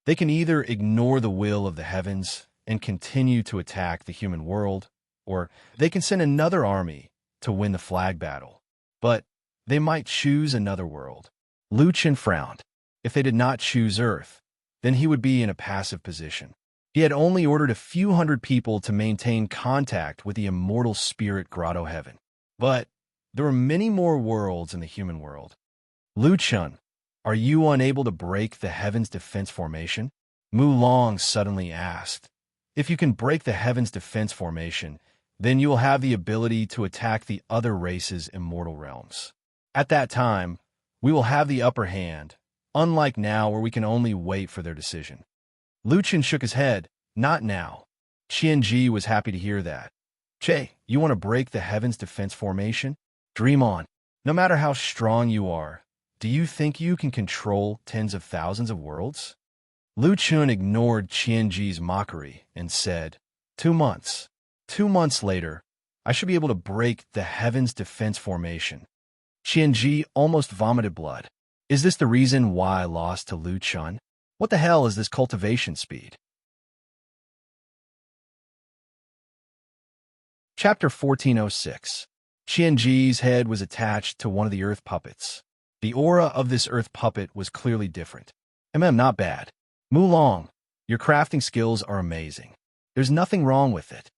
They can either ignore the will of the heavens and continue to attack the human world, or they can send another army to win the flag battle. But they might choose another world. Lu Chen frowned. If they did not choose Earth, then he would be in a passive position. He had only ordered a few hundred people to maintain contact with the immortal spirit grotto heaven. But there were many more worlds in the human world. Lu Chun, are you unable to break the heaven's defense formation? Mulong suddenly asked. If you can break the heaven's defense formation, then you will have the ability to attack the other races' immortal realms. At that time, we will have the upper hand, unlike now where we can only wait for their decision. Lu Chen shook his head. Not now. Qianji was happy to hear that. Che, you want to break the heaven's defense formation? Dream on. No matter how strong you are, do you think you can control tens of thousands of worlds? Lu Chun ignored Qianji's mockery and said, 2 months. 2 months later, I should be able to break the heaven's defense formation. Qianji almost vomited blood. Is this the reason why I lost to Lu Chun? What the hell is this cultivation speed? Chapter 1406. Qianji's head was attached to one of the earth puppets. The aura of this earth puppet was clearly different. Not bad. Mulong, your crafting skills are amazing. There's nothing wrong with it.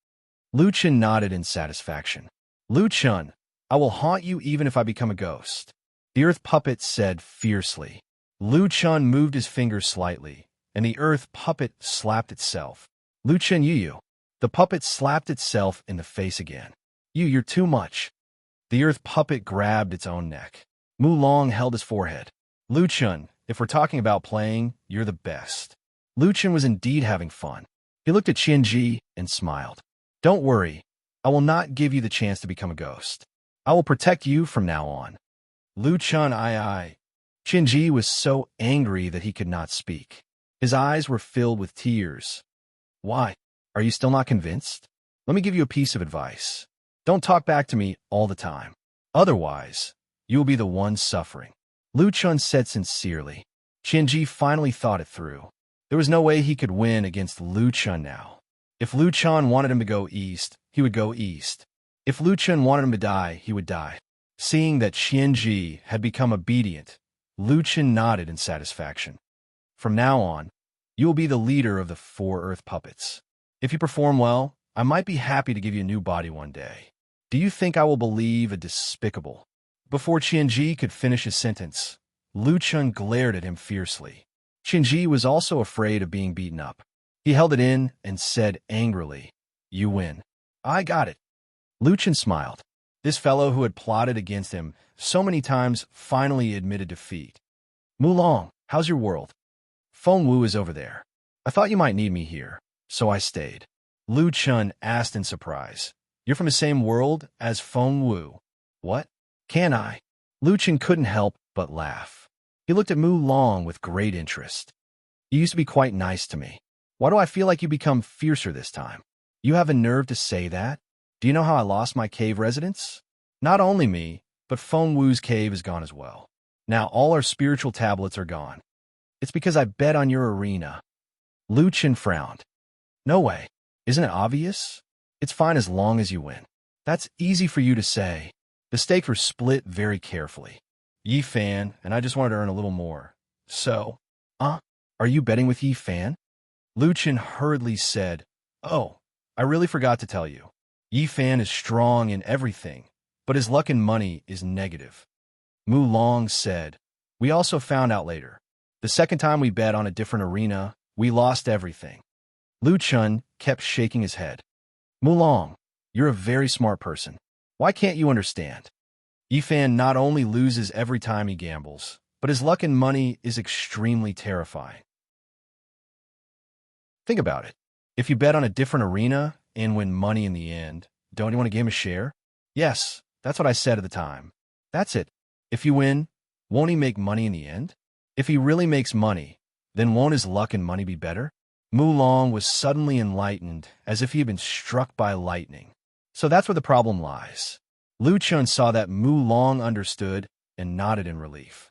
Lu Chun nodded in satisfaction. Lu Chun, I will haunt you even if I become a ghost. The earth puppet said fiercely. Lu Chun moved his finger slightly, and the earth puppet slapped itself. Lu Chun Yu. The puppet slapped itself in the face again. You're too much. The earth puppet grabbed its own neck. Mulong held his forehead. Lu Chun, if we're talking about playing, you're the best. Lu Chun was indeed having fun. He looked at Qianji and smiled. Don't worry, I will not give you the chance to become a ghost. I will protect you from now on. Lu Chun I. Qianji was so angry that he could not speak. His eyes were filled with tears. Why? Are you still not convinced? Let me give you a piece of advice. Don't talk back to me all the time. Otherwise, You will be the one suffering. Lu Chun said sincerely. Qianji finally thought it through. There was no way he could win against Lu Chun now. If Lu Chun wanted him to go east, he would go east. If Lu Chun wanted him to die, he would die. Seeing that Qianji had become obedient, Lu Chun nodded in satisfaction. From now on, you will be the leader of the 4 earth puppets. If you perform well, I might be happy to give you a new body one day. Do you think I will believe a despicable? Before Qianji could finish his sentence, Lu Chun glared at him fiercely. Qianji was also afraid of being beaten up. He held it in and said angrily, "You win." "I got it." Lu Chun smiled. This fellow who had plotted against him so many times finally admitted defeat. "Mulong, how's your world?" "Feng Wu is over there. I thought you might need me here, so I stayed." Lu Chun asked in surprise. "You're from the same world as Feng Wu?" "What? Can I?" Lu Chun couldn't help but laugh. He looked at Mulong with great interest. "You used to be quite nice to me. Why do I feel like you become fiercer this time?" "You have a nerve to say that? Do you know how I lost my cave residence? Not only me, but Feng Wu's cave is gone as well. Now all our spiritual tablets are gone. It's because I bet on your arena." Lu Chun frowned. "No way. Isn't it obvious? It's fine as long as you win." "That's easy for you to say." The stakes were split very carefully. Yi Fan, and I just wanted to earn a little more. "So, are you betting with Yi Fan?" Lu Chun hurriedly said, "Oh, I really forgot to tell you. Yi Fan is strong in everything, but his luck and money is negative." Mu Long said, "We also found out later. The second time we bet on a different arena, we lost everything." Lu Chun kept shaking his head. "Mu Long, you're a very smart person. Why can't you understand? Yi Fan not only loses every time he gambles, but his luck and money is extremely terrifying. Think about it. If you bet on a different arena and win money in the end, don't you want to give him a share?" "Yes, that's what I said at the time." "That's it. If you win, won't he make money in the end? If he really makes money, then won't his luck and money be better?" Mu Long was suddenly enlightened, as if he had been struck by lightning. "So that's where the problem lies." Lu Chun saw that Mu Long understood and nodded in relief.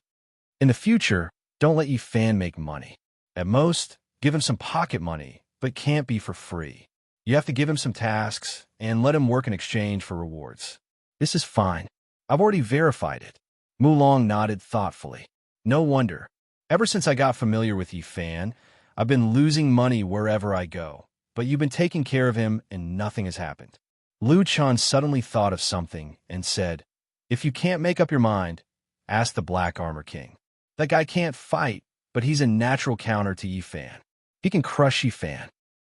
"In the future, don't let Yi Fan make money. At most, give him some pocket money, but can't be for free. You have to give him some tasks and let him work in exchange for rewards." "This is fine. I've already verified it." Mu Long nodded thoughtfully. "No wonder. Ever since I got familiar with Yi Fan, I've been losing money wherever I go, but you've been taking care of him and nothing has happened." Lu Chun suddenly thought of something and said, "If you can't make up your mind, ask the Black Armor King. That guy can't fight, but he's a natural counter to Yi Fan. He can crush Yi Fan."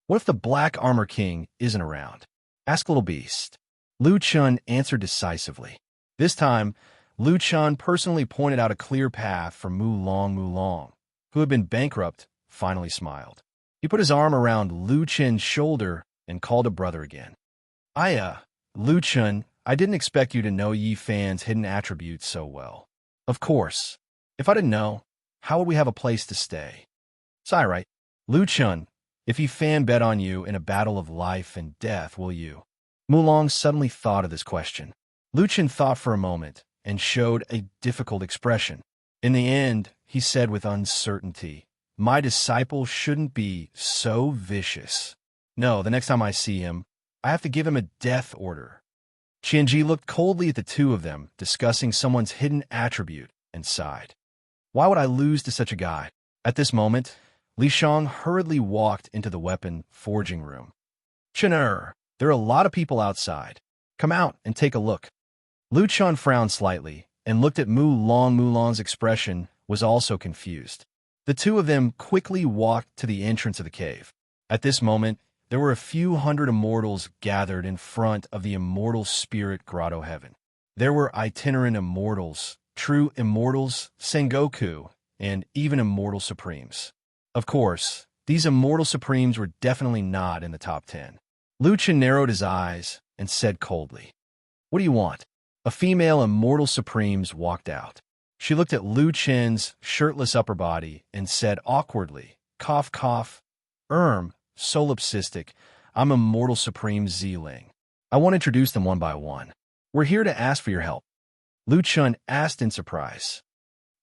"What if the Black Armor King isn't around?" "Ask Little Beast." Lu Chun answered decisively. This time, Lu Chun personally pointed out a clear path for Mu Long, who had been bankrupt, finally smiled. He put his arm around Lu Chun's shoulder and called a brother again. Lu Chun, I didn't expect you to know Yi Fan's hidden attributes so well." "Of course. If I didn't know, how would we have a place to stay?" "It's all right. Lu Chun, if Yi Fan bet on you in a battle of life and death, will you?" Mu Long suddenly thought of this question. Lu Chun thought for a moment and showed a difficult expression. In the end, he said with uncertainty, "My disciple shouldn't be so vicious. No, the next time I see him, I have to give him a death order." Qianji looked coldly at the two of them, discussing someone's hidden attribute, and sighed. "Why would I lose to such a guy?" At this moment, Li Shang hurriedly walked into the weapon forging room. "Chun'er, there are a lot of people outside. Come out and take a look." Lu Chun frowned slightly and looked at Mu Long. Mu Long's expression was also confused. The two of them quickly walked to the entrance of the cave. At this moment, there were a few hundred immortals gathered in front of the immortal spirit grotto heaven. There were itinerant immortals, true immortals, Sengoku, and even immortal supremes. Of course, these immortal supremes were definitely not in the top 10. Lu Chun narrowed his eyes and said coldly, "What do you want?" A female immortal supremes walked out. She looked at Lu Chun's shirtless upper body and said awkwardly, cough, cough, solipsistic, "I'm Immortal Supreme Ziling. I want to introduce them one by one. We're here to ask for your help." Lu Chun asked in surprise.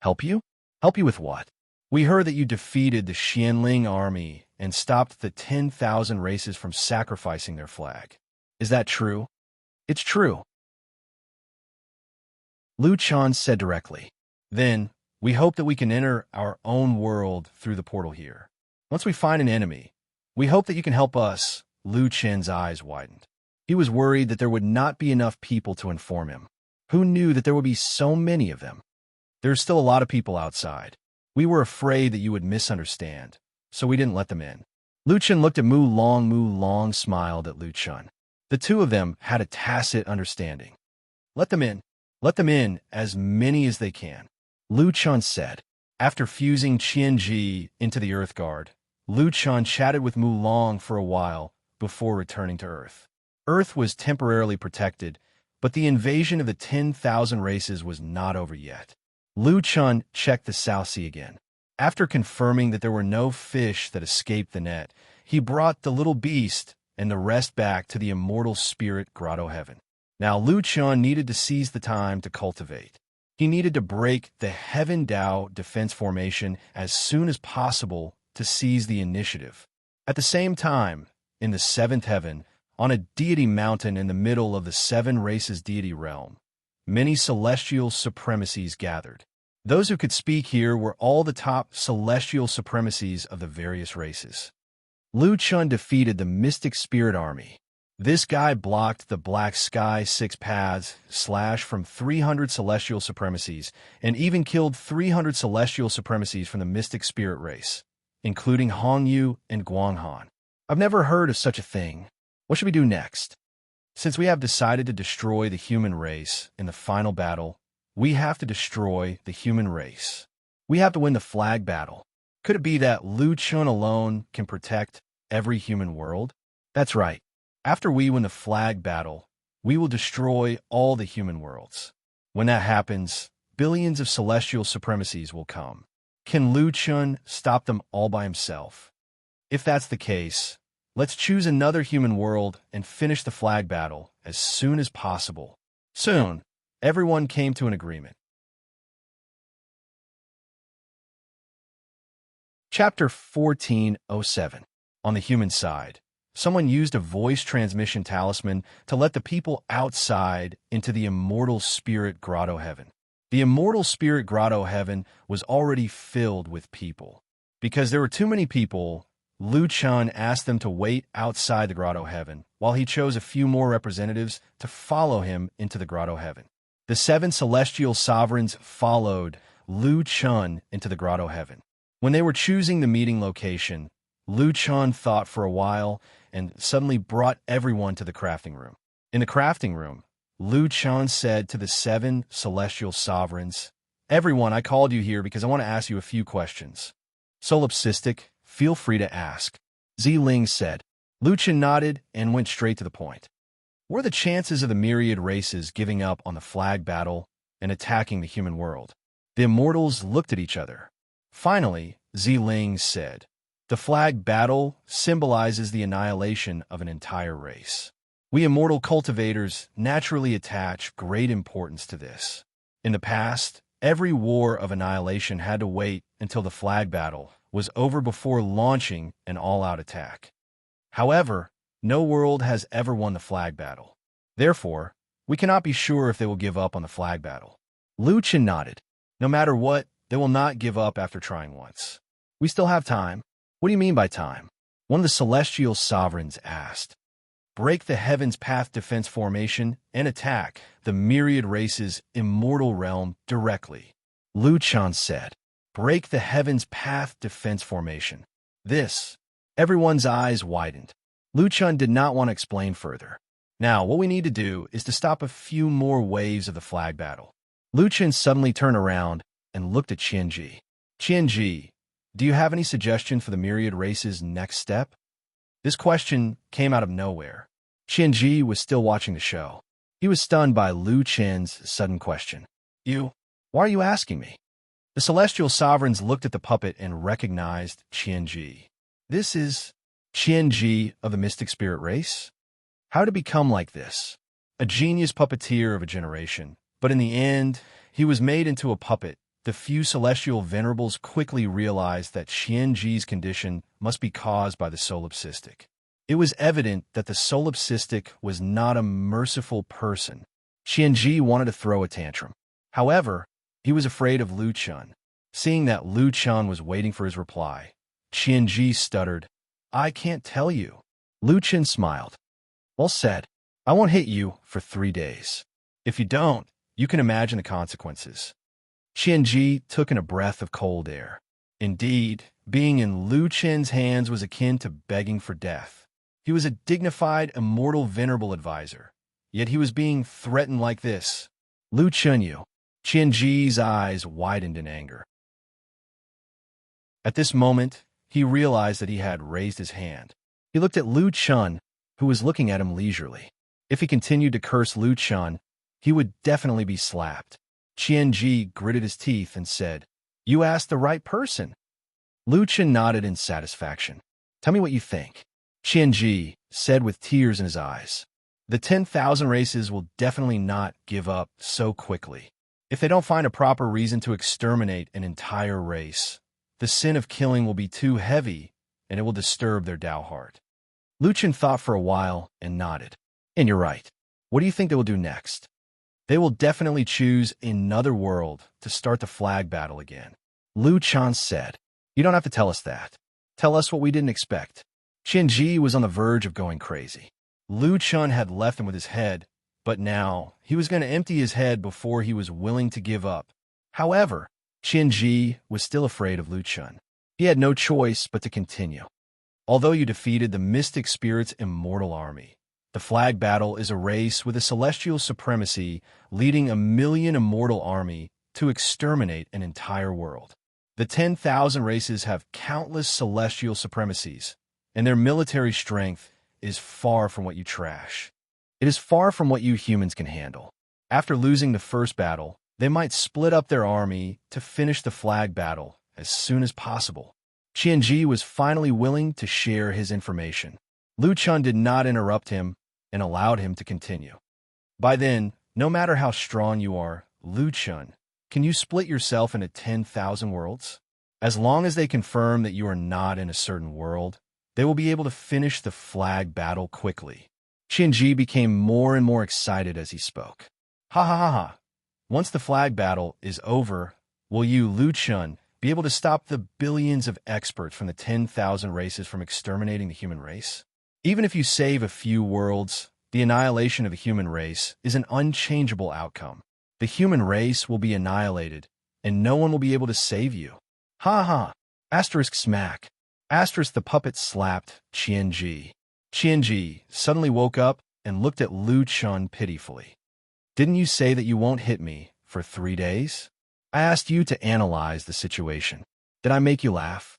Help you? Help you with what? We heard that you defeated the Xianling army and stopped the 10,000 races from sacrificing their flag. Is that true? It's true, Lu Chun said directly. Then, we hope that we can enter our own world through the portal here. Once we find an enemy, we hope that you can help us. Lu Chen's eyes widened. He was worried that there would not be enough people to inform him. Who knew that there would be so many of them? There's still a lot of people outside. We were afraid that you would misunderstand, so we didn't let them in. Lu Chen looked at Mu Long. Mu Long smiled at Lu Chun. The two of them had a tacit understanding. Let them in. Let them in, as many as they can, Lu Chun said. After fusing Qianji into the Earth Guard, Lu Chun chatted with Mu Long for a while before returning to Earth. Earth was temporarily protected, but the invasion of the 10,000 races was not over yet. Lu Chun checked the South Sea again. After confirming that there were no fish that escaped the net, he brought the little beast and the rest back to the immortal spirit grotto heaven. Now Lu Chun needed to seize the time to cultivate. He needed to break the Heaven Dao defense formation as soon as possible to seize the initiative. At the same time, in the seventh heaven, on a deity mountain in the middle of the seven races deity realm, many celestial supremacies gathered. Those who could speak here were all the top celestial supremacies of the various races. Lu Chun defeated the Mystic Spirit Army. This guy blocked the Black Sky 6 paths / from 300 celestial supremacies and even killed 300 celestial supremacies from the Mystic Spirit race, including Hongyu and Guanghan. I've never heard of such a thing. What should we do next? Since we have decided to destroy the human race in the final battle, we have to destroy the human race. We have to win the flag battle. Could it be that Lu Chun alone can protect every human world? That's right. After we win the flag battle, we will destroy all the human worlds. When that happens, billions of celestial supremacies will come. Can Lu Chun stop them all by himself? If that's the case, let's choose another human world and finish the flag battle as soon as possible. Soon, everyone came to an agreement. Chapter 1407. On the human side, someone used a voice transmission talisman to let the people outside into the immortal spirit grotto heaven. The immortal spirit grotto heaven was already filled with people. Because there were too many people, Lu Chun asked them to wait outside the grotto heaven, while he chose a few more representatives to follow him into the grotto heaven. The seven celestial sovereigns followed Lu Chun into the grotto heaven. When they were choosing the meeting location, Lu Chun thought for a while and suddenly brought everyone to the crafting room. In the crafting room, Lu Chun said to the seven celestial sovereigns, "Everyone, I called you here because I want to ask you a few questions. Solipsistic, feel free to ask." Ziling said. Lu Chun nodded and went straight to the point. What are the chances of the myriad races giving up on the flag battle and attacking the human world? The immortals looked at each other. Finally, Ziling said, "The flag battle symbolizes the annihilation of an entire race. We immortal cultivators naturally attach great importance to this. In the past, every war of annihilation had to wait until the flag battle was over before launching an all-out attack. However, no world has ever won the flag battle. Therefore, we cannot be sure if they will give up on the flag battle." Lu Chun nodded. No matter what, they will not give up after trying once. We still have time. What do you mean by time? One of the celestial sovereigns asked. Break the Heaven's Path defense formation and attack the myriad races' immortal realm directly. Lu Chun said. Break the Heaven's Path defense formation. This. Everyone's eyes widened. Lu Chun did not want to explain further. Now, what we need to do is to stop a few more waves of the flag battle. Lu Chun suddenly turned around and looked at Qianji. Qianji, do you have any suggestion for the myriad race's next step? This question came out of nowhere. Qianji was still watching the show. He was stunned by Lu Chun's sudden question. Why are you asking me? The celestial sovereigns looked at the puppet and recognized Qianji. This is Qianji of the mystic spirit race? How did it become like this? A genius puppeteer of a generation, But in the end, he was made into a puppet. The few celestial venerables quickly realized that Qianji's condition must be caused by the solipsistic. It was evident that the solipsistic was not a merciful person. Qianji wanted to throw a tantrum. However, he was afraid of Lu Chun. Seeing that Lu Chun was waiting for his reply, Qianji stuttered, "I can't tell you." Lu Chun smiled. "Well said. I won't hit you for 3 days. If you don't, you can imagine the consequences." Qianji took in a breath of cold air. Indeed, being in Lu Chen's hands was akin to begging for death. He was a dignified, immortal, venerable advisor, yet he was being threatened like this. "Lu Chunyu." Qianji's eyes widened in anger. At this moment, he realized that he had raised his hand. He looked at Lu Chun, who was looking at him leisurely. If he continued to curse Lu Chun, he would definitely be slapped. Qianji gritted his teeth and said, "You asked the right person." Lu Chun nodded in satisfaction. "Tell me what you think." Qianji said with tears in his eyes, "The 10,000 races will definitely not give up so quickly. If they don't find a proper reason to exterminate an entire race, the sin of killing will be too heavy and it will disturb their Tao heart." Lu Chun thought for a while and nodded. "And you're right. What do you think they will do next?" "They will definitely choose another world to start the flag battle again." Lu Chun said, "You don't have to tell us that. Tell us what we didn't expect." Qianji was on the verge of going crazy. Lu Chun had left him with his head, but now he was going to empty his head before he was willing to give up. However, Qianji was still afraid of Lu Chun. He had no choice but to continue. "Although you defeated the mystic spirit's immortal army, the flag battle is a race with a celestial supremacy leading a million immortal army to exterminate an entire world. The 10,000 races have countless celestial supremacies, and their military strength is far from what you trash. It is far from what you humans can handle. After losing the first battle, they might split up their army to finish the flag battle as soon as possible." Qianji was finally willing to share his information. Lu Chun did not interrupt him and allowed him to continue. "By then, no matter how strong you are, Lu Chun, can you split yourself into 10,000 worlds? As long as they confirm that you are not in a certain world, they will be able to finish the flag battle quickly." Qianji became more and more excited as he spoke. "Ha ha ha ha. Once the flag battle is over, will you, Lu Chun, be able to stop the billions of experts from the 10,000 races from exterminating the human race? Even if you save a few worlds, the annihilation of the human race is an unchangeable outcome. The human race will be annihilated, and no one will be able to save you." "Ha ha." Asterisk smack. Asterisk the puppet slapped Qianji. Qianji suddenly woke up and looked at Lu Chun pitifully. "Didn't you say that you won't hit me for 3 days? I asked you to analyze the situation. Did I make you laugh?"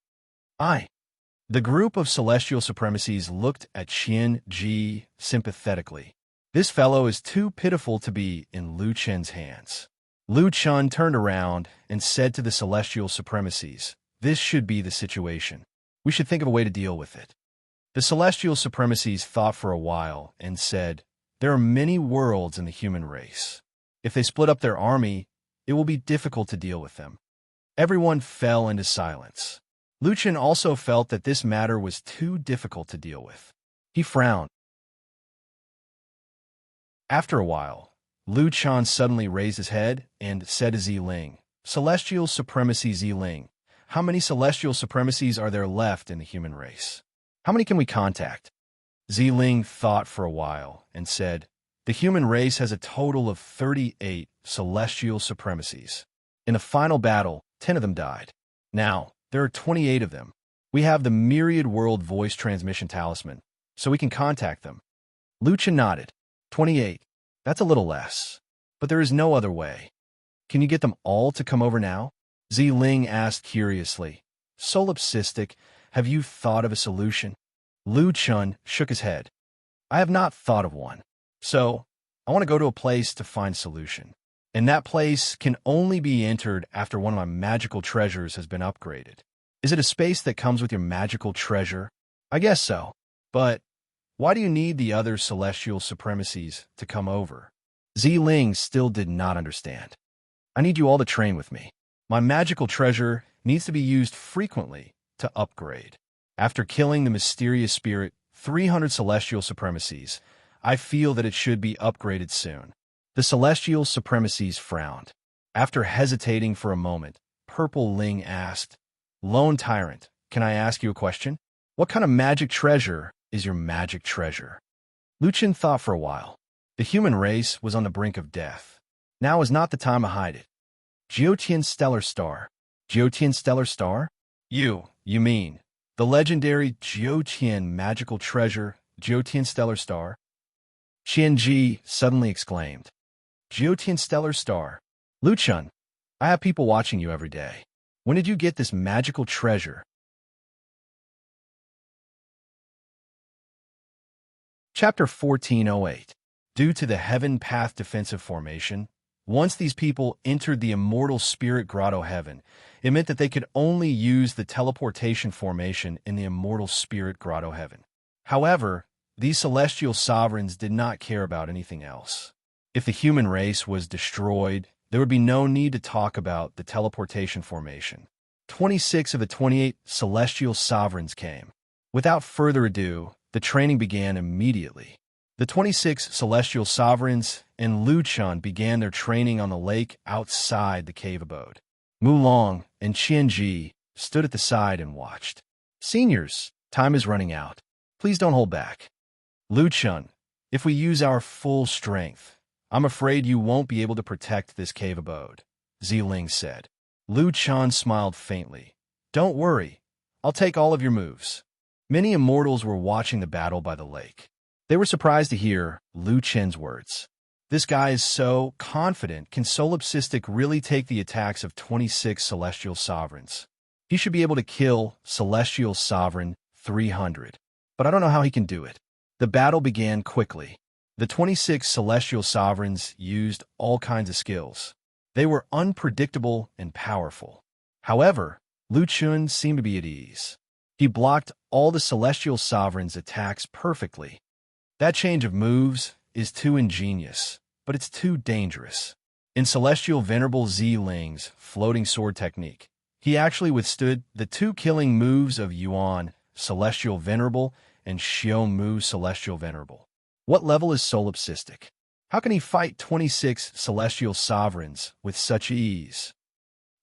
The group of celestial supremacies looked at Qianji sympathetically. This fellow is too pitiful to be in Lu Chen's hands. Lu Chun turned around and said to the celestial supremacies, "This should be the situation. We should think of a way to deal with it." The celestial supremacies thought for a while and said, "There are many worlds in the human race. If they split up their army, it will be difficult to deal with them." Everyone fell into silence. Lu Chun also felt that this matter was too difficult to deal with. He frowned. After a while, Lu Chun suddenly raised his head and said to Ziling, "Celestial supremacy Ziling, how many celestial supremacies are there left in the human race? How many can we contact?" Ziling thought for a while and said, "The human race has a total of 38 celestial supremacies. In the final battle, 10 of them died. Now, there are 28 of them. We have the myriad world voice transmission talisman, so we can contact them." Lu Chun nodded. 28. That's a little less. But there is no other way. Can you get them all to come over now? Ziling asked curiously. "Solipsistic, have you thought of a solution?" Lu Chun shook his head. "I have not thought of one. So, I want to go to a place to find a solution. And that place can only be entered after one of my magical treasures has been upgraded." "Is it a space that comes with your magical treasure?" "I guess so. But why do you need the other celestial supremacies to come over?" Ling still did not understand. I need you all to train with me. My magical treasure needs to be used frequently to upgrade. After killing the mysterious spirit 300 celestial supremacies, I feel that it should be upgraded soon. The celestial supremacies frowned. After hesitating for a moment, Purple Ling asked, Lone Tyrant, can I ask you a question? What kind of magic treasure is your magic treasure? Luchin thought for a while. The human race was on the brink of death. Now is not the time to hide it. Jiutian Stellar Star. Jiutian Stellar Star? You mean the legendary Jiutian magical treasure, Jiutian Stellar Star? Qianji suddenly exclaimed. Jiutian Stellar Star. Luchun, I have people watching you every day. When did you get this magical treasure? Chapter 1408. Due to the Heaven Path Defensive Formation, once these people entered the Immortal Spirit Grotto Heaven, it meant that they could only use the teleportation formation in the Immortal Spirit Grotto Heaven. However, these celestial sovereigns did not care about anything else. If the human race was destroyed, there would be no need to talk about the teleportation formation. 26 of the 28 celestial sovereigns came. Without further ado, the training began immediately. The 26 celestial sovereigns and Luchun began their training on the lake outside the cave abode. Mulong and Qianji stood at the side and watched. Seniors, time is running out. Please don't hold back. Luchun, if we use our full strength, I'm afraid you won't be able to protect this cave abode, Ling said. Luchun smiled faintly. Don't worry, I'll take all of your moves. Many immortals were watching the battle by the lake. They were surprised to hear Lu Chen's words. This guy is so confident. Can Solipsistic really take the attacks of 26 celestial sovereigns? He should be able to kill Celestial Sovereign 300. But I don't know how he can do it. The battle began quickly. The 26 celestial sovereigns used all kinds of skills. They were unpredictable and powerful. However, Lu Chun seemed to be at ease. He blocked all the celestial sovereigns' attacks perfectly. That change of moves is too ingenious, but it's too dangerous. In Celestial Venerable Ling's floating sword technique, he actually withstood the two killing moves of Yuan, Celestial Venerable, and Xiao Mu, Celestial Venerable. What level is Solipsistic? How can he fight 26 celestial sovereigns with such ease?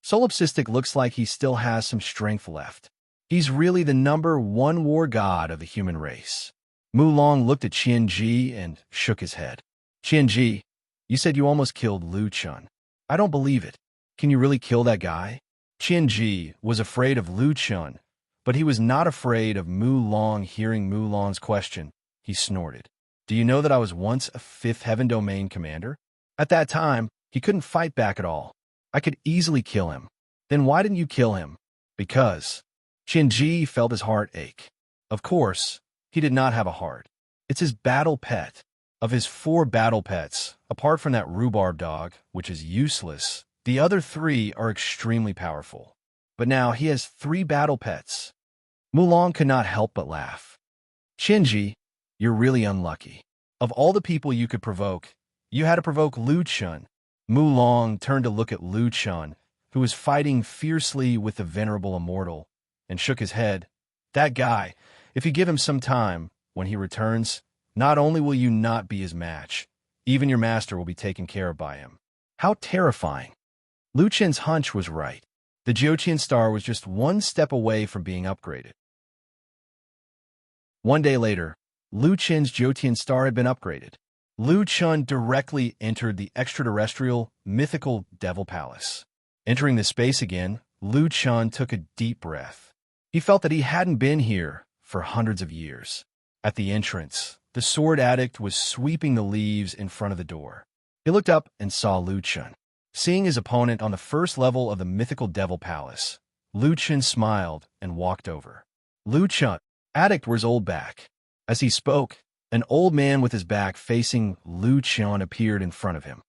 Solipsistic looks like he still has some strength left. He's really the #1 war god of the human race. Mulong looked at Qianji and shook his head. Qianji, you said you almost killed Lu Chun. I don't believe it. Can you really kill that guy? Qianji was afraid of Lu Chun, but he was not afraid of Mulong. Hearing Mulong's question, he snorted. Do you know that I was once a 5th Heaven Domain commander? At that time, he couldn't fight back at all. I could easily kill him. Then why didn't you kill him? Because. Qianji felt his heart ache. Of course, he did not have a heart. It's his battle pet. Of his 4 battle pets, apart from that rhubarb dog, which is useless, the other 3 are extremely powerful. But now he has 3 battle pets. Mulong could not help but laugh. Qianji, you're really unlucky. Of all the people you could provoke, you had to provoke Lu Chun. Mulong turned to look at Lu Chun, who was fighting fiercely with the Venerable Immortal, and shook his head. That guy, if you give him some time, when he returns, not only will you not be his match, even your master will be taken care of by him. How terrifying. Lu Chen's hunch was right. The Jiutian star was just 1 step away from being upgraded. 1 day later, Lu Chen's Jiutian star had been upgraded. Lu Chun directly entered the extraterrestrial, mythical Devil Palace. Entering the space again, Lu Chun took a deep breath. He felt that he hadn't been here for hundreds of years. At the entrance, the sword addict was sweeping the leaves in front of the door. He looked up and saw Lu Chun. Seeing his opponent on the first level of the mythical Devil Palace, Lu Chun smiled and walked over. Lu Chun, addict, where's old back? As he spoke, an old man with his back facing Lu Chun appeared in front of him.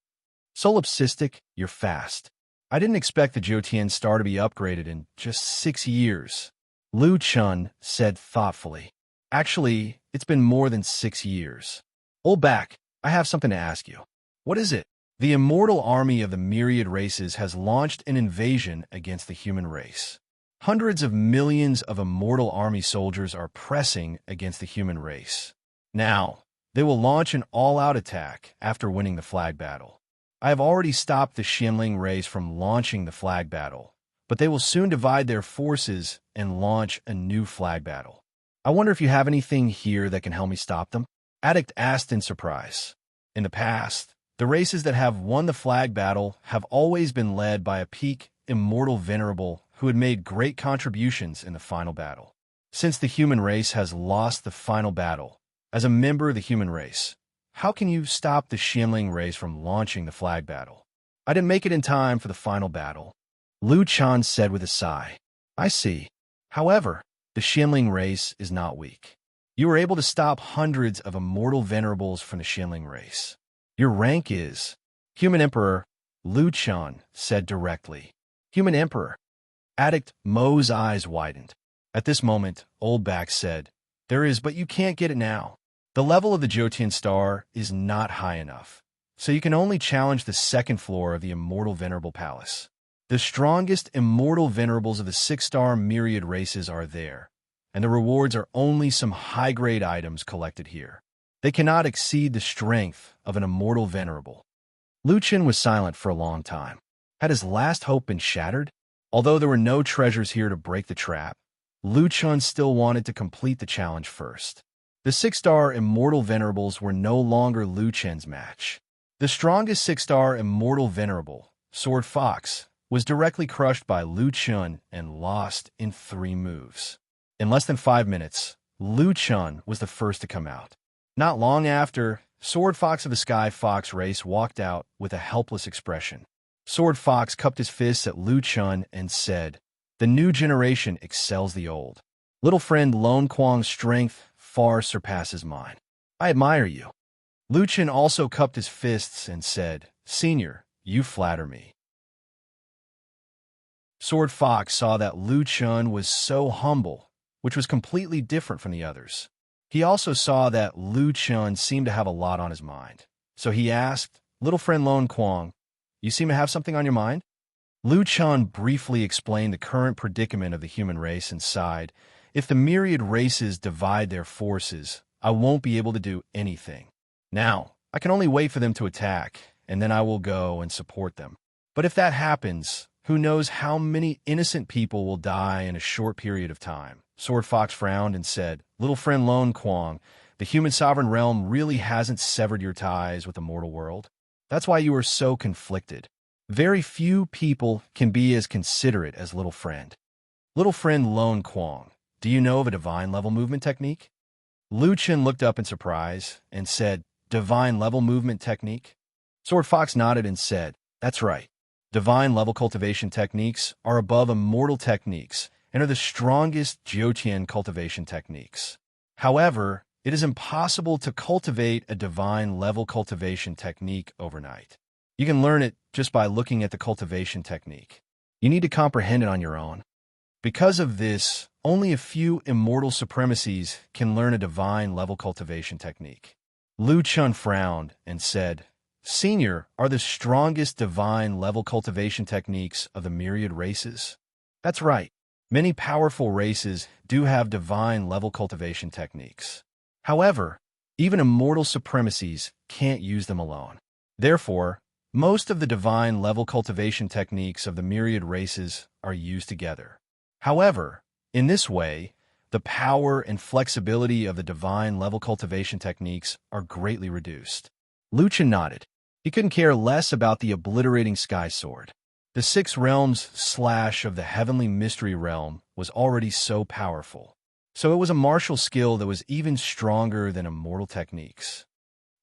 Solipsistic, you're fast. I didn't expect the Jiutian star to be upgraded in just 6 years. Lu Chun said thoughtfully. Actually, it's been more than 6 years. Old back, I have something to ask you. What is it? The immortal army of the myriad races has launched an invasion against the human race. Hundreds of millions of immortal army soldiers are pressing against the human race. Now, they will launch an all-out attack after winning the flag battle. I have already stopped the Xianling race from launching the flag battle, but they will soon divide their forces and launch a new flag battle. I wonder if you have anything here that can help me stop them? Addict asked in surprise. In the past, the races that have won the flag battle have always been led by a peak, immortal venerable who had made great contributions in the final battle. Since the human race has lost the final battle, as a member of the human race, how can you stop the Xianling race from launching the flag battle? I didn't make it in time for the final battle, Lu Chan said with a sigh. I see. However, the Xianling race is not weak. You were able to stop hundreds of immortal venerables from the Xianling race. Your rank is Human Emperor, Lu Chan said directly. Human Emperor. Addict Mo's eyes widened. At this moment, Old Back said, There is, but you can't get it now. The level of the Jotian star is not high enough, so you can only challenge the second floor of the Immortal Venerable Palace. The strongest Immortal Venerables of the 6-star myriad races are there, and the rewards are only some high-grade items collected here. They cannot exceed the strength of an Immortal Venerable. Lu Chen was silent for a long time. Had his last hope been shattered? Although there were no treasures here to break the trap, Lu Chen still wanted to complete the challenge first. The 6-star Immortal Venerables were no longer Lu Chen's match. The strongest 6-star Immortal Venerable, Sword Fox, was directly crushed by Lu Chen and lost in 3 moves. In less than 5 minutes, Lu Chen was the first to come out. Not long after, Sword Fox of the Sky Fox race walked out with a helpless expression. Sword Fox cupped his fists at Lu Chen and said, The new generation excels the old. Little friend Lone Quang's strength far surpasses mine. I admire you. Lu Chen also cupped his fists and said, Senior, you flatter me. Sword Fox saw that Lu Chen was so humble, which was completely different from the others. He also saw that Lu Chen seemed to have a lot on his mind. So he asked, Little friend Lone Quang, you seem to have something on your mind? Lu Chen briefly explained the current predicament of the human race and sighed, If the myriad races divide their forces, I won't be able to do anything. Now, I can only wait for them to attack, and then I will go and support them. But if that happens, who knows how many innocent people will die in a short period of time? Sword Fox frowned and said, Little friend Lone Quang, the human sovereign realm really hasn't severed your ties with the mortal world. That's why you are so conflicted. Very few people can be as considerate as Little Friend. Little friend Lone Quang, do you know of a divine level movement technique? Lu Chen looked up in surprise and said, Divine level movement technique? Sword Fox nodded and said, That's right. Divine level cultivation techniques are above immortal techniques and are the strongest Jotian cultivation techniques. However, it is impossible to cultivate a divine level cultivation technique overnight. You can learn it just by looking at the cultivation technique. You need to comprehend it on your own. Because of this, only a few immortal supremacies can learn a divine level cultivation technique. Lu Chen frowned and said, Senior are the strongest divine level cultivation techniques of the myriad races. That's right. Many powerful races do have divine level cultivation techniques. However, even immortal supremacies can't use them alone. Therefore, most of the divine level cultivation techniques of the myriad races are used together. However, in this way, the power and flexibility of the divine level cultivation techniques are greatly reduced. Lu Chen nodded. He couldn't care less about the obliterating sky sword. The 6 realms slash of the heavenly mystery realm was already so powerful. So it was a martial skill that was even stronger than immortal techniques.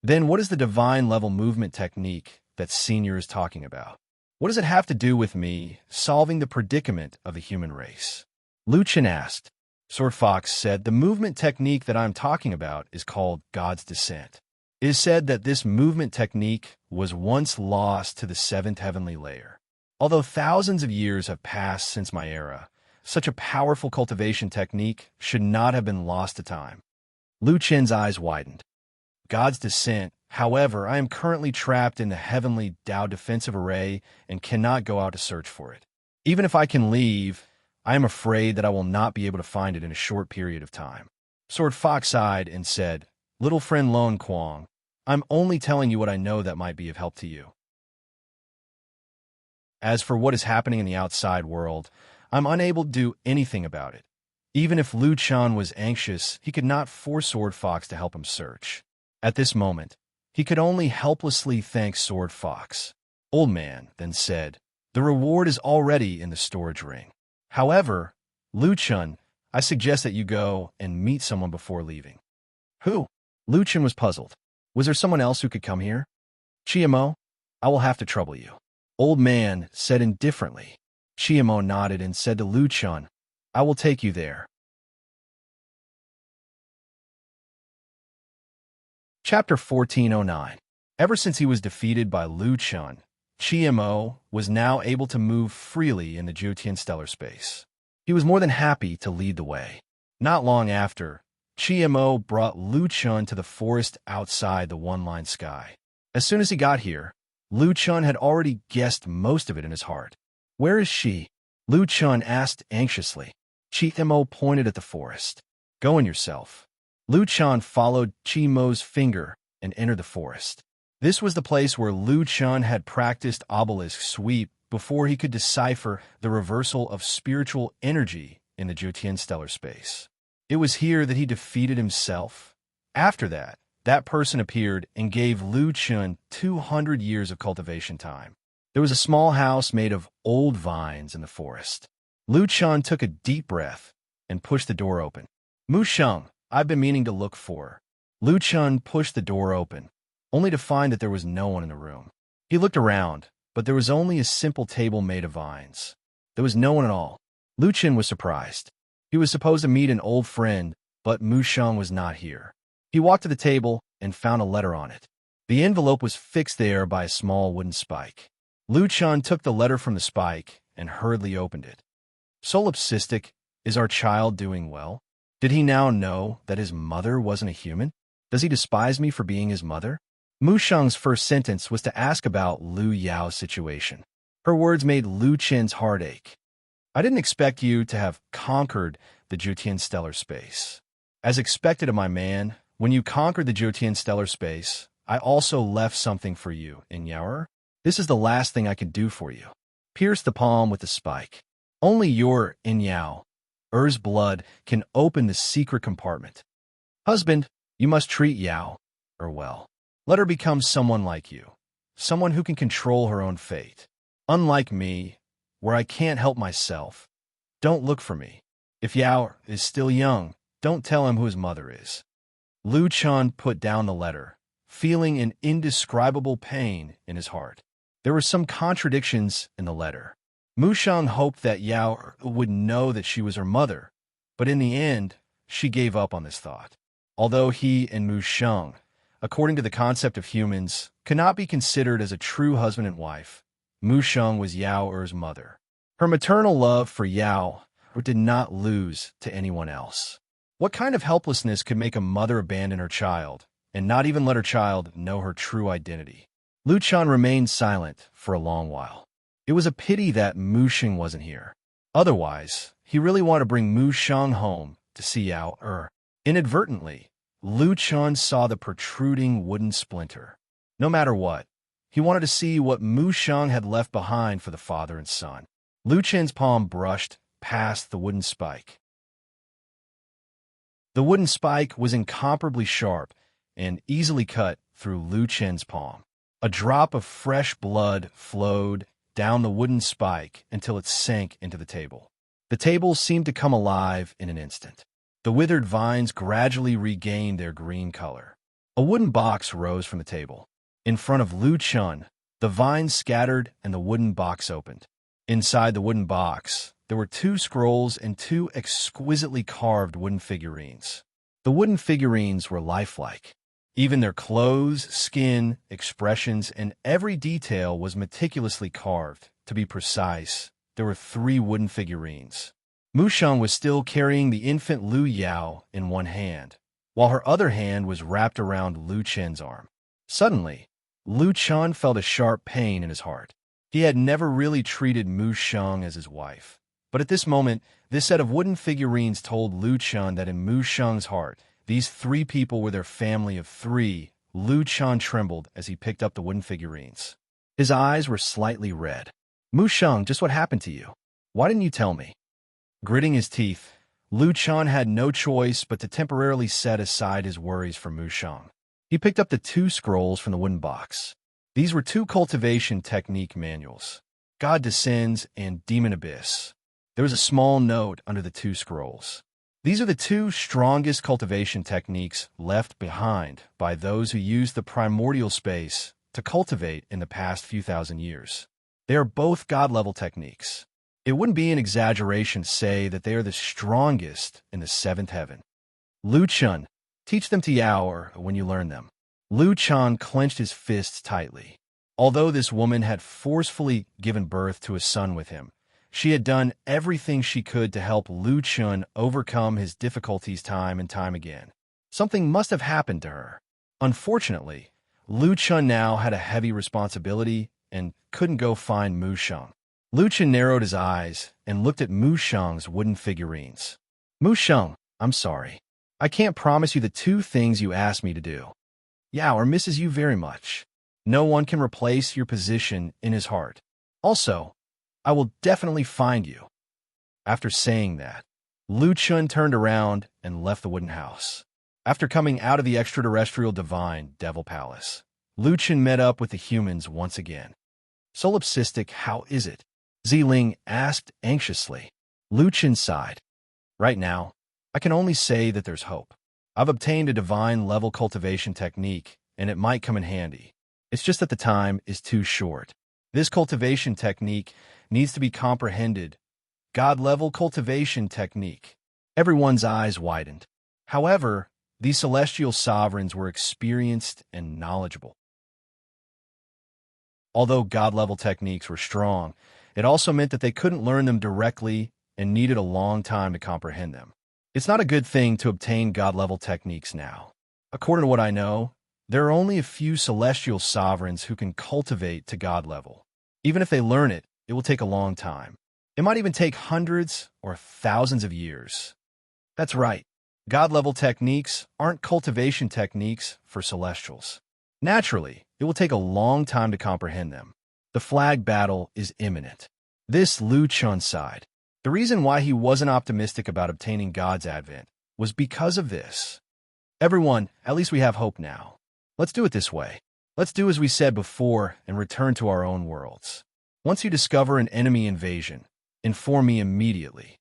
Then what is the divine level movement technique that Senior is talking about? What does it have to do with me solving the predicament of the human race? Lu Chen asked. Sword Fox said, The movement technique that I'm talking about is called God's Descent. It is said that this movement technique was once lost to the 7th heavenly layer. Although thousands of years have passed since my era, such a powerful cultivation technique should not have been lost to time. Lu Chen's eyes widened. God's Descent However, I am currently trapped in the heavenly Tao defensive array and cannot go out to search for it. Even if I can leave, I am afraid that I will not be able to find it in a short period of time. Sword Fox sighed and said, Little friend Lone Quang, I'm only telling you what I know that might be of help to you. As for what is happening in the outside world, I'm unable to do anything about it. Even if Lu Chan was anxious, he could not force Sword Fox to help him search. At this moment, he could only helplessly thank Sword Fox. Old Man then said, The reward is already in the storage ring. However, Lu Chan, I suggest that you go and meet someone before leaving. Who? Lu Chan was puzzled. Was there someone else who could come here? Chiamo, I will have to trouble you. Old Man said indifferently. Chiamo nodded and said to Lu Chan, I will take you there. Chapter 1409. Ever since he was defeated by Lu Chan, Chiamo was now able to move freely in the Jutian stellar space. He was more than happy to lead the way. Not long after, Chiamo brought Lu Chan to the forest outside the one-line sky. As soon as he got here, Lu Chan had already guessed most of it in his heart. Where is she? Lu Chan asked anxiously. Chiamo pointed at the forest. Go in yourself. Lu Chan followed Chiamo's finger and entered the forest. This was the place where Lu Chan had practiced obelisk sweep before he could decipher the reversal of spiritual energy in the Jutian stellar space. It was here that he defeated himself. After that, that person appeared and gave Lu Chan 200 years of cultivation time. There was a small house made of old vines in the forest. Lu Chan took a deep breath and pushed the door open. Mu Sheng, I've been meaning to look for. Lu Chan pushed the door open, only to find that there was no one in the room. He looked around, but there was only a simple table made of vines. There was no one at all. Lu Chan was surprised. He was supposed to meet an old friend, but Mu Sheng was not here. He walked to the table and found a letter on it. The envelope was fixed there by a small wooden spike. Lu Chan took the letter from the spike and hurriedly opened it. Solipsistic, is our child doing well? Did he now know that his mother wasn't a human? Does he despise me for being his mother? Mu Sheng's first sentence was to ask about Lu Yao's situation. Her words made Lu Chen's heart ache. I didn't expect you to have conquered the Jutian stellar space. As expected of my man, when you conquered the Jutian stellar space, I also left something for you, Inyaoer. This is the last thing I can do for you. Pierce the palm with the spike. Only your Inyaoer's blood can open the secret compartment. Husband, you must treat Yaoer well. Let her become someone like you, someone who can control her own fate. Unlike me, where I can't help myself, don't look for me. If Yaoer is still young, don't tell him who his mother is. Lu Chan put down the letter, feeling an indescribable pain in his heart. There were some contradictions in the letter. Mu Sheng hoped that Yaoer would know that she was her mother, but in the end, she gave up on this thought. Although he and Mu Sheng, according to the concept of humans, cannot be considered as a true husband and wife, Mu Sheng was Yaoer's mother. Her maternal love for Yaoer did not lose to anyone else. What kind of helplessness could make a mother abandon her child and not even let her child know her true identity? Lu Chan remained silent for a long while. It was a pity that Mu Sheng wasn't here. Otherwise, he really wanted to bring Mu Sheng home to see Yaoer. Inadvertently, Lu Chan saw the protruding wooden splinter. No matter what, he wanted to see what Mu Sheng had left behind for the father and son. Lu Chen's palm brushed past the wooden spike. The wooden spike was incomparably sharp and easily cut through Lu Chen's palm. A drop of fresh blood flowed down the wooden spike until it sank into the table. The table seemed to come alive in an instant. The withered vines gradually regained their green color. A wooden box rose from the table. In front of Lu Chan, the vines scattered and the wooden box opened. Inside the wooden box, there were 2 scrolls and 2 exquisitely carved wooden figurines. The wooden figurines were lifelike. Even their clothes, skin, expressions, and every detail was meticulously carved. To be precise, there were 3 wooden figurines. Mu Sheng was still carrying the infant Lu Yao in one hand, while her other hand was wrapped around Lu Chen's arm. Suddenly, Lu Chun felt a sharp pain in his heart. He had never really treated Mu Sheng as his wife. But at this moment, this set of wooden figurines told Lu Chun that in Mu Sheng's heart, these three people were their family of three. Lu Chun trembled as he picked up the wooden figurines. His eyes were slightly red. Mu Sheng, just what happened to you? Why didn't you tell me? Gritting his teeth, Lu Chun had no choice but to temporarily set aside his worries for Mu Sheng. He picked up the two scrolls from the wooden box. These were two cultivation technique manuals, God Descends and Demon Abyss. There was a small note under the two scrolls. These are the two strongest cultivation techniques left behind by those who used the primordial space to cultivate in the past few thousand years. They are both God-level techniques. It wouldn't be an exaggeration to say that they are the strongest in the seventh heaven. Lu Chun, teach them to Yao when you learn them. Lu Chun clenched his fists tightly. Although this woman had forcefully given birth to a son with him, she had done everything she could to help Lu Chun overcome his difficulties time and time again. Something must have happened to her. Unfortunately, Lu Chun now had a heavy responsibility and couldn't go find Mu Sheng. Lu Chun narrowed his eyes and looked at Mu Sheng's wooden figurines. Mu Sheng, I'm sorry. I can't promise you the two things you asked me to do. Yao misses you very much. No one can replace your position in his heart. Also, I will definitely find you. After saying that, Lu Chun turned around and left the wooden house. After coming out of the extraterrestrial divine Devil Palace, Lu Chun met up with the humans once again. Solipsistic, how is it? Ziling asked anxiously. Lu Chun sighed. Right now, I can only say that there's hope. I've obtained a divine-level cultivation technique, and it might come in handy. It's just that the time is too short. This cultivation technique needs to be comprehended. God-level cultivation technique. Everyone's eyes widened. However, these celestial sovereigns were experienced and knowledgeable. Although God-level techniques were strong, it also meant that they couldn't learn them directly and needed a long time to comprehend them. It's not a good thing to obtain God-level techniques now. According to what I know, there are only a few celestial sovereigns who can cultivate to God level. Even if they learn it, it will take a long time. It might even take hundreds or thousands of years. That's right. God-level techniques aren't cultivation techniques for celestials. Naturally, it will take a long time to comprehend them. The flag battle is imminent. This Lu Chun sighed. The reason why he wasn't optimistic about obtaining God's advent was because of this. Everyone, at least we have hope now. Let's do it this way. Let's do as we said before and return to our own worlds. Once you discover an enemy invasion, inform me immediately.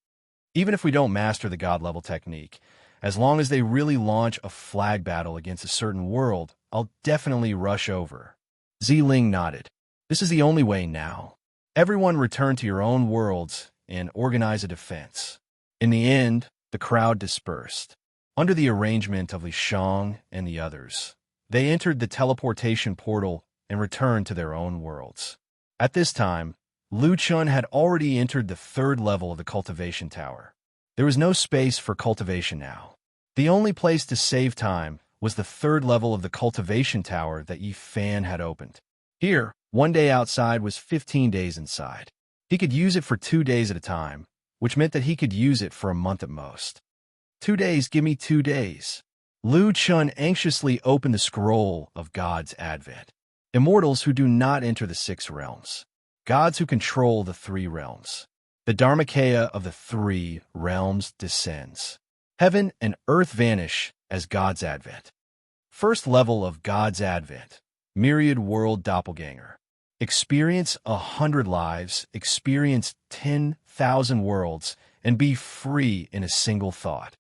Even if we don't master the God-level technique, as long as they really launch a flag battle against a certain world, I'll definitely rush over. Ziling nodded. This is the only way now. Everyone return to your own worlds and organize a defense. In the end, the crowd dispersed. Under the arrangement of Li Shang and the others, they entered the teleportation portal and returned to their own worlds. At this time, Lu Chun had already entered the third level of the cultivation tower. There was no space for cultivation now. The only place to save time was the third level of the cultivation tower that Yi Fan had opened. Here, 1 day outside was 15 days inside. He could use it for 2 days at a time, which meant that he could use it for a month at most. 2 days, give me 2 days. Lu Chun anxiously opened the scroll of God's advent. Immortals who do not enter the 6 realms. Gods who control the 3 realms. The Dharmakaya of the 3 realms descends. Heaven and earth vanish as God's advent. First level of God's advent. Myriad world doppelganger. Experience 100 lives, experience 10,000 worlds, and be free in a single thought.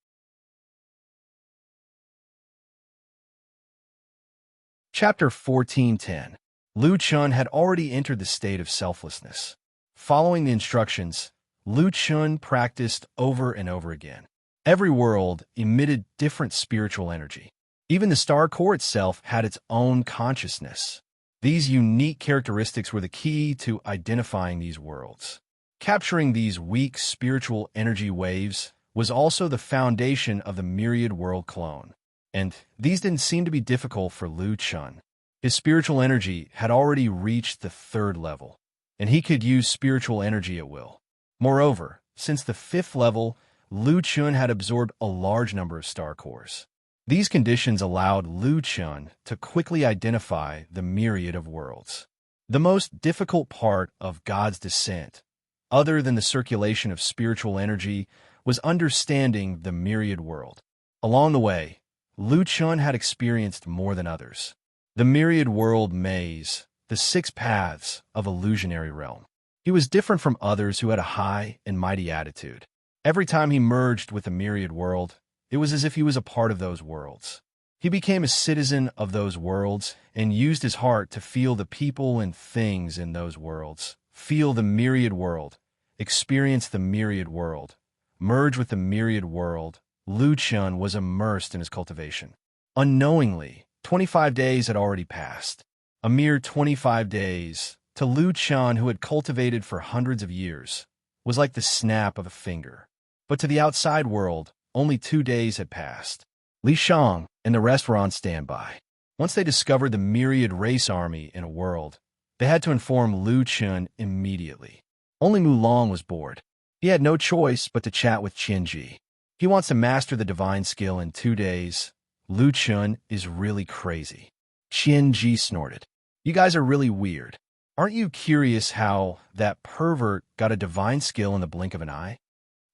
Chapter 14:10. Lu Chun had already entered the state of selflessness. Following the instructions, Lu Chun practiced over and over again. Every world emitted different spiritual energy. Even the star core itself had its own consciousness. These unique characteristics were the key to identifying these worlds. Capturing these weak spiritual energy waves was also the foundation of the myriad world clone. And these didn't seem to be difficult for Lu Chun. His spiritual energy had already reached the 3rd level, and he could use spiritual energy at will. Moreover, since the 5th level, Lu Chun had absorbed a large number of star cores. These conditions allowed Lu Chun to quickly identify the myriad of worlds. The most difficult part of God's descent, other than the circulation of spiritual energy, was understanding the myriad world. Along the way, Lu Chun had experienced more than others. The myriad world maze, the 6 paths of illusionary realm. He was different from others who had a high and mighty attitude. Every time he merged with the myriad world, it was as if he was a part of those worlds. He became a citizen of those worlds and used his heart to feel the people and things in those worlds, feel the myriad world, experience the myriad world, merge with the myriad world. Lu Chun was immersed in his cultivation. Unknowingly, 25 days had already passed. A mere 25 days, to Lu Chun, who had cultivated for hundreds of years, was like the snap of a finger. But to the outside world, only 2 days had passed. Li Shang and the rest were on standby. Once they discovered the myriad race army in a world, they had to inform Lu Chun immediately. Only Mulong was bored. He had no choice but to chat with Qianji. He wants to master the divine skill in 2 days. Lu Chun is really crazy. Qianji snorted. You guys are really weird. Aren't you curious how that pervert got a divine skill in the blink of an eye?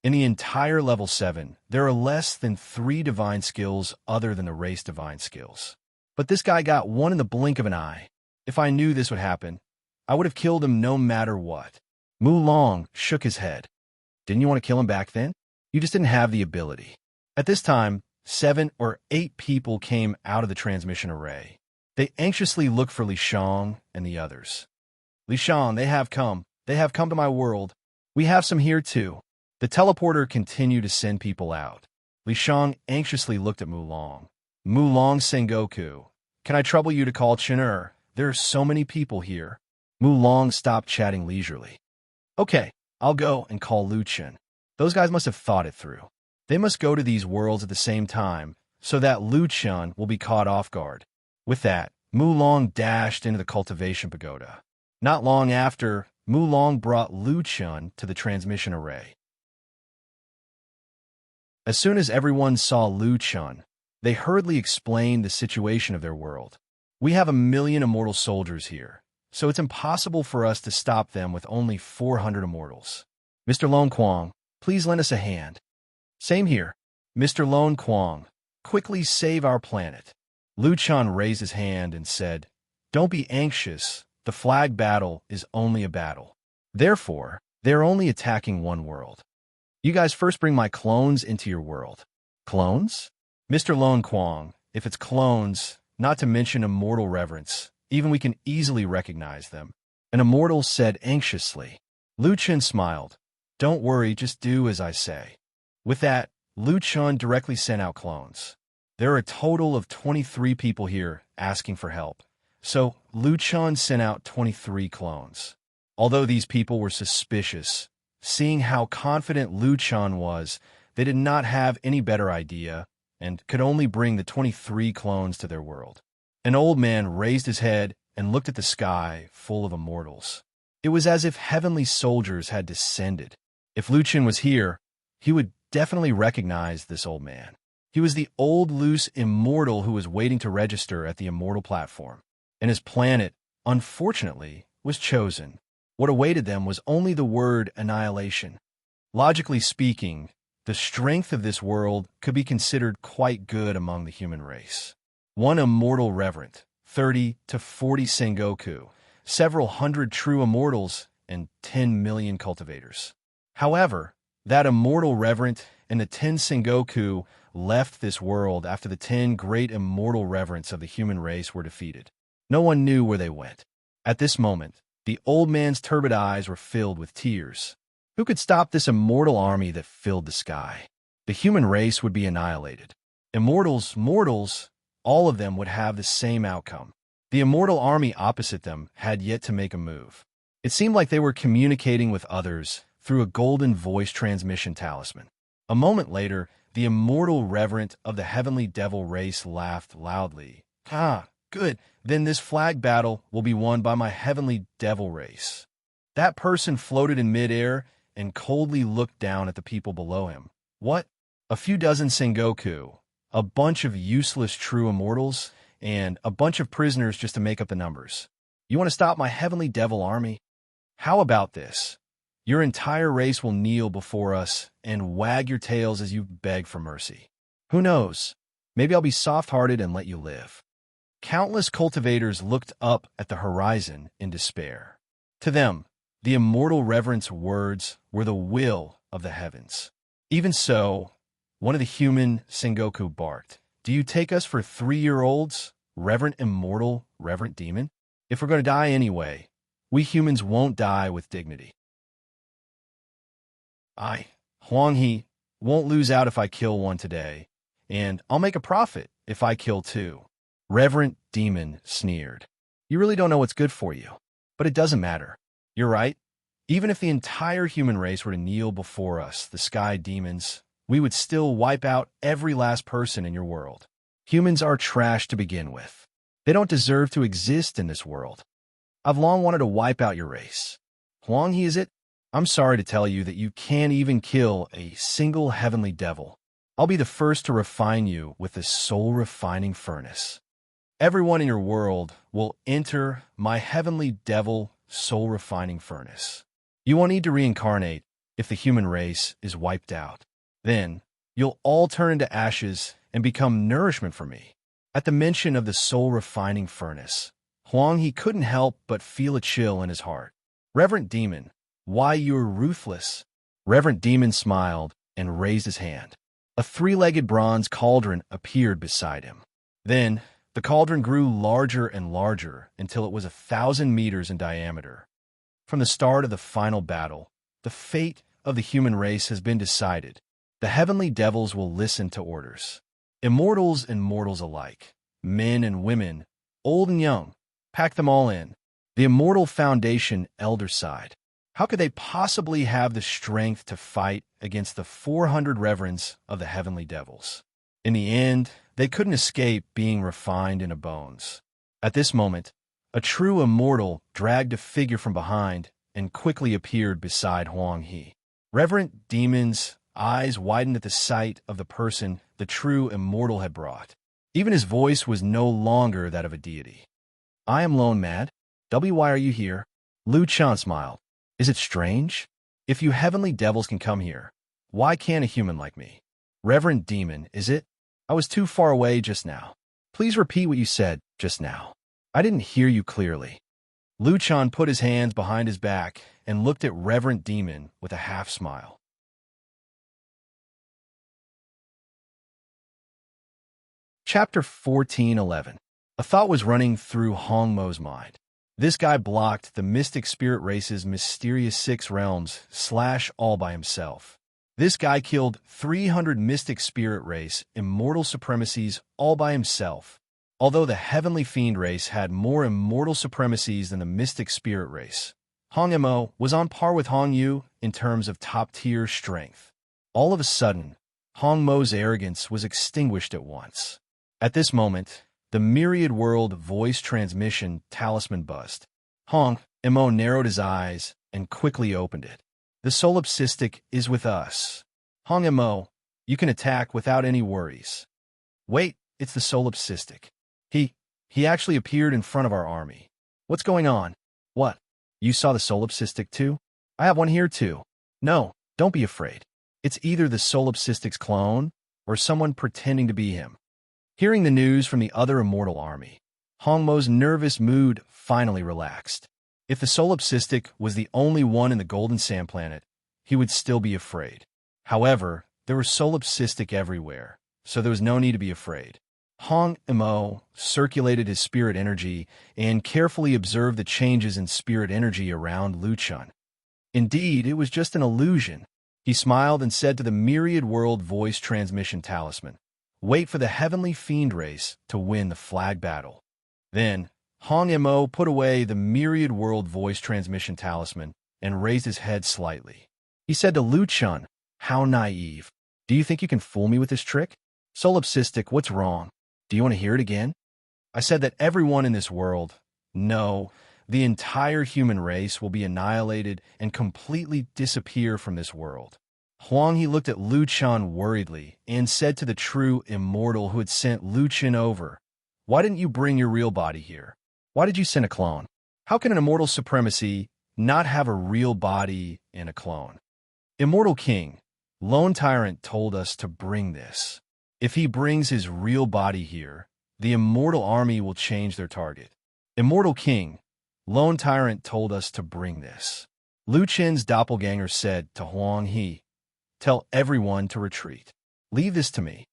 In the entire level 7, there are less than 3 divine skills other than the race divine skills. But this guy got one in the blink of an eye. If I knew this would happen, I would have killed him no matter what. Mulong shook his head. Didn't you want to kill him back then? You just didn't have the ability. At this time, 7 or 8 people came out of the transmission array. They anxiously looked for Li Shang and the others. Li Shang, they have come. They have come to my world. We have some here too. The teleporter continued to send people out. Li Shang anxiously looked at Mulong. Mulong Sengoku, can I trouble you to call Chen'er? There are so many people here. Mulong stopped chatting leisurely. Okay, I'll go and call Lu Chun. Those guys must have thought it through. They must go to these worlds at the same time, so that Lu Chun will be caught off guard. With that, Mulong dashed into the cultivation pagoda. Not long after, Mulong brought Lu Chun to the transmission array. As soon as everyone saw Lu Chun, they hurriedly explained the situation of their world. We have 1 million immortal soldiers here, so it's impossible for us to stop them with only 400 immortals. Mr. Lone Quang, please lend us a hand. Same here. Mr. Lone Quang, quickly save our planet. Lu Chun raised his hand and said, Don't be anxious. The flag battle is only a battle. Therefore, they're only attacking one world. You guys first bring my clones into your world. Clones? Mr. Lone Quang, if it's clones, not to mention immortal reverence, even we can easily recognize them. An immortal said anxiously. Lu Chun smiled. Don't worry, just do as I say. With that, Lu Chun directly sent out clones. There are a total of 23 people here asking for help, so Lu Chun sent out 23 clones. Although these people were suspicious, seeing how confident Lu Chun was, they did not have any better idea and could only bring the 23 clones to their world. An old man raised his head and looked at the sky full of immortals. It was as if heavenly soldiers had descended. If Lu Chun was here, he would definitely recognize this old man. He was the old loose immortal who was waiting to register at the immortal platform. And his planet, unfortunately, was chosen. What awaited them was only the word annihilation. Logically speaking, the strength of this world could be considered quite good among the human race. One immortal reverent, 30 to 40 Sengoku, several hundred true immortals, and 10 million cultivators. However, that immortal reverent and the 10 Sengoku left this world after the 10 great immortal reverents of the human race were defeated. No one knew where they went. At this moment, the old man's turbid eyes were filled with tears. Who could stop this immortal army that filled the sky? The human race would be annihilated. Immortals, mortals, all of them would have the same outcome. The immortal army opposite them had yet to make a move. It seemed like they were communicating with others through a golden voice transmission talisman. A moment later, the immortal reverent of the heavenly devil race laughed loudly. Ha! Good. Then this flag battle will be won by my heavenly devil race. That person floated in midair and coldly looked down at the people below him. What? A few dozen Sengoku, a bunch of useless true immortals, and a bunch of prisoners just to make up the numbers. You want to stop my heavenly devil army? How about this? Your entire race will kneel before us and wag your tails as you beg for mercy. Who knows? Maybe I'll be soft-hearted and let you live. Countless cultivators looked up at the horizon in despair. To them, the immortal reverence words were the will of the heavens. Even so, one of the human Sengoku barked, "Do you take us for 3-year-olds, reverent immortal, reverent demon? If we're going to die anyway, we humans won't die with dignity. Huang He, won't lose out if I kill one today, and I'll make a profit if I kill 2. Reverent Demon sneered. You really don't know what's good for you, but it doesn't matter. You're right. Even if the entire human race were to kneel before us, the sky demons, we would still wipe out every last person in your world. Humans are trash to begin with. They don't deserve to exist in this world. I've long wanted to wipe out your race. Huang He, is it? I'm sorry to tell you that you can't even kill a single heavenly devil. I'll be the first to refine you with this soul-refining furnace. Everyone in your world will enter my heavenly devil soul-refining furnace. You won't need to reincarnate if the human race is wiped out. Then, you'll all turn into ashes and become nourishment for me. At the mention of the soul-refining furnace, Huang He couldn't help but feel a chill in his heart. Reverend Demon, why you're ruthless. Reverend Demon smiled and raised his hand. A 3-legged bronze cauldron appeared beside him. Then, the cauldron grew larger and larger until it was 1,000 meters in diameter. From the start of the final battle, the fate of the human race has been decided. The heavenly devils will listen to orders. Immortals and mortals alike, men and women, old and young, pack them all in. The Immortal Foundation Elder side. How could they possibly have the strength to fight against the 400 reverends of the heavenly devils? In the end, they couldn't escape being refined into bones. At this moment, a true immortal dragged a figure from behind and quickly appeared beside Huang He. Reverend Demon's eyes widened at the sight of the person the true immortal had brought. Even his voice was no longer that of a deity. I am Lone Mad. Why are you here? Lu Chan smiled. Is it strange? If you heavenly devils can come here, why can't a human like me? Reverend Demon, is it? I was too far away just now. Please repeat what you said just now. I didn't hear you clearly. Lu Chan put his hands behind his back and looked at Reverend Demon with a half smile. Chapter 14:11. A thought was running through Hong Mo's mind. This guy blocked the mystic spirit race's mysterious 6 realms / all by himself. This guy killed 300 mystic spirit race immortal supremacies all by himself. Although the heavenly fiend race had more immortal supremacies than the mystic spirit race, Hong Mo was on par with Hong Yu in terms of top-tier strength. All of a sudden, Hong Mo's arrogance was extinguished at once. At this moment, the myriad world voice transmission talisman buzzed. Hong Mo narrowed his eyes and quickly opened it. The solipsistic is with us. Hong Mo, you can attack without any worries. Wait, it's the solipsistic. He actually appeared in front of our army. What's going on? What? You saw the solipsistic too? I have one here too. No, don't be afraid. It's either the solipsistic's clone or someone pretending to be him. Hearing the news from the other immortal army, Hong Mo's nervous mood finally relaxed. If the solipsistic was the only one in the Golden Sand Planet, he would still be afraid. However, there were solipsistic everywhere, so there was no need to be afraid. Hong Mo circulated his spirit energy and carefully observed the changes in spirit energy around Lu Chun. Indeed, it was just an illusion. He smiled and said to the myriad world voice transmission talisman, "Wait for the heavenly fiend race to win the flag battle." Then, Hong Mo put away the myriad world voice transmission talisman and raised his head slightly. He said to Lu Chun, "How naive. Do you think you can fool me with this trick? Solipsistic, what's wrong? Do you want to hear it again?" I said that everyone in this world, no, the entire human race will be annihilated and completely disappear from this world. Huang He looked at Lu Chen worriedly and said to the true immortal who had sent Lu Chen over, "Why didn't you bring your real body here? Why did you send a clone? How can an immortal supremacy not have a real body and a clone?" "Immortal King, Lone Tyrant told us to bring this. If he brings his real body here, the immortal army will change their target." "Immortal King, Lone Tyrant told us to bring this." Lu Chen's doppelganger said to Huang He, "Tell everyone to retreat. Leave this to me."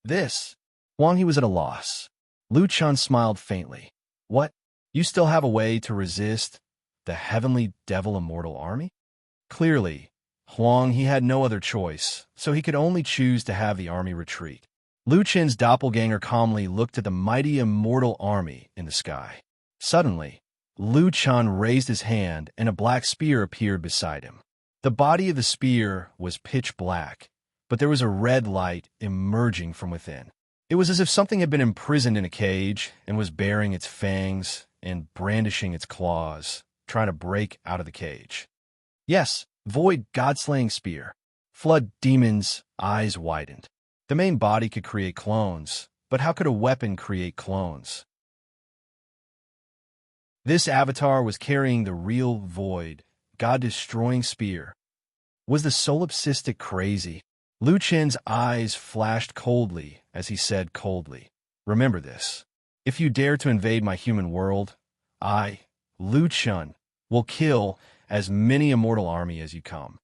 "This?" Huang He was at a loss. Lu Chen smiled faintly. "What? You still have a way to resist the heavenly devil immortal army?" Clearly, Huang He had no other choice, so he could only choose to have the army retreat. Lu Chen's doppelganger calmly looked at the mighty immortal army in the sky. Suddenly, Lu Chen raised his hand and a black spear appeared beside him. The body of the spear was pitch black, but there was a red light emerging from within. It was as if something had been imprisoned in a cage and was baring its fangs and brandishing its claws, trying to break out of the cage. Yes, void god-slaying spear. Flood demon's eyes widened. The main body could create clones, but how could a weapon create clones? This avatar was carrying the real void, god-destroying spear. Was the solipsistic crazy? Lu Chen's eyes flashed coldly as he said coldly, "Remember this. If you dare to invade my human world, I, Lu Chen, will kill as many immortal army as you come."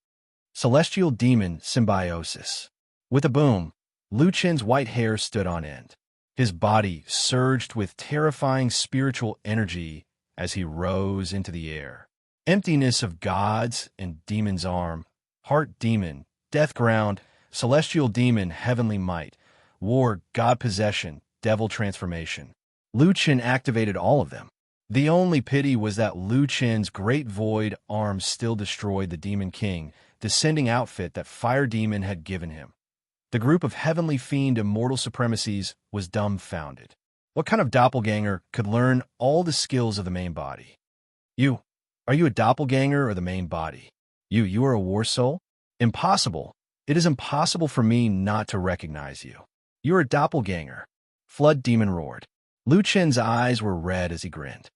Celestial Demon Symbiosis. With a boom, Lu Chen's white hair stood on end. His body surged with terrifying spiritual energy as he rose into the air. Emptiness of gods and demon's arm, heart demon, death ground, celestial demon, heavenly might, war, god possession, devil transformation. Lu Chen activated all of them. The only pity was that Lu Chen's great void arm still destroyed the Demon King, descending outfit that Fire Demon had given him. The group of heavenly fiend immortal supremacies was dumbfounded. What kind of doppelganger could learn all the skills of the main body? You. Are you a doppelganger or the main body? You are a war soul? Impossible. It is impossible for me not to recognize you. You're a doppelganger. Flood Demon roared. Lu Chen's eyes were red as he grinned.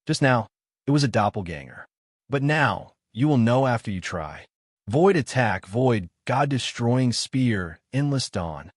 Just now, it was a doppelganger. But now, you will know after you try. Void attack, void, god-destroying spear, endless dawn.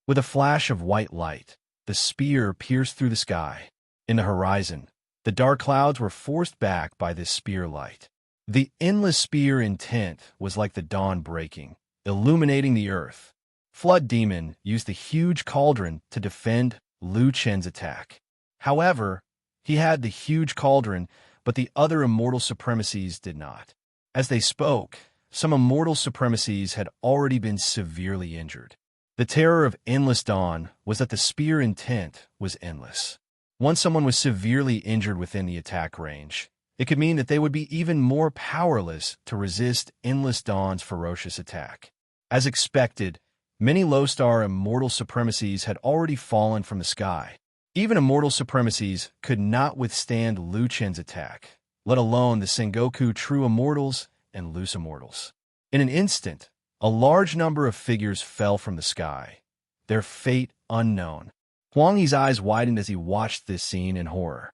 With a flash of white light, the spear pierced through the sky. In the horizon, the dark clouds were forced back by this spear light. The endless spear intent was like the dawn breaking, illuminating the earth. Flood Demon used the huge cauldron to defend Lu Chen's attack. However, he had the huge cauldron, but the other immortal supremacies did not. As they spoke, some immortal supremacies had already been severely injured. The terror of Endless Dawn was that the spear intent was endless. Once someone was severely injured within the attack range, it could mean that they would be even more powerless to resist Endless Dawn's ferocious attack. As expected, many low-star immortal supremacies had already fallen from the sky. Even immortal supremacies could not withstand Lu Chen's attack, let alone the Sengoku true immortals and loose immortals. In an instant, a large number of figures fell from the sky, their fate unknown. Huang Yi's eyes widened as he watched this scene in horror.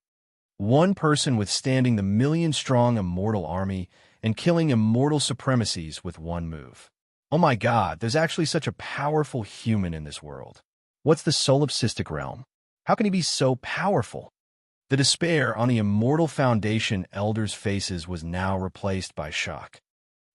One person withstanding the million-strong immortal army and killing immortal supremacies with one move. Oh my God, there's actually such a powerful human in this world. What's the solipsistic realm? How can he be so powerful? The despair on the immortal foundation elders' faces was now replaced by shock.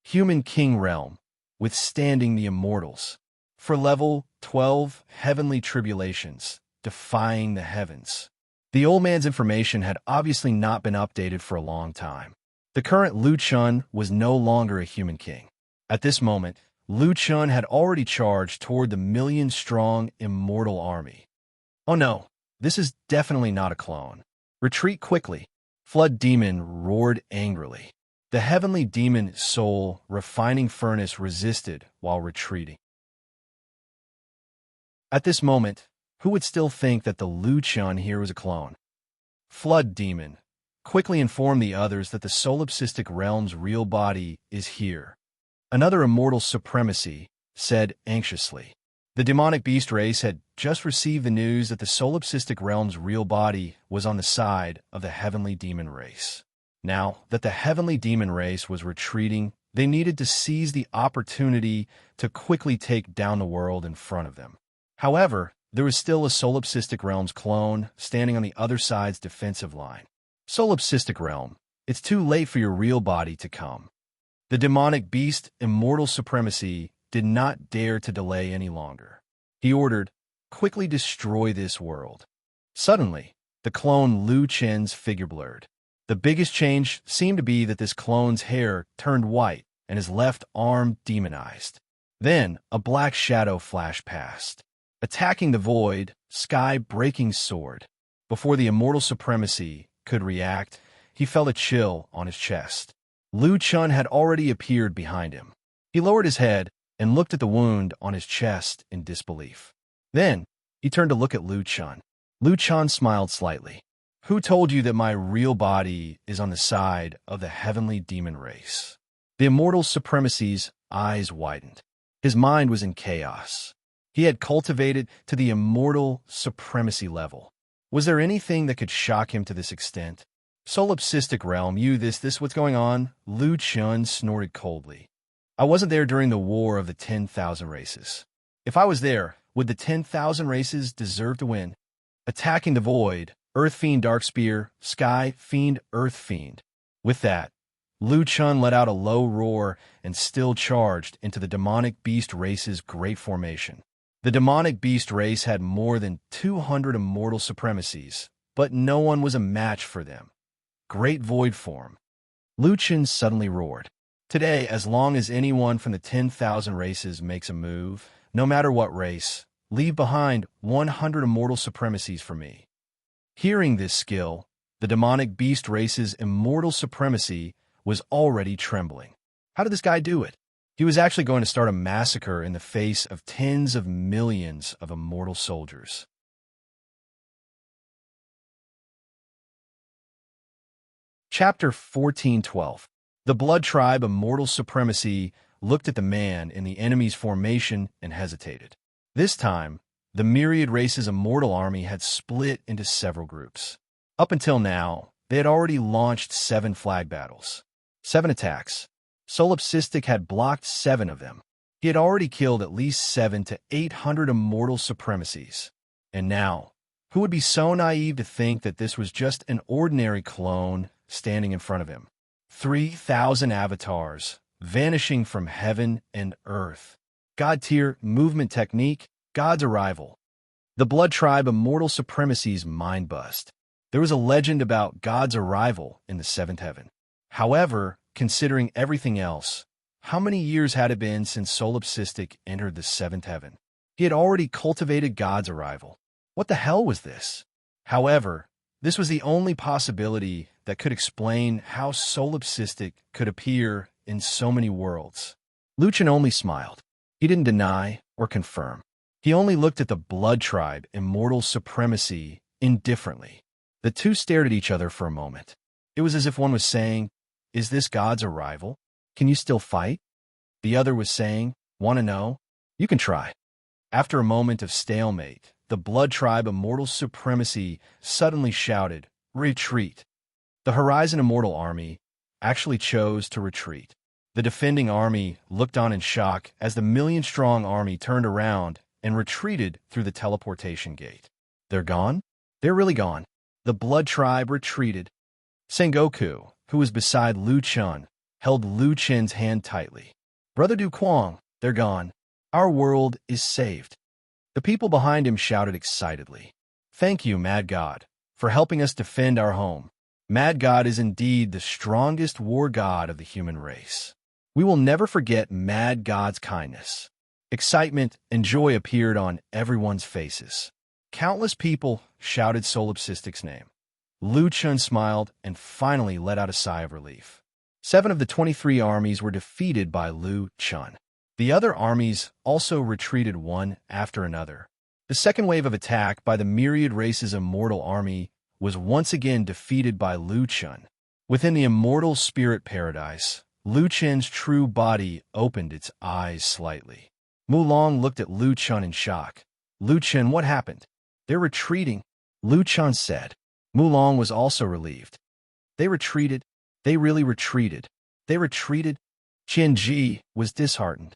Human King Realm, withstanding the immortals. For level 12, heavenly tribulations, defying the heavens. The old man's information had obviously not been updated for a long time. The current Lu Chen was no longer a human king. At this moment, Lu Chen had already charged toward the million-strong immortal army. Oh no, this is definitely not a clone. Retreat quickly. Flood Demon roared angrily. The heavenly demon soul refining furnace resisted while retreating. At this moment, Who would still think that the Lu Chun here was a clone? Flood Demon quickly informed the others that the solipsistic realm's real body is here. Another immortal supremacy said anxiously. The demonic beast race had just received the news that the solipsistic realm's real body was on the side of the heavenly demon race. Now that the heavenly demon race was retreating, they needed to seize the opportunity to quickly take down the world in front of them. However, there was still a solipsistic realm's clone standing on the other side's defensive line. Solipsistic realm, it's too late for your real body to come. The demonic beast immortal supremacy did not dare to delay any longer. He ordered, quickly destroy this world. Suddenly, the clone Lu Chen's figure blurred. The biggest change seemed to be that this clone's hair turned white and his left arm demonized. Then, a black shadow flashed past, attacking the void, sky-breaking sword. Before the immortal supremacy could react, he felt a chill on his chest. Lu Chun had already appeared behind him. He lowered his head and looked at the wound on his chest in disbelief. Then, he turned to look at Lu Chun. Lu Chun smiled slightly. Who told you that my real body is on the side of the heavenly demon race? The immortal supremacy's eyes widened. His mind was in chaos. He had cultivated to the immortal supremacy level. Was there anything that could shock him to this extent? Solipsistic realm, this what's going on? Lu Chun snorted coldly. I wasn't there during the War of the 10,000 Races. If I was there, would the 10,000 races deserve to win? Attacking the void, Earth Fiend Dark Spear, Sky Fiend Earth Fiend. With that, Lu Chun let out a low roar and still charged into the demonic beast race's great formation. The demonic beast race had more than 200 immortal supremacies, but no one was a match for them. Great void form. Lu Chun suddenly roared. Today, as long as anyone from the 10,000 races makes a move, no matter what race, leave behind 100 immortal supremacies for me. Hearing this skill, the demonic beast race's immortal supremacy was already trembling. How did this guy do it? He was actually going to start a massacre in the face of tens of millions of immortal soldiers. Chapter 14:12. The Blood Tribe Immortal Supremacy looked at the man in the enemy's formation and hesitated. This time, the myriad race's immortal army had split into several groups. Up until now, they had already launched 7 flag battles, 7 attacks. Solipsistic had blocked 7 of them. He had already killed at least 700 to 800 immortal supremacies. And now, who would be so naive to think that this was just an ordinary clone standing in front of him? 3,000 avatars, vanishing from heaven and earth. God-tier movement technique, God's arrival. The Blood Tribe Immortal Supremacy's mind bust. There was a legend about God's arrival in the 7th heaven. However, considering everything else, how many years had it been since Solipsistic entered the 7th heaven? He had already cultivated God's arrival. What the hell was this? However, this was the only possibility that could explain how Solipsistic could appear in so many worlds. Lu Chun only smiled. He didn't deny or confirm. He only looked at the Blood Tribe Immortal Supremacy indifferently. The two stared at each other for a moment. It was as if one was saying, "Is this God's arrival? Can you still fight?" The other was saying, "Want to know? You can try." After a moment of stalemate, the Blood Tribe Immortal Supremacy suddenly shouted, "Retreat!" The Horizon Immortal Army actually chose to retreat. The defending army looked on in shock as the million-strong army turned around and retreated through the teleportation gate. They're gone? They're really gone. The Blood Tribe retreated. Sengoku, who was beside Lu Chun, held Lu Chen's hand tightly. "Brother Du Quang, they're gone. Our world is saved." The people behind him shouted excitedly, "Thank you, Mad God, for helping us defend our home. Mad God is indeed the strongest war god of the human race. We will never forget Mad God's kindness." Excitement and joy appeared on everyone's faces. Countless people shouted Solipsistic's name. Lu Chun smiled and finally let out a sigh of relief. 7 of the 23 armies were defeated by Lu Chun. The other armies also retreated one after another. The second wave of attack by the myriad race's immortal army was once again defeated by Lu Chun. Within the immortal spirit paradise, Lu Chen's true body opened its eyes slightly. Mu Long looked at Lu Chun in shock. Lu Chen, what happened? They're retreating, Lu Chun said. Mu Long was also relieved. They retreated. They really retreated. They retreated. Qian Ji was disheartened.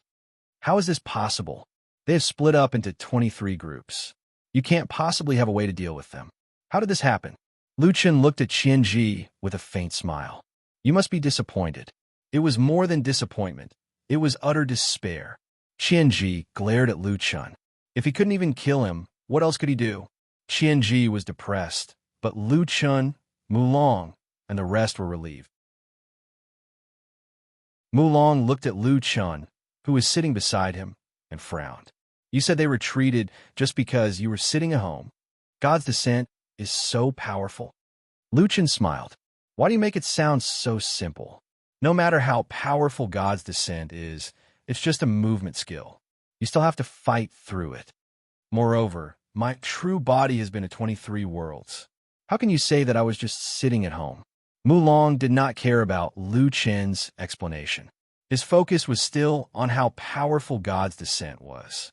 How is this possible? They have split up into 23 groups. You can't possibly have a way to deal with them. How did this happen? Lu Chen looked at Qian Ji with a faint smile. You must be disappointed. It was more than disappointment. It was utter despair. Qian Ji glared at Lu Chen. If he couldn't even kill him, what else could he do? Qian Ji was depressed, but Lu Chen, Mu Long, and the rest were relieved. Mu Long looked at Lu Chen, who was sitting beside him, and frowned. You said they retreated just because you were sitting at home. God's descent is so powerful. Lu Chen smiled. Why do you make it sound so simple? No matter how powerful God's descent is, it's just a movement skill. You still have to fight through it. Moreover, my true body has been to 23 worlds. How can you say that I was just sitting at home? Mu Long did not care about Lu Chen's explanation. His focus was still on how powerful God's descent was.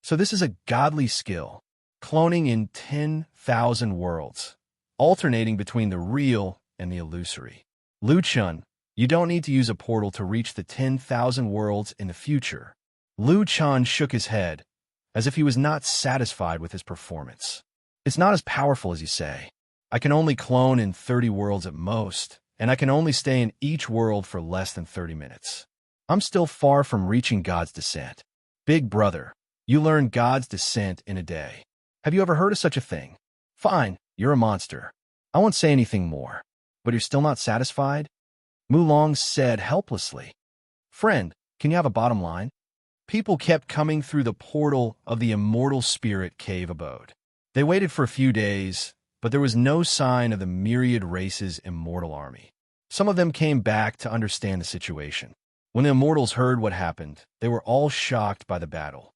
So this is a godly skill, cloning in 10,000 worlds, alternating between the real and the illusory. Lu Chen, you don't need to use a portal to reach the 10,000 worlds in the future. Lu Chen shook his head, as if he was not satisfied with his performance. It's not as powerful as you say. I can only clone in 30 worlds at most, and I can only stay in each world for less than 30 minutes. I'm still far from reaching God's descent. Big brother, you learn God's descent in a day. Have you ever heard of such a thing? Fine, you're a monster. I won't say anything more. But you're still not satisfied? Mu Long said helplessly. Friend, can you have a bottom line? People kept coming through the portal of the immortal spirit cave abode. They waited for a few days, but there was no sign of the myriad race's immortal army. Some of them came back to understand the situation. When the immortals heard what happened, they were all shocked by the battle.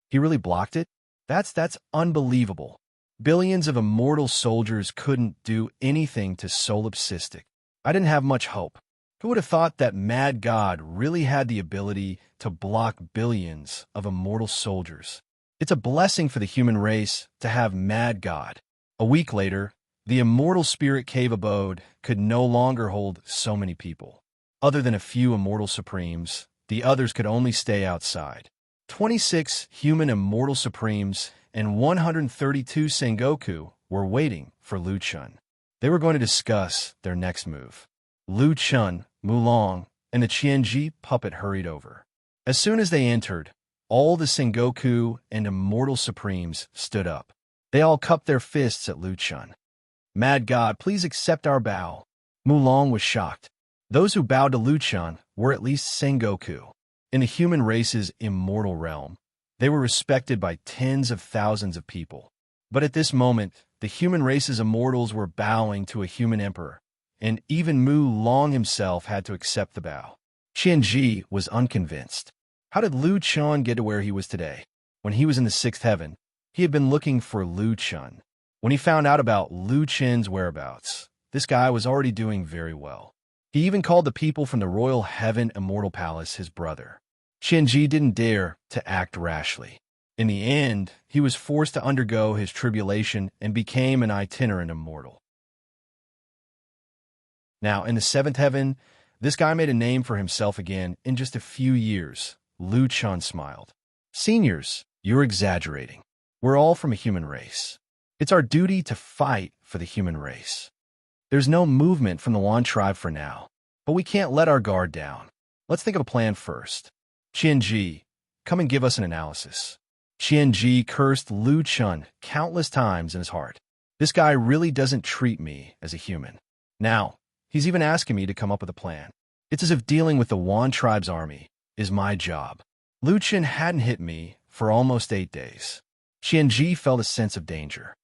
He really blocked it? That's unbelievable. Billions of immortal soldiers couldn't do anything to solipsistic. I didn't have much hope. Who would have thought that Mad God really had the ability to block billions of immortal soldiers? It's a blessing for the human race to have Mad God. A week later, the immortal spirit cave abode could no longer hold so many people. Other than a few immortal supremes, the others could only stay outside. 26 human immortal supremes and 132 Sengoku were waiting for Lu Chen. They were going to discuss their next move. Lu Chen, Mu Long, and the Qianji puppet hurried over. As soon as they entered, all the Sengoku and immortal supremes stood up. They all cupped their fists at Lu Chen. Mad God, please accept our bow. Mu Long was shocked. Those who bowed to Lu Chen were at least Sengoku. In the human race's immortal realm, they were respected by tens of thousands of people. But at this moment, the human race's immortals were bowing to a human emperor, and even Mu Long himself had to accept the bow. Qian Ji was unconvinced. How did Lu Chen get to where he was today? When he was in the sixth heaven, he had been looking for Lu Chen. When he found out about Lu Chen's whereabouts, this guy was already doing very well. He even called the people from the royal heaven immortal palace his brother. Qian Ji didn't dare to act rashly. In the end, he was forced to undergo his tribulation and became an itinerant immortal. Now, in the seventh heaven, this guy made a name for himself again in just a few years. Lu Chen smiled. Seniors, you're exaggerating. We're all from a human race. It's our duty to fight for the human race. There's no movement from the Wan tribe for now, but we can't let our guard down. Let's think of a plan first. Qian Ji, come and give us an analysis. Qian Ji cursed Lu Chen countless times in his heart. This guy really doesn't treat me as a human. Now, he's even asking me to come up with a plan. It's as if dealing with the Wan tribe's army is my job. Lu Chen hadn't hit me for almost 8 days. Qian Ji felt a sense of danger.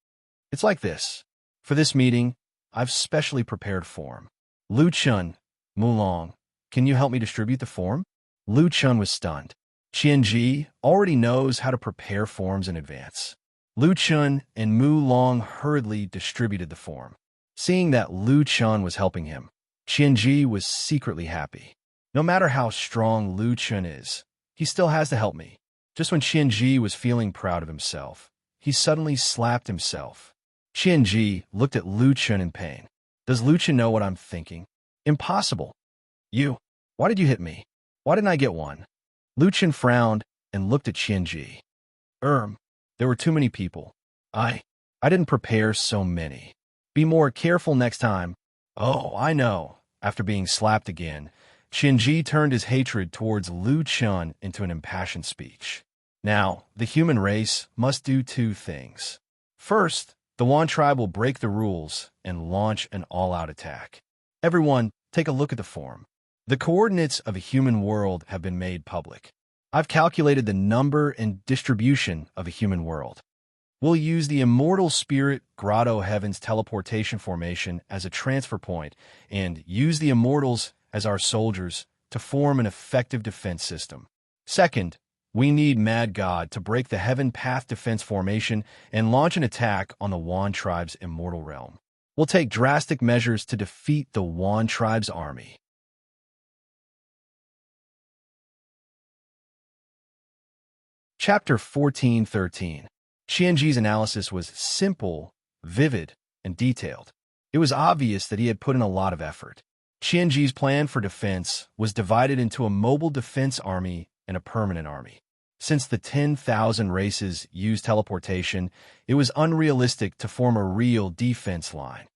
It's like this. For this meeting, I've specially prepared form. Lu Chen, Mu Long, can you help me distribute the form? Lu Chen was stunned. Qian Ji already knows how to prepare forms in advance. Lu Chun and Mu Long hurriedly distributed the form. Seeing that Lu Chun was helping him, Qianji was secretly happy. No matter how strong Lu Chun is, he still has to help me. Just when Qianji was feeling proud of himself, he suddenly slapped himself. Qianji looked at Lu Chun in pain. Does Lu Chun know what I'm thinking? Impossible. You. Why did you hit me? Why didn't I get one? Lu Chun frowned and looked at Qianji. There were too many people. I didn't prepare so many. Be more careful next time. Oh, I know. After being slapped again, Qianji turned his hatred towards Lu Chun into an impassioned speech. Now, the human race must do two things. First, the Wan tribe will break the rules and launch an all-out attack. Everyone, take a look at the form. The coordinates of a human world have been made public. I've calculated the number and distribution of a human world. We'll use the immortal spirit Grotto Heaven's teleportation formation as a transfer point and use the immortals as our soldiers to form an effective defense system. Second, we need Mad God to break the Heaven Path defense formation and launch an attack on the Wan tribe's immortal realm. We'll take drastic measures to defeat the Wan tribe's army. Chapter 14:13. Qianji's analysis was simple, vivid, and detailed. It was obvious that he had put in a lot of effort. Qianji's plan for defense was divided into a mobile defense army and a permanent army. Since the 10,000 races use teleportation, it was unrealistic to form a real defense line.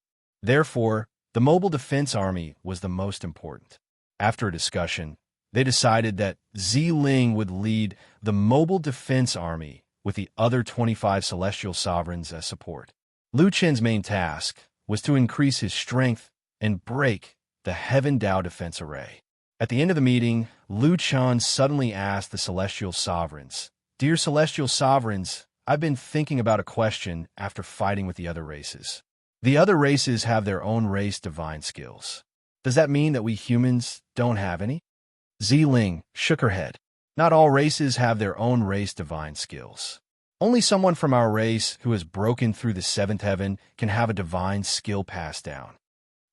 Therefore, the mobile defense army was the most important. After a discussion, they decided that Ziling would lead the mobile defense army with the other 25 celestial sovereigns as support. Lu Chen's main task was to increase his strength and break the Heaven Dao defense array. At the end of the meeting, Lu Chen suddenly asked the celestial sovereigns, "Dear celestial sovereigns, I've been thinking about a question after fighting with the other races. The other races have their own race divine skills. Does that mean that we humans don't have any?" Ziling shook her head. Not all races have their own race divine skills. Only someone from our race who has broken through the seventh heaven can have a divine skill passed down.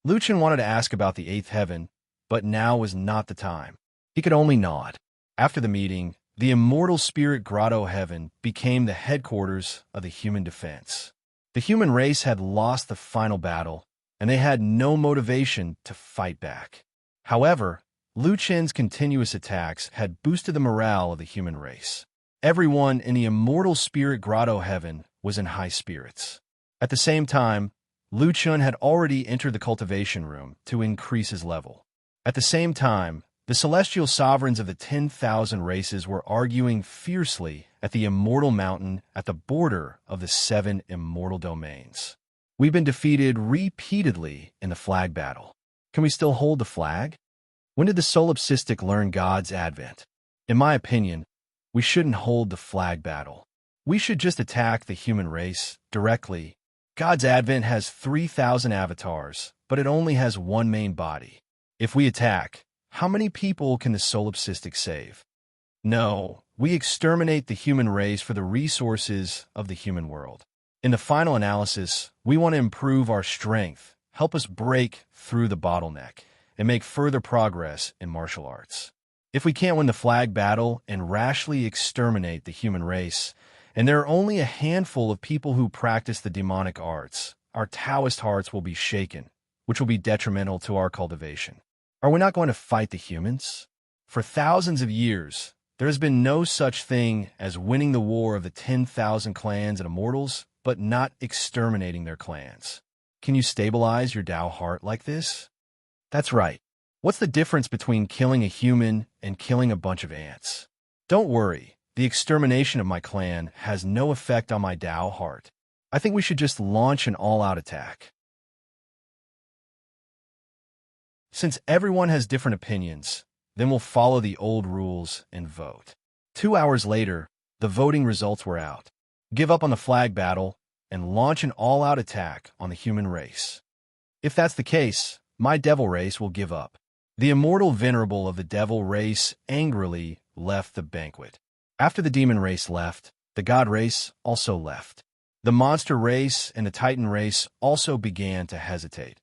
Lu Chen wanted to ask about the eighth heaven, but now was not the time. He could only nod. After the meeting, the immortal spirit Grotto Heaven became the headquarters of the human defense. The human race had lost the final battle, and they had no motivation to fight back. However, Lu Chen's continuous attacks had boosted the morale of the human race. Everyone in the immortal spirit Grotto Heaven was in high spirits. At the same time, Lu Chen had already entered the cultivation room to increase his level. At the same time, the celestial sovereigns of the 10,000 races were arguing fiercely at the immortal mountain at the border of the 7 immortal domains. We've been defeated repeatedly in the flag battle. Can we still hold the flag? When did the solipsistic learn God's advent? In my opinion, we shouldn't hold the flag battle. We should just attack the human race directly. God's advent has 3,000 avatars, but it only has one main body. If we attack, how many people can the solipsistic save? No, we exterminate the human race for the resources of the human world. In the final analysis, we want to improve our strength, help us break through the bottleneck, and make further progress in martial arts. If we can't win the flag battle and rashly exterminate the human race, and there are only a handful of people who practice the demonic arts, our Taoist hearts will be shaken, which will be detrimental to our cultivation. Are we not going to fight the humans? For thousands of years, there has been no such thing as winning the war of the 10,000 clans and immortals, but not exterminating their clans. Can you stabilize your Tao heart like this? That's right. What's the difference between killing a human and killing a bunch of ants? Don't worry, the extermination of my clan has no effect on my Tao heart. I think we should just launch an all-out attack. Since everyone has different opinions, then we'll follow the old rules and vote. 2 hours later, the voting results were out. Give up on the flag battle and launch an all-out attack on the human race. If that's the case, my devil race will give up. The immortal venerable of the devil race angrily left the banquet. After the demon race left, the god race also left. The monster race and the titan race also began to hesitate.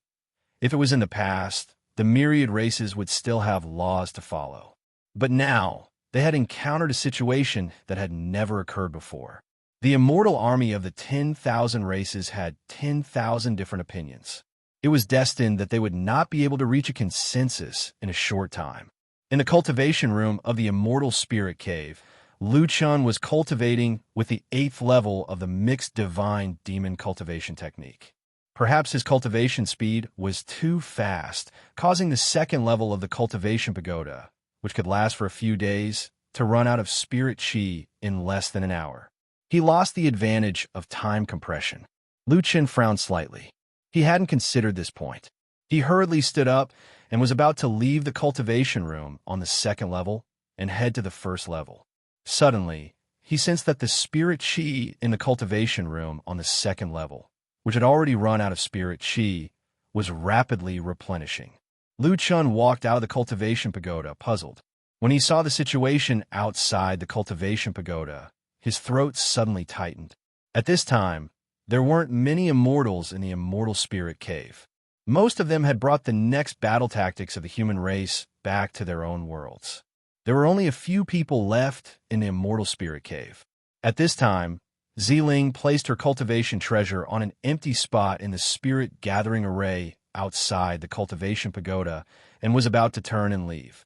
If it was in the past, the myriad races would still have laws to follow. But now, they had encountered a situation that had never occurred before. The immortal army of the 10,000 races had 10,000 different opinions. It was destined that they would not be able to reach a consensus in a short time. In the cultivation room of the immortal spirit cave, Lu Chun was cultivating with the 8th level of the mixed divine demon cultivation technique. Perhaps his cultivation speed was too fast, causing the 2nd level of the cultivation pagoda, which could last for a few days, to run out of spirit chi in less than an hour. He lost the advantage of time compression. Lu Chun frowned slightly. He hadn't considered this point. He hurriedly stood up and was about to leave the cultivation room on the 2nd level and head to the 1st level. Suddenly, he sensed that the spirit chi in the cultivation room on the 2nd level, which had already run out of spirit chi, was rapidly replenishing. Lu Chun walked out of the cultivation pagoda, puzzled. When he saw the situation outside the cultivation pagoda, his throat suddenly tightened. At this time, there weren't many immortals in the immortal spirit cave. Most of them had brought the next battle tactics of the human race back to their own worlds. There were only a few people left in the immortal spirit cave. At this time, Ziling placed her cultivation treasure on an empty spot in the spirit gathering array outside the cultivation pagoda and was about to turn and leave.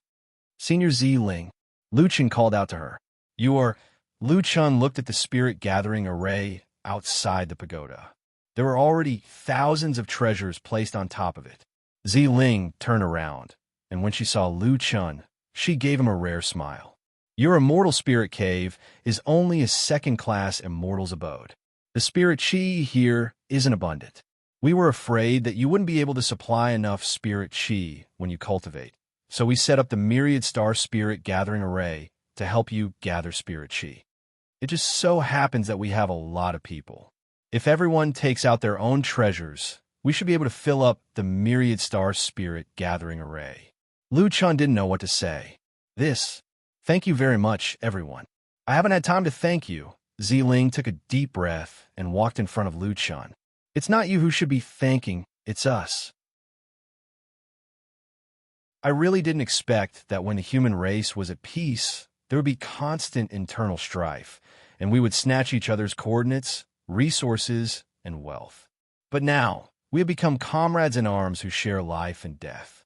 "Senior Ziling," Lu Chun called out to her. "You are—" Lu Chun looked at the spirit gathering array outside the pagoda. There were already thousands of treasures placed on top of it. Ziling turned around, and when she saw Lu Chun, she gave him a rare smile. "Your immortal spirit cave is only a 2nd-class immortal's abode. The spirit chi here isn't abundant. We were afraid that you wouldn't be able to supply enough spirit chi when you cultivate, so we set up the Myriad Star Spirit Gathering Array to help you gather spirit chi. It just so happens that we have a lot of people. If everyone takes out their own treasures, we should be able to fill up the Myriad Star Spirit Gathering Array." Lu Chun didn't know what to say. Thank you very much, everyone. I haven't had time to thank you." Ziling took a deep breath and walked in front of Lu Chun. "It's not you who should be thanking, it's us. I really didn't expect that when the human race was at peace, there would be constant internal strife, and we would snatch each other's coordinates, resources, and wealth. But now, we have become comrades in arms who share life and death.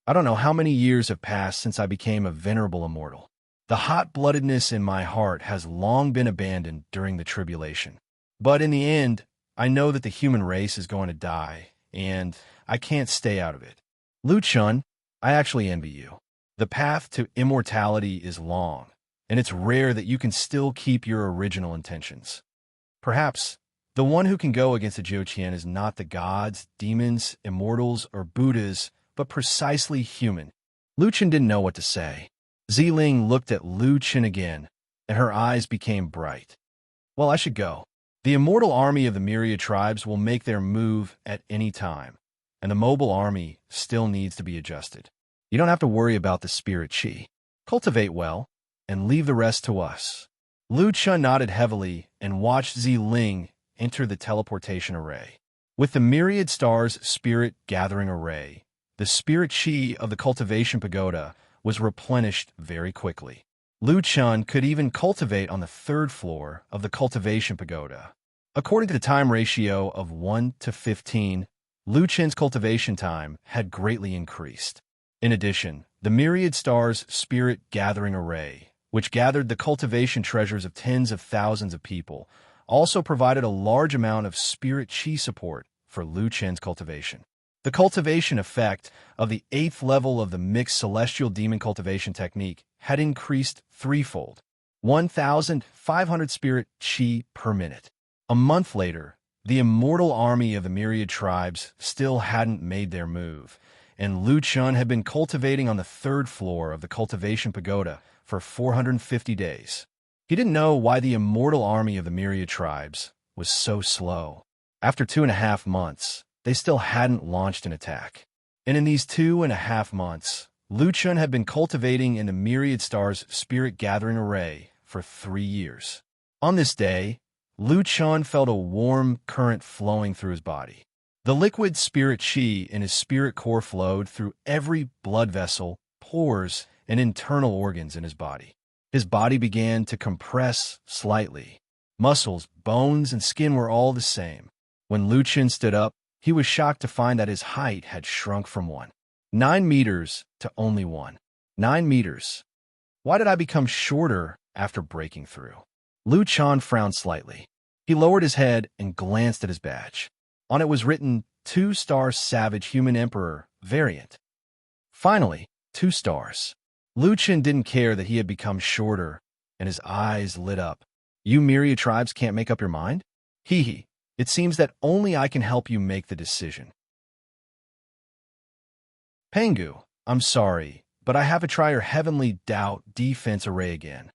I don't know how many years have passed since I became a venerable immortal. The hot-bloodedness in my heart has long been abandoned during the tribulation. But in the end, I know that the human race is going to die, and I can't stay out of it. Lu Chun, I actually envy you. The path to immortality is long, and it's rare that you can still keep your original intentions. Perhaps the one who can go against the Jiuqian is not the gods, demons, immortals, or Buddhas, but precisely human." Lu Chun didn't know what to say. Ziling looked at Lu Chun again, and her eyes became bright. "Well, I should go. The immortal army of the myriad tribes will make their move at any time, and the mobile army still needs to be adjusted. You don't have to worry about the spirit chi. Cultivate well, and leave the rest to us." Lu Chun nodded heavily and watched Ziling enter the teleportation array. With the Myriad Stars Spirit Gathering Array, the spirit chi of the cultivation pagoda was replenished very quickly. Lu Chun could even cultivate on the 3rd floor of the cultivation pagoda. According to the time ratio of 1 to 15, Lu Chun's cultivation time had greatly increased. In addition, the Myriad Stars Spirit Gathering Array, which gathered the cultivation treasures of tens of thousands of people, also provided a large amount of spirit chi support for Lu Chun's cultivation. The cultivation effect of the 8th level of the mixed celestial demon cultivation technique had increased threefold, 1,500 spirit chi per minute. A month later, the immortal army of the myriad tribes still hadn't made their move, and Lu Chun had been cultivating on the 3rd floor of the cultivation pagoda for 450 days. He didn't know why the immortal army of the myriad tribes was so slow. After 2.5 months, they still hadn't launched an attack. And in these 2.5 months, Lu Chun had been cultivating in the Myriad Stars Spirit Gathering Array for 3 years. On this day, Lu Chun felt a warm current flowing through his body. The liquid spirit qi in his spirit core flowed through every blood vessel, pores, and internal organs in his body. His body began to compress slightly. Muscles, bones, and skin were all the same. When Lu Chun stood up, he was shocked to find that his height had shrunk from 9 meters to only 9 meters. Why did I become shorter after breaking through? Lu Chun frowned slightly. He lowered his head and glanced at his badge. On it was written, 2-star Savage Human Emperor, Variant. Finally, 2 stars. Lu Chun didn't care that he had become shorter, and his eyes lit up. You myriad tribes can't make up your mind? Hee hee. It seems that only I can help you make the decision. Pengu, I'm sorry, but I have to try your heavenly doubt defense array again.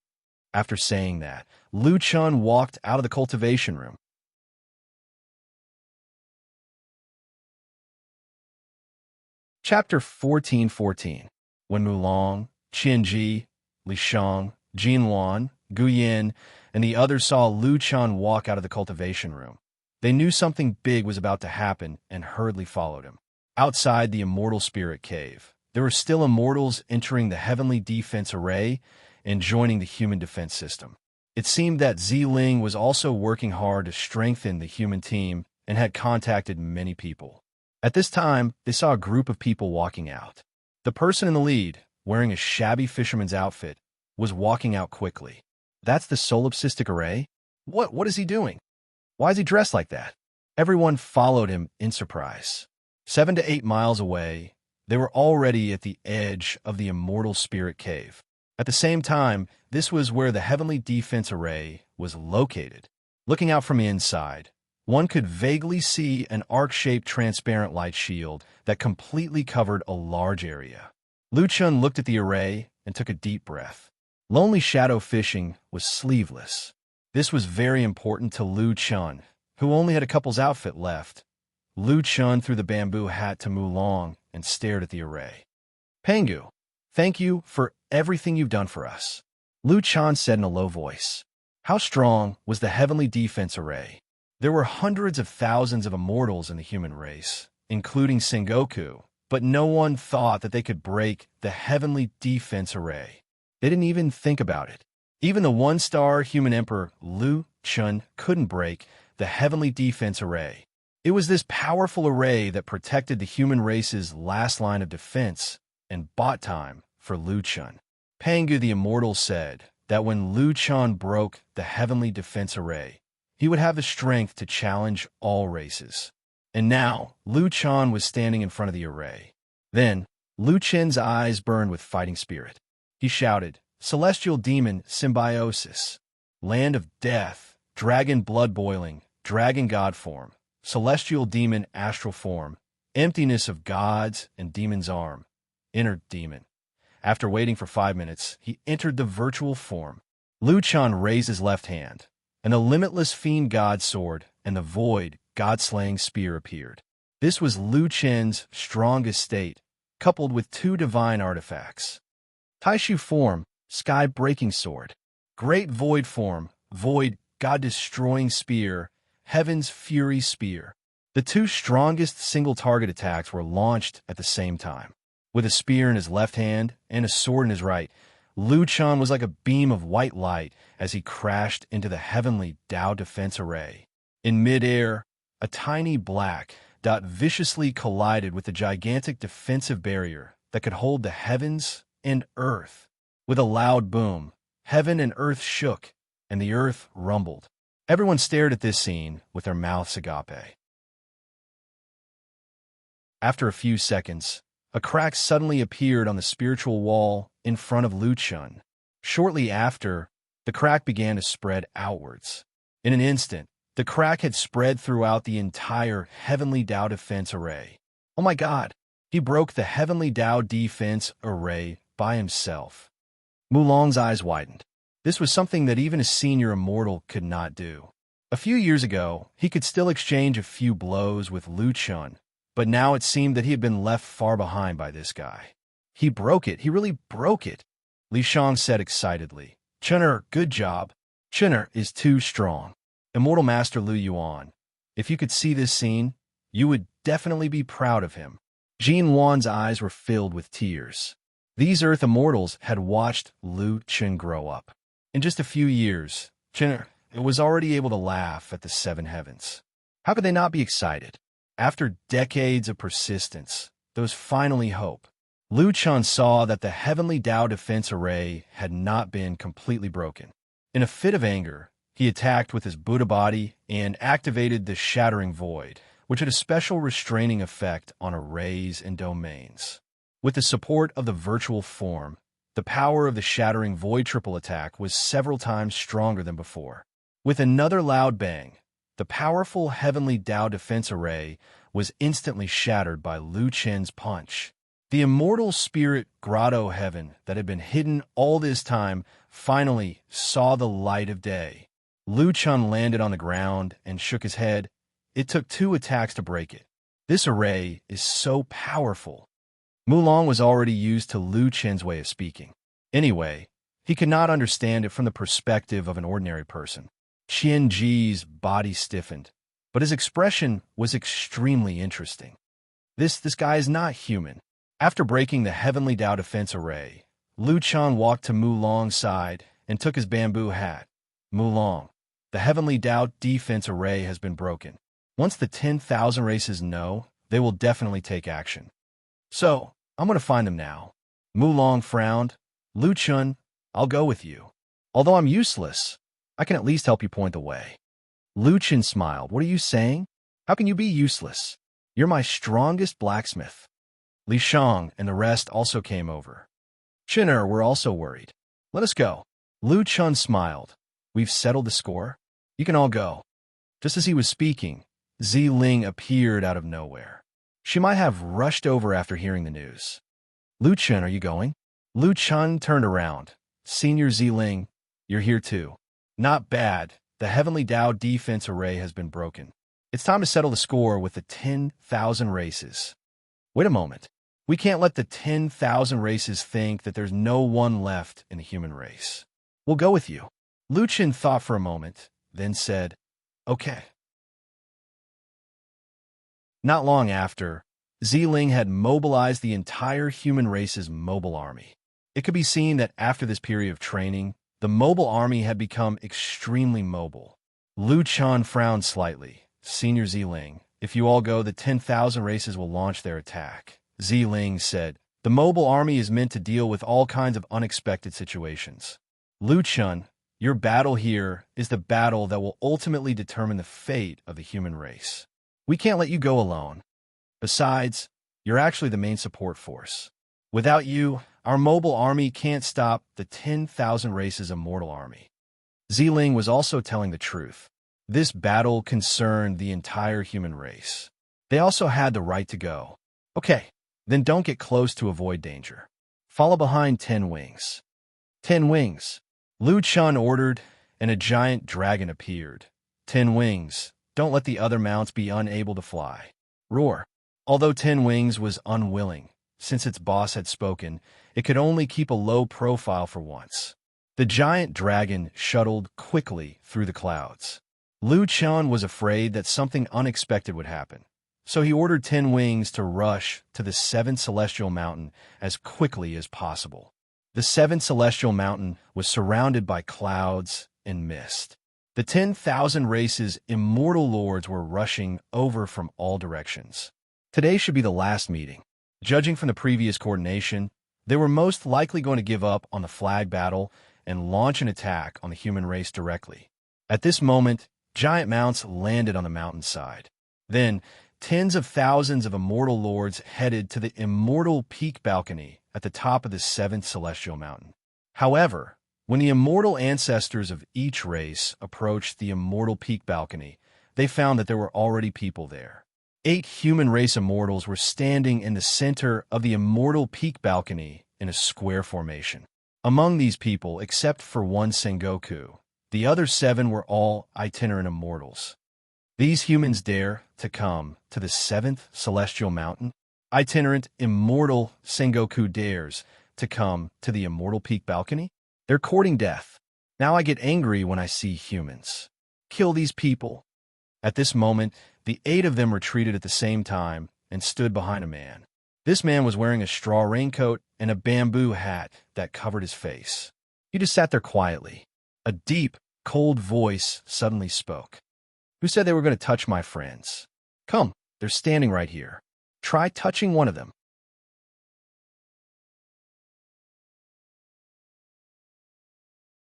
After saying that, Lu Chun walked out of the cultivation room. Chapter 14:14. When Mulong, Qianji, Li Shang, Jinluan, Gu Yin, and the others saw Lu Chun walk out of the cultivation room, they knew something big was about to happen and hurriedly followed him. Outside the immortal spirit cave, there were still immortals entering the heavenly defense array and joining the human defense system. It seemed that Ziling was also working hard to strengthen the human team and had contacted many people. At this time, they saw a group of people walking out. The person in the lead, wearing a shabby fisherman's outfit, was walking out quickly. That's the solipsistic array? What is he doing? Why is he dressed like that? Everyone followed him in surprise. 7 to 8 miles away, they were already at the edge of the immortal spirit cave. At the same time, this was where the heavenly defense array was located. Looking out from inside, one could vaguely see an arc-shaped transparent light shield that completely covered a large area. Lu Chun looked at the array and took a deep breath. Lonely shadow fishing was sleeveless. This was very important to Lu Chun, who only had a couple's outfit left. Lu Chun threw the bamboo hat to Mulong and stared at the array. Pengu, thank you for everything you've done for us, Lu Chun said in a low voice. How strong was the heavenly defense array? There were hundreds of thousands of immortals in the human race, including Sengoku, but no one thought that they could break the heavenly defense array. They didn't even think about it. Even the 1-star human emperor Lu Chun couldn't break the heavenly defense array. It was this powerful array that protected the human race's last line of defense and bought time for Lu Chun. Pengu the Immortal said that when Lu Chun broke the heavenly defense array, he would have the strength to challenge all races. And now, Lu Chun was standing in front of the array. Then, Lu Chun's eyes burned with fighting spirit. He shouted, Celestial Demon Symbiosis, Land of Death, Dragon Blood Boiling, Dragon God Form, Celestial Demon Astral Form, Emptiness of Gods and Demon's Arm, Inner Demon. After waiting for 5 minutes, he entered the virtual form. Lu Chun raised his left hand, and the limitless fiend god sword and the void god-slaying spear appeared. This was Lu Chun's strongest state, coupled with 2 divine artifacts. Taishu form, sky-breaking sword. Great void form, void god-destroying spear, heaven's fury spear. The 2 strongest single-target attacks were launched at the same time. With a spear in his left hand and a sword in his right, Lu Chun was like a beam of white light as he crashed into the heavenly Tao defense array. In midair, a tiny black dot viciously collided with the gigantic defensive barrier that could hold the heavens and earth. With a loud boom, heaven and earth shook, and the earth rumbled. Everyone stared at this scene with their mouths agape. After a few seconds, a crack suddenly appeared on the spiritual wall in front of Lu Chun. Shortly after, the crack began to spread outwards. In an instant, the crack had spread throughout the entire heavenly Tao defense array. Oh my God! He broke the heavenly Tao defense array by himself. Mulong's eyes widened. This was something that even a senior immortal could not do. A few years ago, he could still exchange a few blows with Lu Chun, but now it seemed that he had been left far behind by this guy. He broke it. He really broke it, Li Shang said excitedly. Chun'er, good job. Chun'er is too strong. Immortal Master Lu Yuan. If you could see this scene, you would definitely be proud of him. Jin Wan's eyes were filled with tears. These Earth Immortals had watched Lu Chen grow up. In just a few years, Chen was already able to laugh at the seven heavens. How could they not be excited? After decades of persistence, there was finally hope. Lu Chen saw that the heavenly Tao defense array had not been completely broken. In a fit of anger, he attacked with his Buddha body and activated the Shattering Void, which had a special restraining effect on arrays and domains. With the support of the virtual form, the power of the Shattering Void triple attack was several times stronger than before. With another loud bang, the powerful heavenly Tao defense array was instantly shattered by Lu Chen's punch. The immortal spirit grotto heaven that had been hidden all this time finally saw the light of day. Lu Chen landed on the ground and shook his head. It took 2 attacks to break it. This array is so powerful. Mulong was already used to Lu Chen's way of speaking. Anyway, he could not understand it from the perspective of an ordinary person. Qian Ji's body stiffened, but his expression was extremely interesting. This guy is not human. After breaking the heavenly Tao defense array, Lu Chen walked to Mulong's side and took his bamboo hat. Mulong, the heavenly Tao defense array has been broken. Once the 10,000 races know, they will definitely take action. So, I'm going to find them now. Mulong frowned. Lu Chen, I'll go with you. Although I'm useless, I can at least help you point the way. Lu Chen smiled. What are you saying? How can you be useless? You're my strongest blacksmith. Li Shang and the rest also came over. Chin'er were also worried. Let us go. Lu Chen smiled. We've settled the score. You can all go. Just as he was speaking, Ziling appeared out of nowhere. She might have rushed over after hearing the news. Lu Chen, are you going? Lu Chen turned around. Senior Ziling, you're here too. Not bad. The heavenly Tao defense array has been broken. It's time to settle the score with the 10,000 races. Wait a moment. We can't let the 10,000 races think that there's no one left in the human race. We'll go with you. Lu Chen thought for a moment, then said, okay. Not long after, Ziling had mobilized the entire human race's mobile army. It could be seen that after this period of training, the mobile army had become extremely mobile. Lu Chen frowned slightly. Senior Ziling, if you all go, the 10,000 races will launch their attack. Ziling said, the mobile army is meant to deal with all kinds of unexpected situations. Lu Chen, your battle here is the battle that will ultimately determine the fate of the human race. We can't let you go alone. Besides, you're actually the main support force. Without you, our mobile army can't stop the 10,000 races immortal army. Ziling was also telling the truth. This battle concerned the entire human race. They also had the right to go. Okay, then don't get close to avoid danger. Follow behind 10 wings. 10 wings. Lu Chen ordered, and a giant dragon appeared. 10 wings. Don't let the other mounts be unable to fly. Roar. Although 10 Wings was unwilling, since its boss had spoken, it could only keep a low profile for once. The giant dragon shuttled quickly through the clouds. Lu Chen was afraid that something unexpected would happen, so he ordered 10 Wings to rush to the 7th celestial mountain as quickly as possible. The 7th celestial mountain was surrounded by clouds and mist. The 10,000 races immortal lords were rushing over from all directions. Today should be the last meeting. Judging from the previous coordination, they were most likely going to give up on the flag battle and launch an attack on the human race directly. At this moment, giant mounts landed on the mountainside. Then, tens of thousands of immortal lords headed to the immortal peak balcony at the top of the 7th celestial mountain. However, when the immortal ancestors of each race approached the immortal peak balcony, they found that there were already people there. 8 human race immortals were standing in the center of the immortal peak balcony in a square formation. Among these people, except for one Sengoku, the other 7 were all itinerant immortals. These humans dare to come to the 7th celestial mountain? Itinerant immortal Sengoku dares to come to the immortal peak balcony? They're courting death. Now I get angry when I see humans. Kill these people. At this moment, the 8 of them retreated at the same time and stood behind a man. This man was wearing a straw raincoat and a bamboo hat that covered his face. He just sat there quietly. A deep, cold voice suddenly spoke. Who said they were going to touch my friends? Come, they're standing right here. Try touching one of them.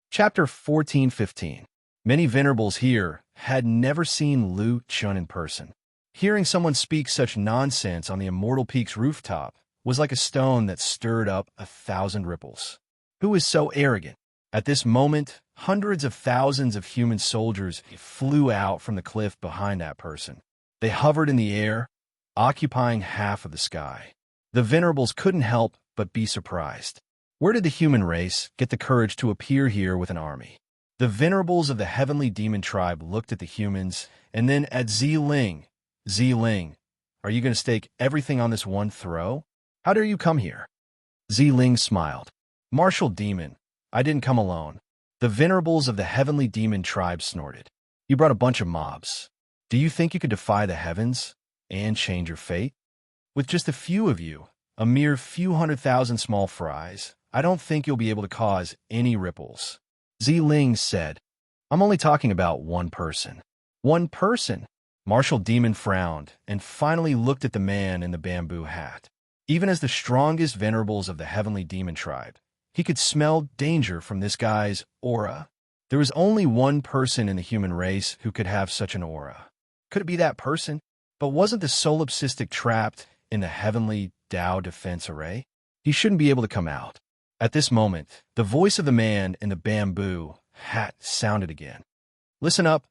Chapter 14:15. Many venerables here had never seen Lu Chun in person. Hearing someone speak such nonsense on the Immortal Peak's rooftop was like a stone that stirred up 1,000 ripples. Who is so arrogant? At this moment, hundreds of thousands of human soldiers flew out from the cliff behind that person. They hovered in the air, occupying half of the sky. The venerables couldn't help but be surprised. Where did the human race get the courage to appear here with an army? The venerables of the heavenly demon tribe looked at the humans and then at Zi-Ling. Zi-Ling, are you going to stake everything on this one throw? How dare you come here? Zi-Ling smiled. Martial demon, I didn't come alone. The venerables of the heavenly demon tribe snorted. You brought a bunch of mobs. Do you think you could defy the heavens and change your fate? With just a few of you, a mere few 100,000 small fries, I don't think you'll be able to cause any ripples. Zi-Ling said, I'm only talking about one person. One person? Martial Demon frowned and finally looked at the man in the bamboo hat. Even as the strongest venerables of the heavenly demon tribe, he could smell danger from this guy's aura. There was only one person in the human race who could have such an aura. Could it be that person? But wasn't the solipsistic trapped in the heavenly Tao defense array? He shouldn't be able to come out. At this moment, the voice of the man in the bamboo hat sounded again. Listen up,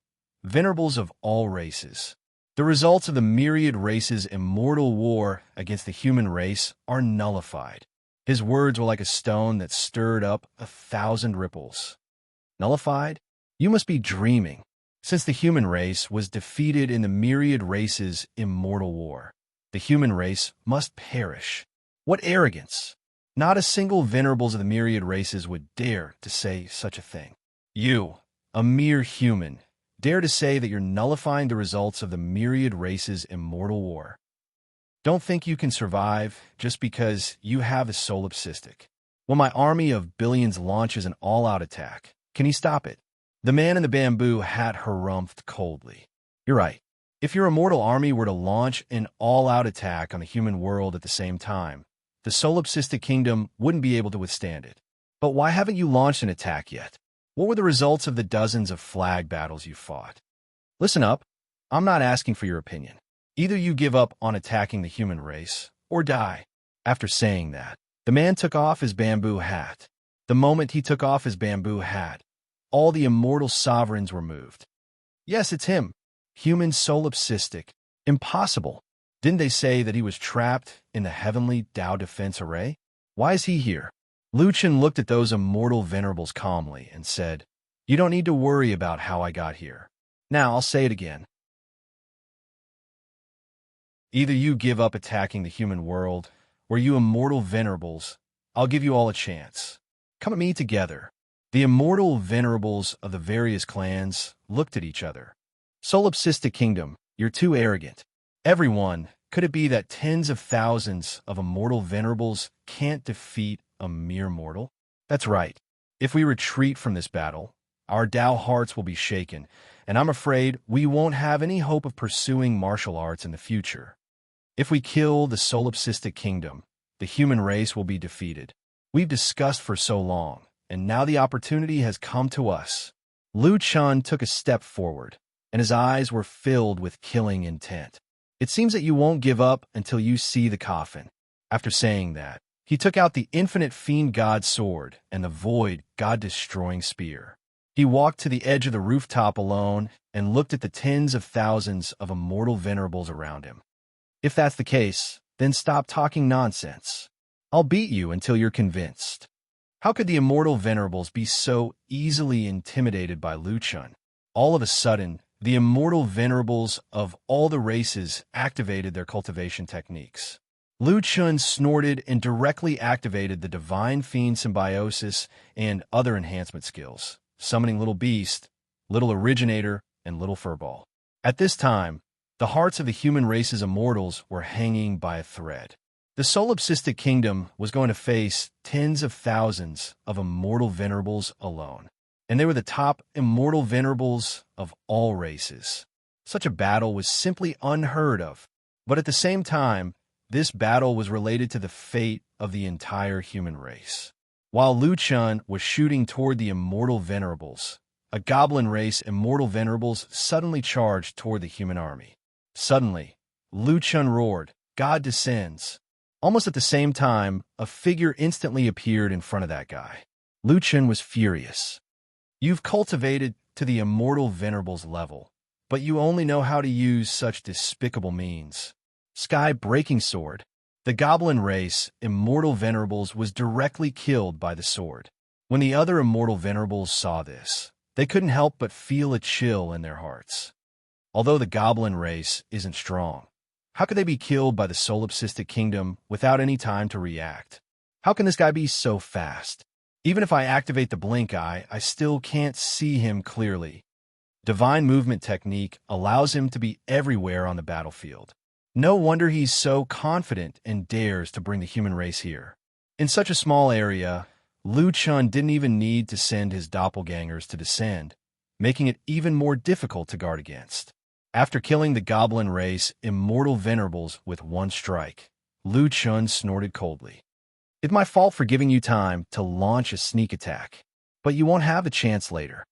venerables of all races. The results of the myriad races' immortal war against the human race are nullified. His words were like a stone that stirred up 1,000 ripples. Nullified? You must be dreaming, since the human race was defeated in the myriad races' immortal war. The human race must perish. What arrogance! Not a single venerables of the myriad races would dare to say such a thing. You, a mere human, dare to say that you're nullifying the results of the myriad races' immortal war. Don't think you can survive just because you have a solipsistic. When my army of billions launches an all-out attack, can he stop it? The man in the bamboo hat harumphed coldly. You're right. If your immortal army were to launch an all-out attack on the human world at the same time, the solipsistic kingdom wouldn't be able to withstand it. But why haven't you launched an attack yet? What were the results of the dozens of flag battles you fought? Listen up. I'm not asking for your opinion. Either you give up on attacking the human race, or die. After saying that, the man took off his bamboo hat. The moment he took off his bamboo hat, all the immortal sovereigns were moved. Yes, it's him. Human solipsistic. Impossible. Didn't they say that he was trapped in the heavenly Tao defense array? Why is he here? Lu Chen looked at those immortal venerables calmly and said, You don't need to worry about how I got here. Now I'll say it again. Either you give up attacking the human world, or you immortal venerables, I'll give you all a chance. Come at me together. The immortal venerables of the various clans looked at each other. Solipsistic kingdom, you're too arrogant. Everyone, could it be that tens of thousands of immortal venerables can't defeat a mere mortal? That's right. If we retreat from this battle, our Tao hearts will be shaken, and I'm afraid we won't have any hope of pursuing martial arts in the future. If we kill the solipsistic kingdom, the human race will be defeated. We've discussed for so long, and now the opportunity has come to us. Lu Chun took a step forward, and his eyes were filled with killing intent. It seems that you won't give up until you see the coffin. After saying that, he took out the infinite fiend god sword and the void god-destroying spear. He walked to the edge of the rooftop alone and looked at the tens of thousands of immortal venerables around him. If that's the case, then stop talking nonsense. I'll beat you until you're convinced. How could the immortal venerables be so easily intimidated by Lu Chun? All of a sudden, the immortal venerables of all the races activated their cultivation techniques. Lu Chun snorted and directly activated the divine fiend symbiosis and other enhancement skills, summoning Little Beast, Little Originator, and Little Furball. At this time, the hearts of the human race's immortals were hanging by a thread. The solipsistic kingdom was going to face tens of thousands of immortal venerables alone, and they were the top immortal venerables of all races. Such a battle was simply unheard of, but at the same time, this battle was related to the fate of the entire human race. While Lu Chun was shooting toward the immortal venerables, a goblin race immortal venerables suddenly charged toward the human army. Suddenly, Lu Chun roared, "God descends!" Almost at the same time, a figure instantly appeared in front of that guy. Lu Chun was furious. "You've cultivated to the immortal venerables level, but you only know how to use such despicable means." Sky-breaking sword. The goblin race, immortal venerables, was directly killed by the sword. When the other immortal venerables saw this, they couldn't help but feel a chill in their hearts. Although the goblin race isn't strong, how could they be killed by the solipsistic kingdom without any time to react? How can this guy be so fast? Even if I activate the blink eye, I still can't see him clearly. Divine movement technique allows him to be everywhere on the battlefield. No wonder he's so confident and dares to bring the human race here. In such a small area, Lu Chun didn't even need to send his doppelgangers to descend, making it even more difficult to guard against. After killing the goblin race immortal venerables with one strike, Lu Chun snorted coldly. "It's my fault for giving you time to launch a sneak attack, but you won't have a chance later."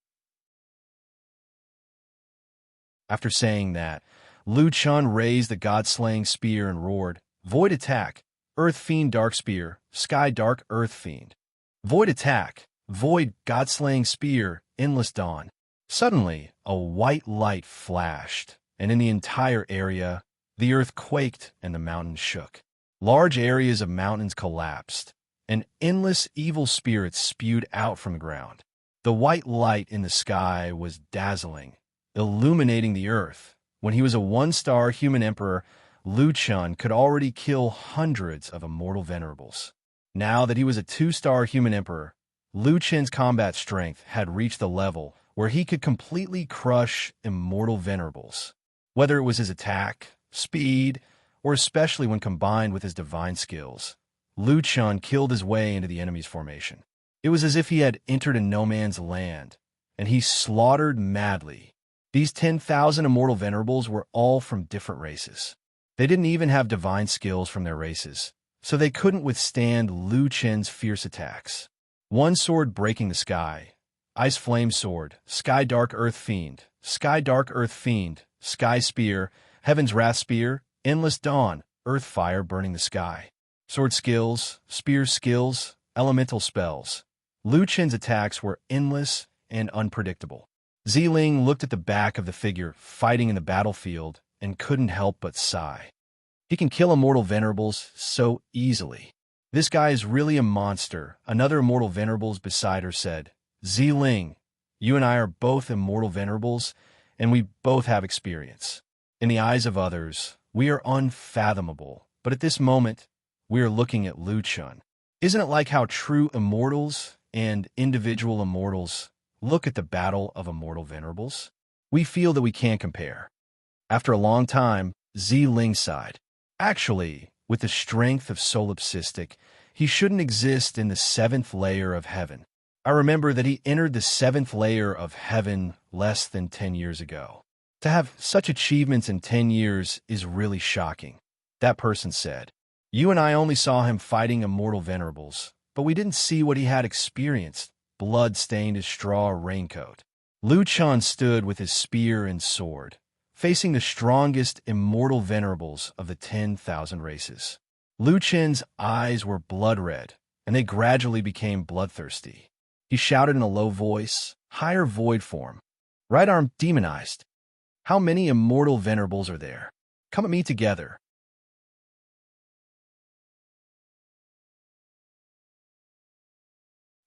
After saying that, Lu Chun raised the god-slaying spear and roared, "Void attack, Earth Fiend Dark Spear, Sky Dark Earth Fiend. Void attack, Void God-slaying Spear, Endless Dawn." Suddenly, a white light flashed, and in the entire area, the earth quaked and the mountains shook. Large areas of mountains collapsed, and endless evil spirits spewed out from the ground. The white light in the sky was dazzling, illuminating the earth. When he was a one-star human emperor, Lu Chun could already kill hundreds of immortal venerables. Now that he was a two-star human emperor, Lu Chun's combat strength had reached the level where he could completely crush immortal venerables. Whether it was his attack, speed, or especially when combined with his divine skills, Lu Chun killed his way into the enemy's formation. It was as if he had entered a no-man's land, and he slaughtered madly. These 10,000 immortal venerables were all from different races. They didn't even have divine skills from their races, so they couldn't withstand Lu Chun's fierce attacks. One sword breaking the sky, Ice Flame Sword, Sky Dark Earth Fiend, Sky Dark Earth Fiend, Sky Spear, Heaven's Wrath Spear, Endless Dawn, Earth Fire burning the sky. Sword skills, spear skills, elemental spells. Lu Chun's attacks were endless and unpredictable. Ziling looked at the back of the figure fighting in the battlefield and couldn't help but sigh. He can kill immortal venerables so easily. "This guy is really a monster," another immortal venerables beside her said. "Ziling, you and I are both immortal venerables, and we both have experience. In the eyes of others, we are unfathomable, but at this moment, we are looking at Lu Chun. Isn't it like how true immortals and individual immortals look at the battle of immortal venerables? We feel that we can't compare." After a long time, Ziling sighed. Actually, with the strength of solipsistic, he shouldn't exist in the 7th layer of heaven. I remember that he entered the 7th layer of heaven less than 10 years ago. To have such achievements in 10 years is really shocking. That person said, "You and I only saw him fighting immortal venerables, but we didn't see what he had experienced. Blood stained his straw raincoat." Lu Chun stood with his spear and sword, facing the strongest immortal venerables of the 10,000 races. Lu Chun's eyes were blood red, and they gradually became bloodthirsty. He shouted in a low voice, "Higher void form. Right arm demonized. How many immortal venerables are there? Come at me together."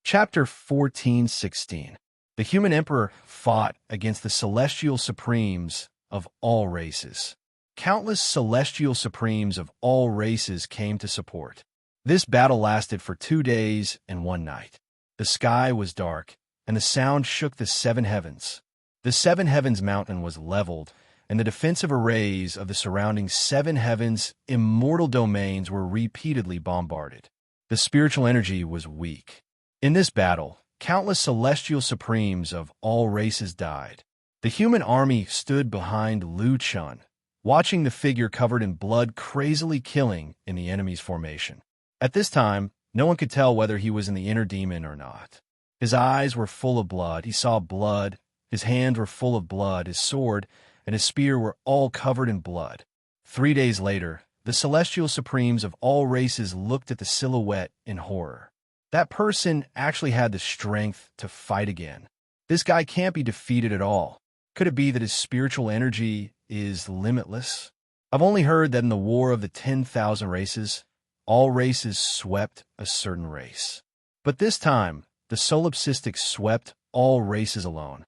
Chapter 14:16. The human emperor fought against the celestial supremes of all races. Countless celestial supremes of all races came to support. This battle lasted for 2 days and 1 night. The sky was dark, and the sound shook the 7 heavens. The Seven Heavens Mountain was leveled, and the defensive arrays of the surrounding Seven Heavens immortal domains were repeatedly bombarded. The spiritual energy was weak. In this battle, countless celestial supremes of all races died. The human army stood behind Lu Chun, watching the figure covered in blood crazily killing in the enemy's formation. At this time, no one could tell whether he was in the inner demon or not. His eyes were full of blood. He saw blood. His hands were full of blood. His sword and his spear were all covered in blood. 3 days later, the celestial supremes of all races looked at the silhouette in horror. That person actually had the strength to fight again. This guy can't be defeated at all. Could it be that his spiritual energy is limitless? I've only heard that in the War of the 10,000 Races, all races swept a certain race. But this time, the solipsistic swept all races alone.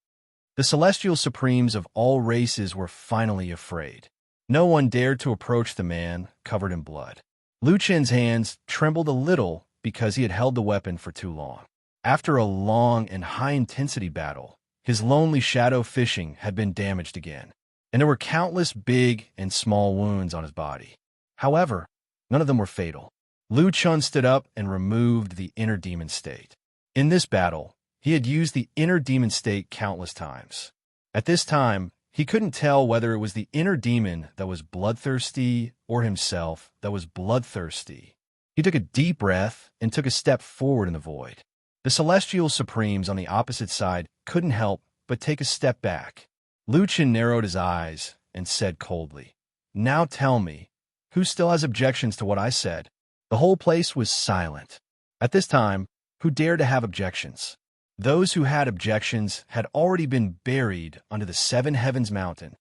The celestial supremes of all races were finally afraid. No one dared to approach the man covered in blood. Lu Chen's hands trembled a little because he had held the weapon for too long. After a long and high-intensity battle, his lonely shadow fishing had been damaged again, and there were countless big and small wounds on his body. However, none of them were fatal. Lu Chun stood up and removed the inner demon state. In this battle, he had used the inner demon state countless times. At this time, he couldn't tell whether it was the inner demon that was bloodthirsty or himself that was bloodthirsty. He took a deep breath and took a step forward in the void. The celestial supremes on the opposite side couldn't help but take a step back. Lu Chen narrowed his eyes and said coldly, "Now tell me, who still has objections to what I said?" The whole place was silent. At this time, who dared to have objections? Those who had objections had already been buried under the Seven Heavens Mountain.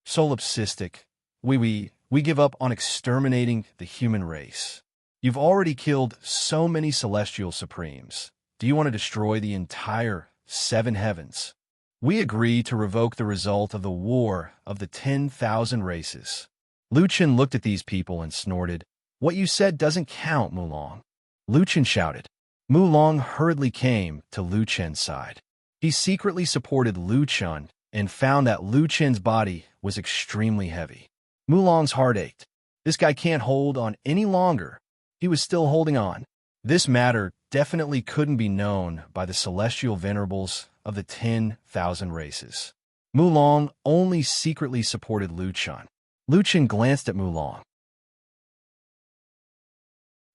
Solipsistic, we give up on exterminating the human race. You've already killed so many celestial supremes. Do you want to destroy the entire Seven Heavens? We agree to revoke the result of the War of the 10,000 Races. Lu Chen looked at these people and snorted, "What you said doesn't count, Mulong." Lu Chen shouted. Mulong hurriedly came to Lu Chen's side. He secretly supported Lu Chen and found that Lu Chen's body was extremely heavy. Mulong's heart ached. This guy can't hold on any longer. He was still holding on. This matter definitely couldn't be known by the celestial venerables of the 10,000 races. Mulong only secretly supported Lu Chen. Lu Chen glanced at Mulong.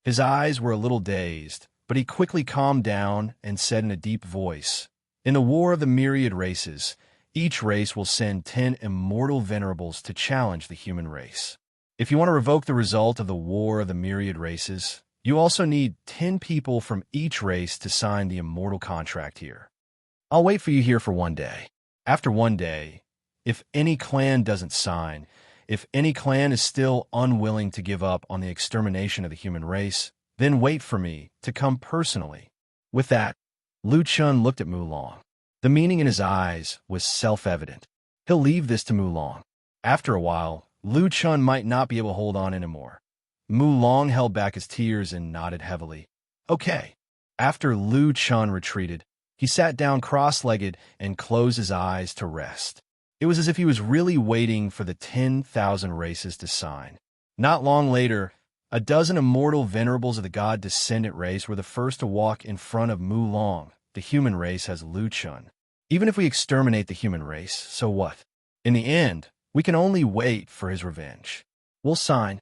His eyes were a little dazed, but he quickly calmed down and said in a deep voice, "In the War of the Myriad Races, each race will send 10 immortal venerables to challenge the human race. If you want to revoke the result of the War of the Myriad Races, you also need 10 people from each race to sign the immortal contract here. I'll wait for you here for 1 day. After 1 day, if any clan doesn't sign, if any clan is still unwilling to give up on the extermination of the human race, then wait for me to come personally." With that, Lu Chun looked at Mulong. The meaning in his eyes was self-evident. He'll leave this to Mulong. After a while, Lu Chun might not be able to hold on anymore. Mulong held back his tears and nodded heavily. Okay. After Lu Chun retreated, he sat down cross-legged and closed his eyes to rest. It was as if he was really waiting for the 10,000 races to sign. Not long later, a dozen immortal venerables of the god descendant race were the first to walk in front of Mulong, the human race, as Lu Chun. Even if we exterminate the human race, so what? In the end, we can only wait for his revenge. We'll sign.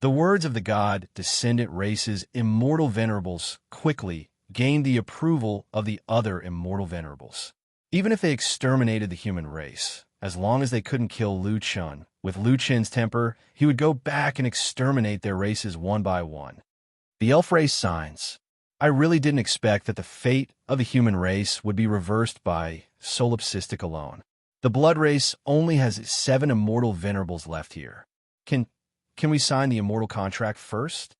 The words of the god descendant race's immortal venerables quickly gained the approval of the other immortal venerables. Even if they exterminated the human race, as long as they couldn't kill Lu Chun, with Lu Chen's temper, he would go back and exterminate their races one by one. The elf race signs. I really didn't expect that the fate of the human race would be reversed by solipsistic alone. The blood race only has 7 immortal venerables left here. Can we sign the immortal contract first?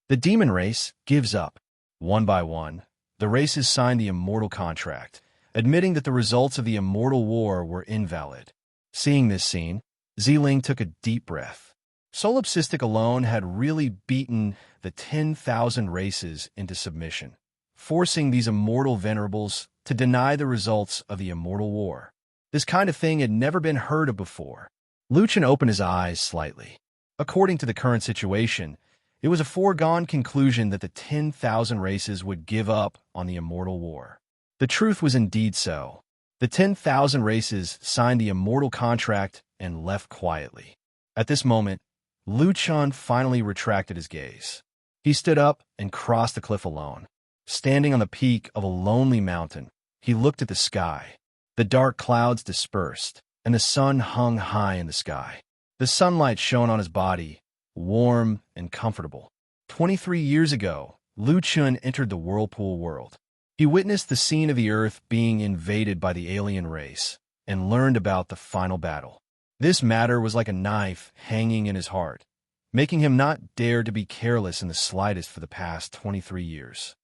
The demon race gives up. One by one, the races sign the immortal contract, admitting that the results of the immortal war were invalid. Seeing this scene, Ziling took a deep breath. Solipsistic alone had really beaten the 10,000 races into submission, forcing these immortal venerables to deny the results of the immortal war. This kind of thing had never been heard of before. Lu Chen opened his eyes slightly. According to the current situation, it was a foregone conclusion that the 10,000 races would give up on the immortal war. The truth was indeed so. The 10,000 races signed the immortal contract and left quietly. At this moment, Lu Chen finally retracted his gaze. He stood up and crossed the cliff alone. Standing on the peak of a lonely mountain, he looked at the sky. The dark clouds dispersed, and the sun hung high in the sky. The sunlight shone on his body, warm and comfortable. 23 years ago, Lu Chen entered the whirlpool world. He witnessed the scene of the earth being invaded by the alien race and learned about the final battle. This matter was like a knife hanging in his heart, making him not dare to be careless in the slightest for the past 23 years.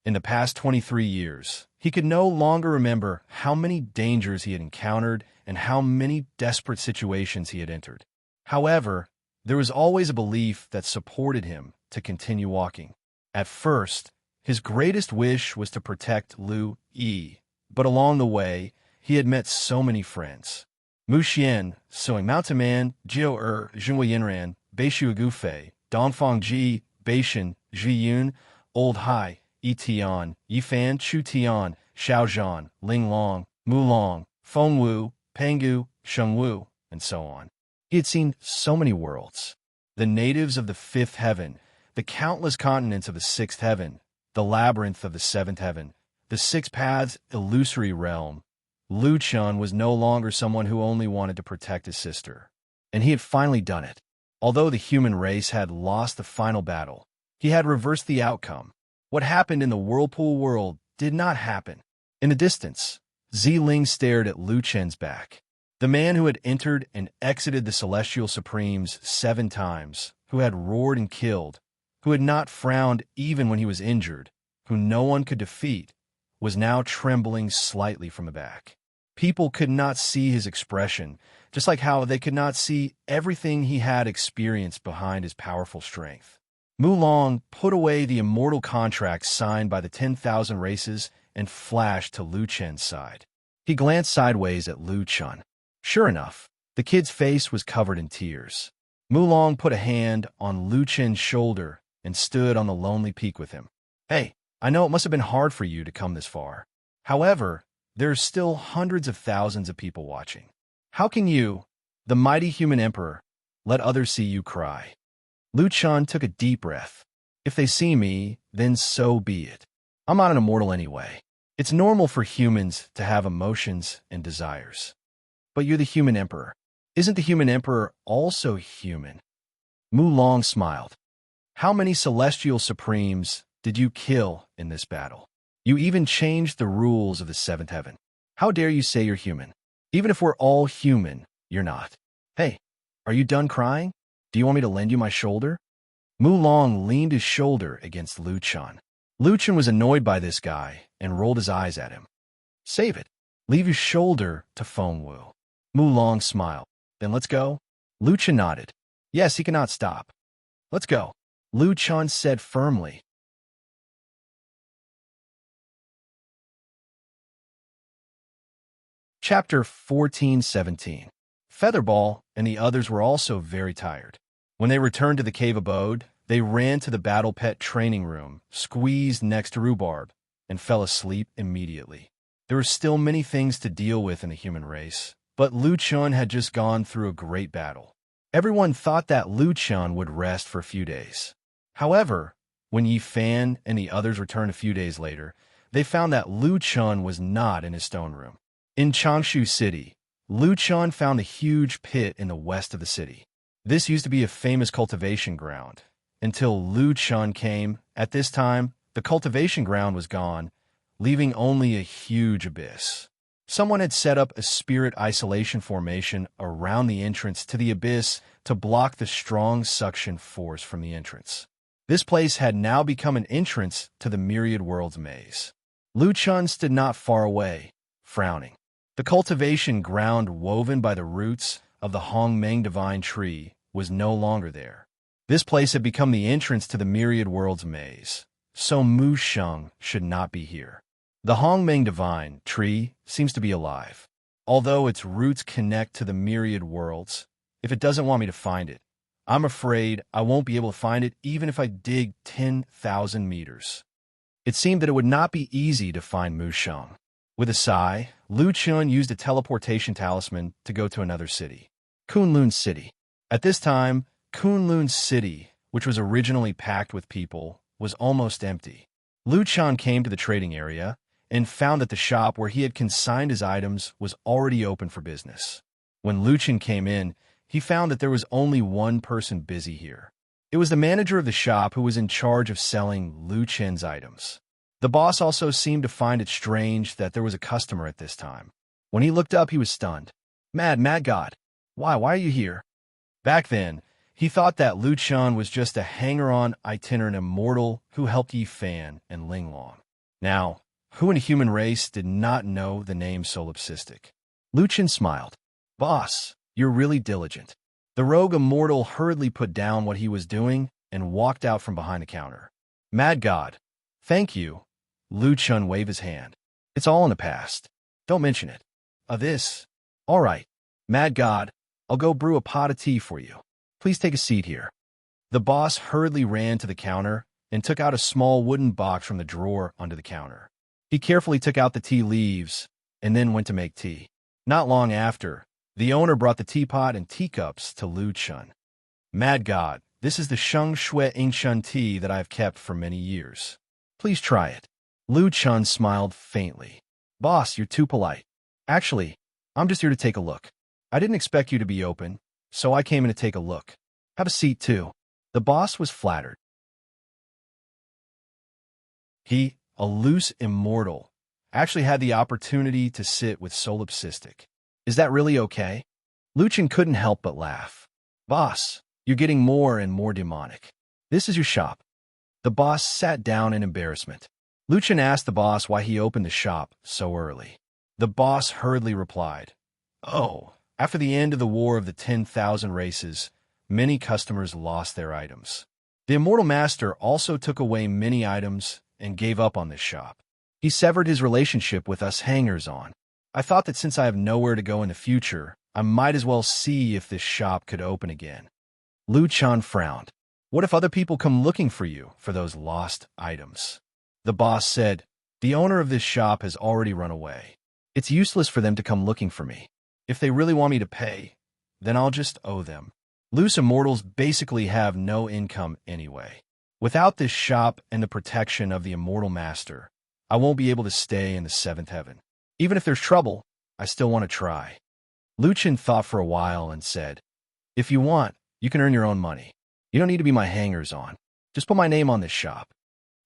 In the past 23 years, he could no longer remember how many dangers he had encountered and how many desperate situations he had entered. However, there was always a belief that supported him to continue walking. At first, his greatest wish was to protect Lu Yi, but along the way, he had met so many friends. Mu Xian, Soing Mountain Man, Jiu Junhui Yinran, Beishu Gufei, Dongfang Ji, Beishan, Ji Yun, Old Hai, Yi Tian, Yifan, Chu Tian, Xiao Zhan, Ling Long, Mu Long, Feng Wu, Pangu, Sheng Wu, and so on. He had seen so many worlds. The natives of the fifth heaven, the countless continents of the sixth heaven, the labyrinth of the seventh heaven, the six paths illusory realm. Lu Chen was no longer someone who only wanted to protect his sister. And he had finally done it. Although the human race had lost the final battle, he had reversed the outcome. What happened in the whirlpool world did not happen. In the distance, Ziling stared at Lu Chen's back. The man who had entered and exited the Celestial Supremes 7 times, who had roared and killed, who had not frowned even when he was injured, who no one could defeat, was now trembling slightly from the back. People could not see his expression, just like how they could not see everything he had experienced behind his powerful strength. Mu Long put away the immortal contract signed by the 10,000 races and flashed to Lu Chen's side. He glanced sideways at Lu Chen. Sure enough, the kid's face was covered in tears. Mu Long put a hand on Lu Chen's shoulder and stood on the lonely peak with him. Hey, I know it must have been hard for you to come this far. However, there are still hundreds of thousands of people watching. How can you, the mighty human emperor, let others see you cry? Lu Chen took a deep breath. If they see me, then so be it. I'm not an immortal anyway. It's normal for humans to have emotions and desires. But you're the human emperor. Isn't the human emperor also human? Mu Long smiled. How many celestial supremes did you kill in this battle? You even changed the rules of the seventh heaven. How dare you say you're human? Even if we're all human, you're not. Hey, are you done crying? Do you want me to lend you my shoulder? Mu Long leaned his shoulder against Lu Chen. Lu Chen was annoyed by this guy and rolled his eyes at him. Save it. Leave your shoulder to Feng Wu. Mu Long smiled. Then let's go. Lu Chen nodded. Yes, he cannot stop. Let's go. Lu Chen said firmly. Chapter 14-17. Featherball and the others were also very tired. When they returned to the cave abode, they ran to the battle pet training room, squeezed next to Rhubarb, and fell asleep immediately. There were still many things to deal with in the human race, but Lu Chen had just gone through a great battle. Everyone thought that Lu Chen would rest for a few days. However, when Yi Fan and the others returned a few days later, they found that Lu Chen was not in his stone room. In Changshu City, Lu Chen found a huge pit in the west of the city. This used to be a famous cultivation ground. Until Lu Chen came, at this time, the cultivation ground was gone, leaving only a huge abyss. Someone had set up a spirit isolation formation around the entrance to the abyss to block the strong suction force from the entrance. This place had now become an entrance to the myriad worlds maze. Lu Chen stood not far away, frowning. The cultivation ground woven by the roots of the Hongmeng divine tree was no longer there. This place had become the entrance to the myriad worlds maze, so Mu Sheng should not be here. The Hongmeng divine tree seems to be alive. Although its roots connect to the myriad worlds, if it doesn't want me to find it, I'm afraid I won't be able to find it even if I dig 10,000 meters. It seemed that it would not be easy to find Musheng. With a sigh, Lu Chun used a teleportation talisman to go to another city, Kunlun City. At this time, Kunlun City, which was originally packed with people, was almost empty. Lu Chun came to the trading area and found that the shop where he had consigned his items was already open for business. When Lu Chun came in, he found that there was only one person busy here. It was the manager of the shop who was in charge of selling Lu Chun's items. The boss also seemed to find it strange that there was a customer at this time. When he looked up, he was stunned. Mad God, why are you here? Back then, he thought that Lu Chun was just a hanger-on itinerant immortal who helped Yi Fan and Ling Long. Now, who in the human race did not know the name Solipsistic? Lu Chun smiled. Boss, you're really diligent. The rogue immortal hurriedly put down what he was doing and walked out from behind the counter. Mad God, thank you. Lu Chun waved his hand. It's all in the past. Don't mention it. This. All right. Mad God, I'll go brew a pot of tea for you. Please take a seat here. The boss hurriedly ran to the counter and took out a small wooden box from the drawer under the counter. He carefully took out the tea leaves and then went to make tea. Not long after, the owner brought the teapot and teacups to Lu Chun. Mad God, this is the Sheng Shui Ancient tea that I have kept for many years. Please try it. Lu Chun smiled faintly. Boss, you're too polite. Actually, I'm just here to take a look. I didn't expect you to be open, so I came in to take a look. Have a seat, too. The boss was flattered. He, a loose immortal, actually had the opportunity to sit with Solipsistic. Is that really okay? Lu Chun couldn't help but laugh. Boss, you're getting more and more demonic. This is your shop. The boss sat down in embarrassment. Lu Chun asked the boss why he opened the shop so early. The boss hurriedly replied, Oh, after the end of the War of the 10,000 Races, many customers lost their items. The Immortal Master also took away many items and gave up on this shop. He severed his relationship with us hangers-on. I thought that since I have nowhere to go in the future, I might as well see if this shop could open again. Lu Chun frowned. What if other people come looking for you for those lost items? The boss said, The owner of this shop has already run away. It's useless for them to come looking for me. If they really want me to pay, then I'll just owe them. Loose immortals basically have no income anyway. Without this shop and the protection of the Immortal Master, I won't be able to stay in the seventh heaven. Even if there's trouble, I still want to try. Lu Chun thought for a while and said, If you want, you can earn your own money. You don't need to be my hangers-on. Just put my name on this shop.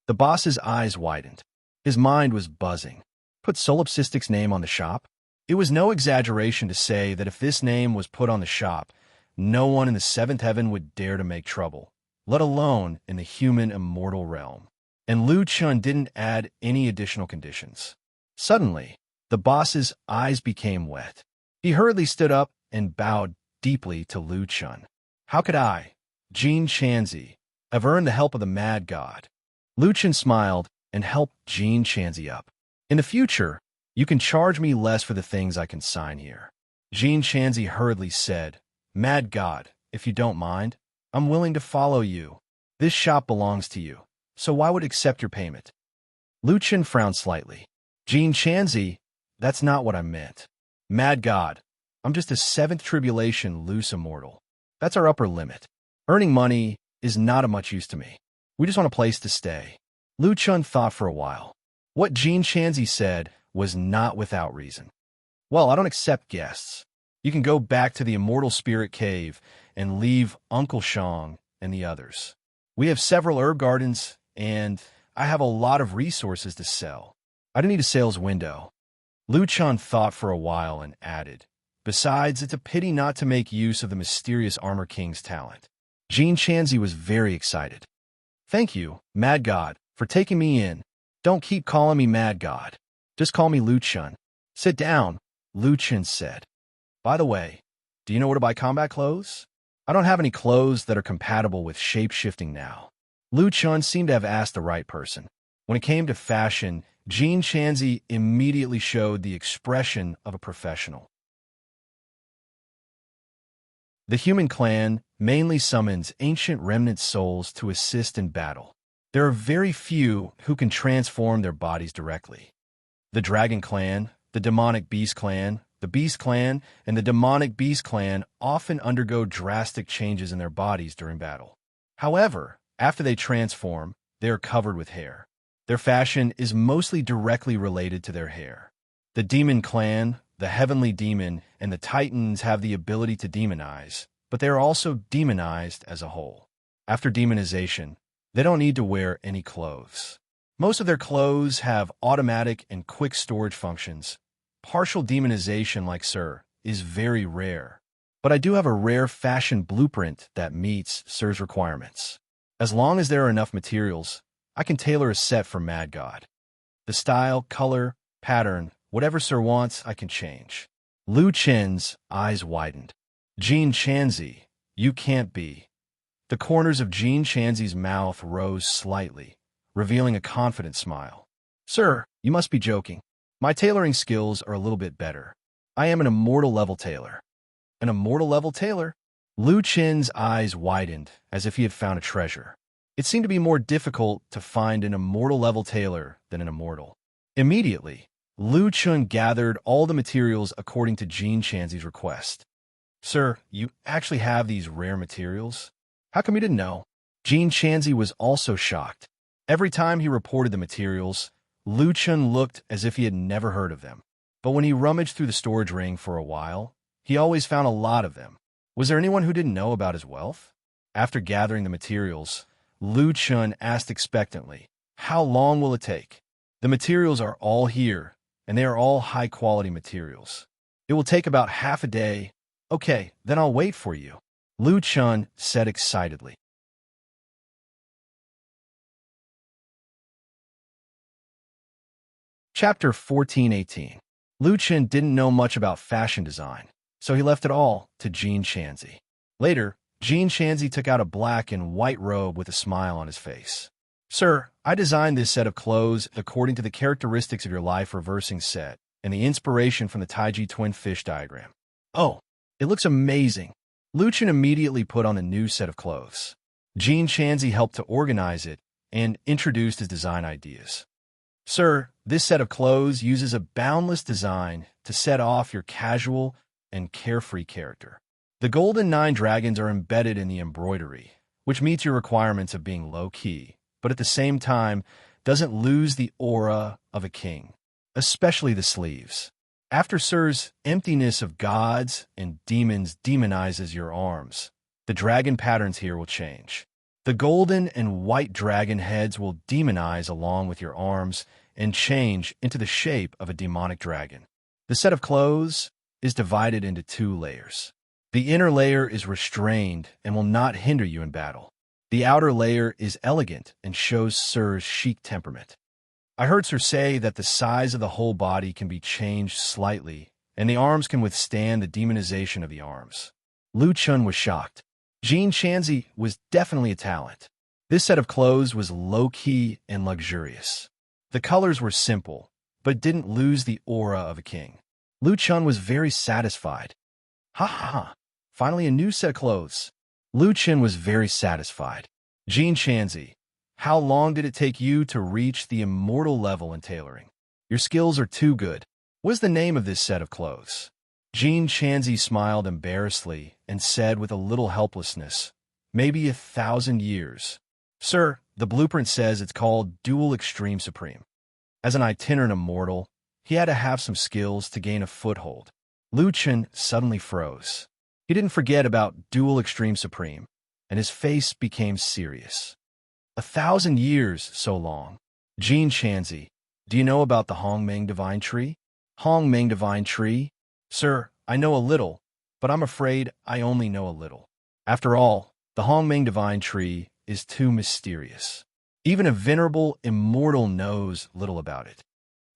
The boss's eyes widened. His mind was buzzing. Put Solipsistic's name on the shop? It was no exaggeration to say that if this name was put on the shop, no one in the seventh heaven would dare to make trouble, let alone in the human immortal realm. And Lu Chun didn't add any additional conditions. Suddenly, the boss's eyes became wet. He hurriedly stood up and bowed deeply to Lu Chun. How could I, Jean Chanzi, have earned the help of the Mad God? Lu Chun smiled and helped Jean Chanzi up. In the future, you can charge me less for the things I consign here. Jean Chanzi hurriedly said, Mad God, if you don't mind, I'm willing to follow you. This shop belongs to you, so why would I accept your payment? Lu Chun frowned slightly. Jean Chanzi, that's not what I meant. Mad God, I'm just a seventh tribulation loose immortal. That's our upper limit. Earning money is not of much use to me. We just want a place to stay. Lu Chun thought for a while. What Jean Chanzi said was not without reason. Well, I don't accept guests. You can go back to the Immortal Spirit Cave and leave Uncle Shang and the others. We have several herb gardens, and I have a lot of resources to sell. I don't need a sales window. Lu Chun thought for a while and added, Besides, it's a pity not to make use of the mysterious Armor King's talent. Jean Chanzi was very excited. Thank you, Mad God, for taking me in. Don't keep calling me Mad God. Just call me Lu Chun. Sit down, Lu Chun said. By the way, do you know where to buy combat clothes? I don't have any clothes that are compatible with shape-shifting now. Lu Chun seemed to have asked the right person. When it came to fashion, Jean Chanzi immediately showed the expression of a professional. The human clan mainly summons ancient remnant souls to assist in battle. There are very few who can transform their bodies directly. The Dragon Clan, the Demonic Beast Clan, the Beast Clan, and the Demonic Beast Clan often undergo drastic changes in their bodies during battle. However, after they transform, they are covered with hair. Their fashion is mostly directly related to their hair. The Demon Clan, the Heavenly Demon, and the Titans have the ability to demonize, but they are also demonized as a whole. After demonization, they don't need to wear any clothes. Most of their clothes have automatic and quick storage functions. Partial demonization, like Sir, is very rare. But I do have a rare fashion blueprint that meets Sir's requirements. As long as there are enough materials, I can tailor a set for Mad God. The style, color, pattern, whatever Sir wants, I can change. Lu Chen's eyes widened. Jean Chanzi, you can't be. The corners of Jean Chanzi's mouth rose slightly, revealing a confident smile. Sir, you must be joking. My tailoring skills are a little bit better. I am an immortal level tailor. An immortal level tailor? Lu Chen's eyes widened as if he had found a treasure. It seemed to be more difficult to find an immortal level tailor than an immortal. Immediately, Lu Chen gathered all the materials according to Jean Chanzi's request. Sir, you actually have these rare materials? How come you didn't know? Jean Chanzi was also shocked. Every time he reported the materials, Lu Chen looked as if he had never heard of them. But when he rummaged through the storage ring for a while, he always found a lot of them. Was there anyone who didn't know about his wealth? After gathering the materials, Lu Chen asked expectantly, how long will it take? The materials are all here, and they are all high-quality materials. It will take about half a day. Okay, then I'll wait for you, Lu Chen said excitedly. Chapter 1418. Lu Chen didn't know much about fashion design, so he left it all to Jean Chanzi. Later, Jean Chanzi took out a black and white robe with a smile on his face. Sir, I designed this set of clothes according to the characteristics of your life reversing set and the inspiration from the Taiji twin fish diagram. Oh, it looks amazing. Lu Chen immediately put on the new set of clothes. Jean Chanzi helped to organize it and introduced his design ideas. Sir, this set of clothes uses a boundless design to set off your casual and carefree character. The golden 9 dragons are embedded in the embroidery, which meets your requirements of being low-key, but at the same time doesn't lose the aura of a king, especially the sleeves. After Sir's emptiness of gods and demons demonizes your arms, the dragon patterns here will change. The golden and white dragon heads will demonize along with your arms and change into the shape of a demonic dragon. The set of clothes is divided into 2 layers. The inner layer is restrained and will not hinder you in battle. The outer layer is elegant and shows Sir's chic temperament. I heard Sir say that the size of the whole body can be changed slightly, and the arms can withstand the demonization of the arms. Lu Chen was shocked. Jean Chanzi was definitely a talent. This set of clothes was low-key and luxurious. The colors were simple, but didn't lose the aura of a king. Lu Chen was very satisfied. Ha ha ha! Finally a new set of clothes. Lu Chen was very satisfied. Jean Chanzi, how long did it take you to reach the immortal level in tailoring? Your skills are too good. What is the name of this set of clothes? Jean Chanzi smiled embarrassedly and said with a little helplessness, maybe 1,000 years. Sir, the blueprint says it's called Dual Extreme Supreme. As an itinerant immortal, he had to have some skills to gain a foothold. Lu Chen suddenly froze. He didn't forget about Dual Extreme Supreme, and his face became serious. 1,000 years, so long. Jean Chanzi, do you know about the Hongmeng Divine Tree? Hongmeng Divine Tree? Sir, I know a little, but I'm afraid I only know a little. After all, the Hongmeng Divine Tree is too mysterious. Even a venerable immortal knows little about it.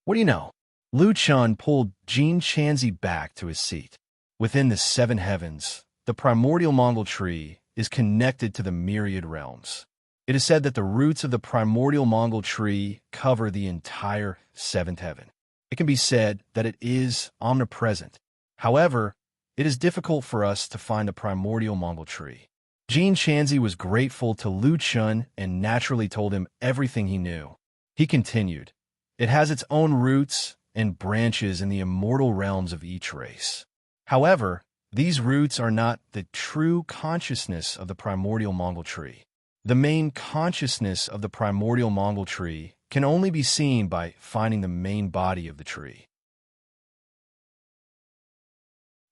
What do you know? Lu Chen pulled Jean Chanzi back to his seat. Within the 7 heavens, the primordial Mongol tree is connected to the myriad realms. It is said that the roots of the primordial Mongol tree cover the entire seventh heaven. It can be said that it is omnipresent. However, it is difficult for us to find the primordial Mongol tree. Jin Chanzi was grateful to Lu Chun and naturally told him everything he knew. He continued, "It has its own roots and branches in the immortal realms of each race. However, these roots are not the true consciousness of the primordial Mongol tree. The main consciousness of the primordial Mongol tree can only be seen by finding the main body of the tree."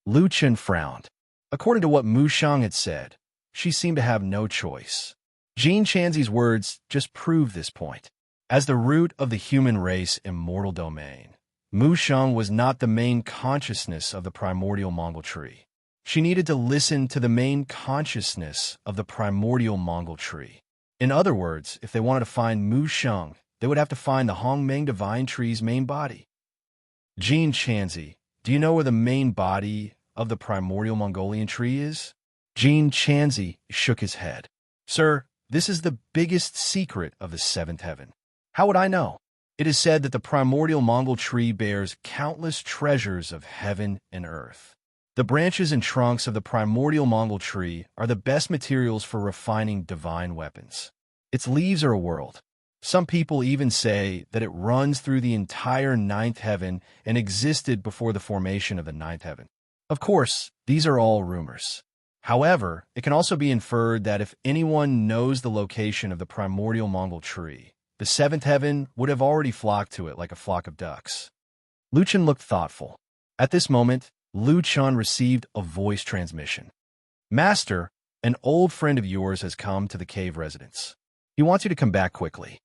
Lu Chun frowned. According to what Mu Shang had said, she seemed to have no choice. Jin Chanzi's words just proved this point. As the root of the human race immortal domain, Mu Shang was not the main consciousness of the primordial Mongol tree. She needed to listen to the main consciousness of the primordial Mongol tree. In other words, if they wanted to find Mu Shang, they would have to find the Hongmeng divine tree's main body. Jin Chanzi, do you know where the main body of the primordial Mongolian tree is? Jin Chanzi shook his head. Sir, this is the biggest secret of the seventh heaven. How would I know? It is said that the primordial Mongol tree bears countless treasures of heaven and earth. The branches and trunks of the primordial Mongol tree are the best materials for refining divine weapons. Its leaves are a world. Some people even say that it runs through the entire ninth heaven and existed before the formation of the ninth heaven. Of course, these are all rumors. However, it can also be inferred that if anyone knows the location of the primordial Mongol tree, the seventh heaven would have already flocked to it like a flock of ducks. Lu Chun looked thoughtful. At this moment, Lu Chun received a voice transmission. Master, an old friend of yours has come to the cave residence. He wants you to come back quickly.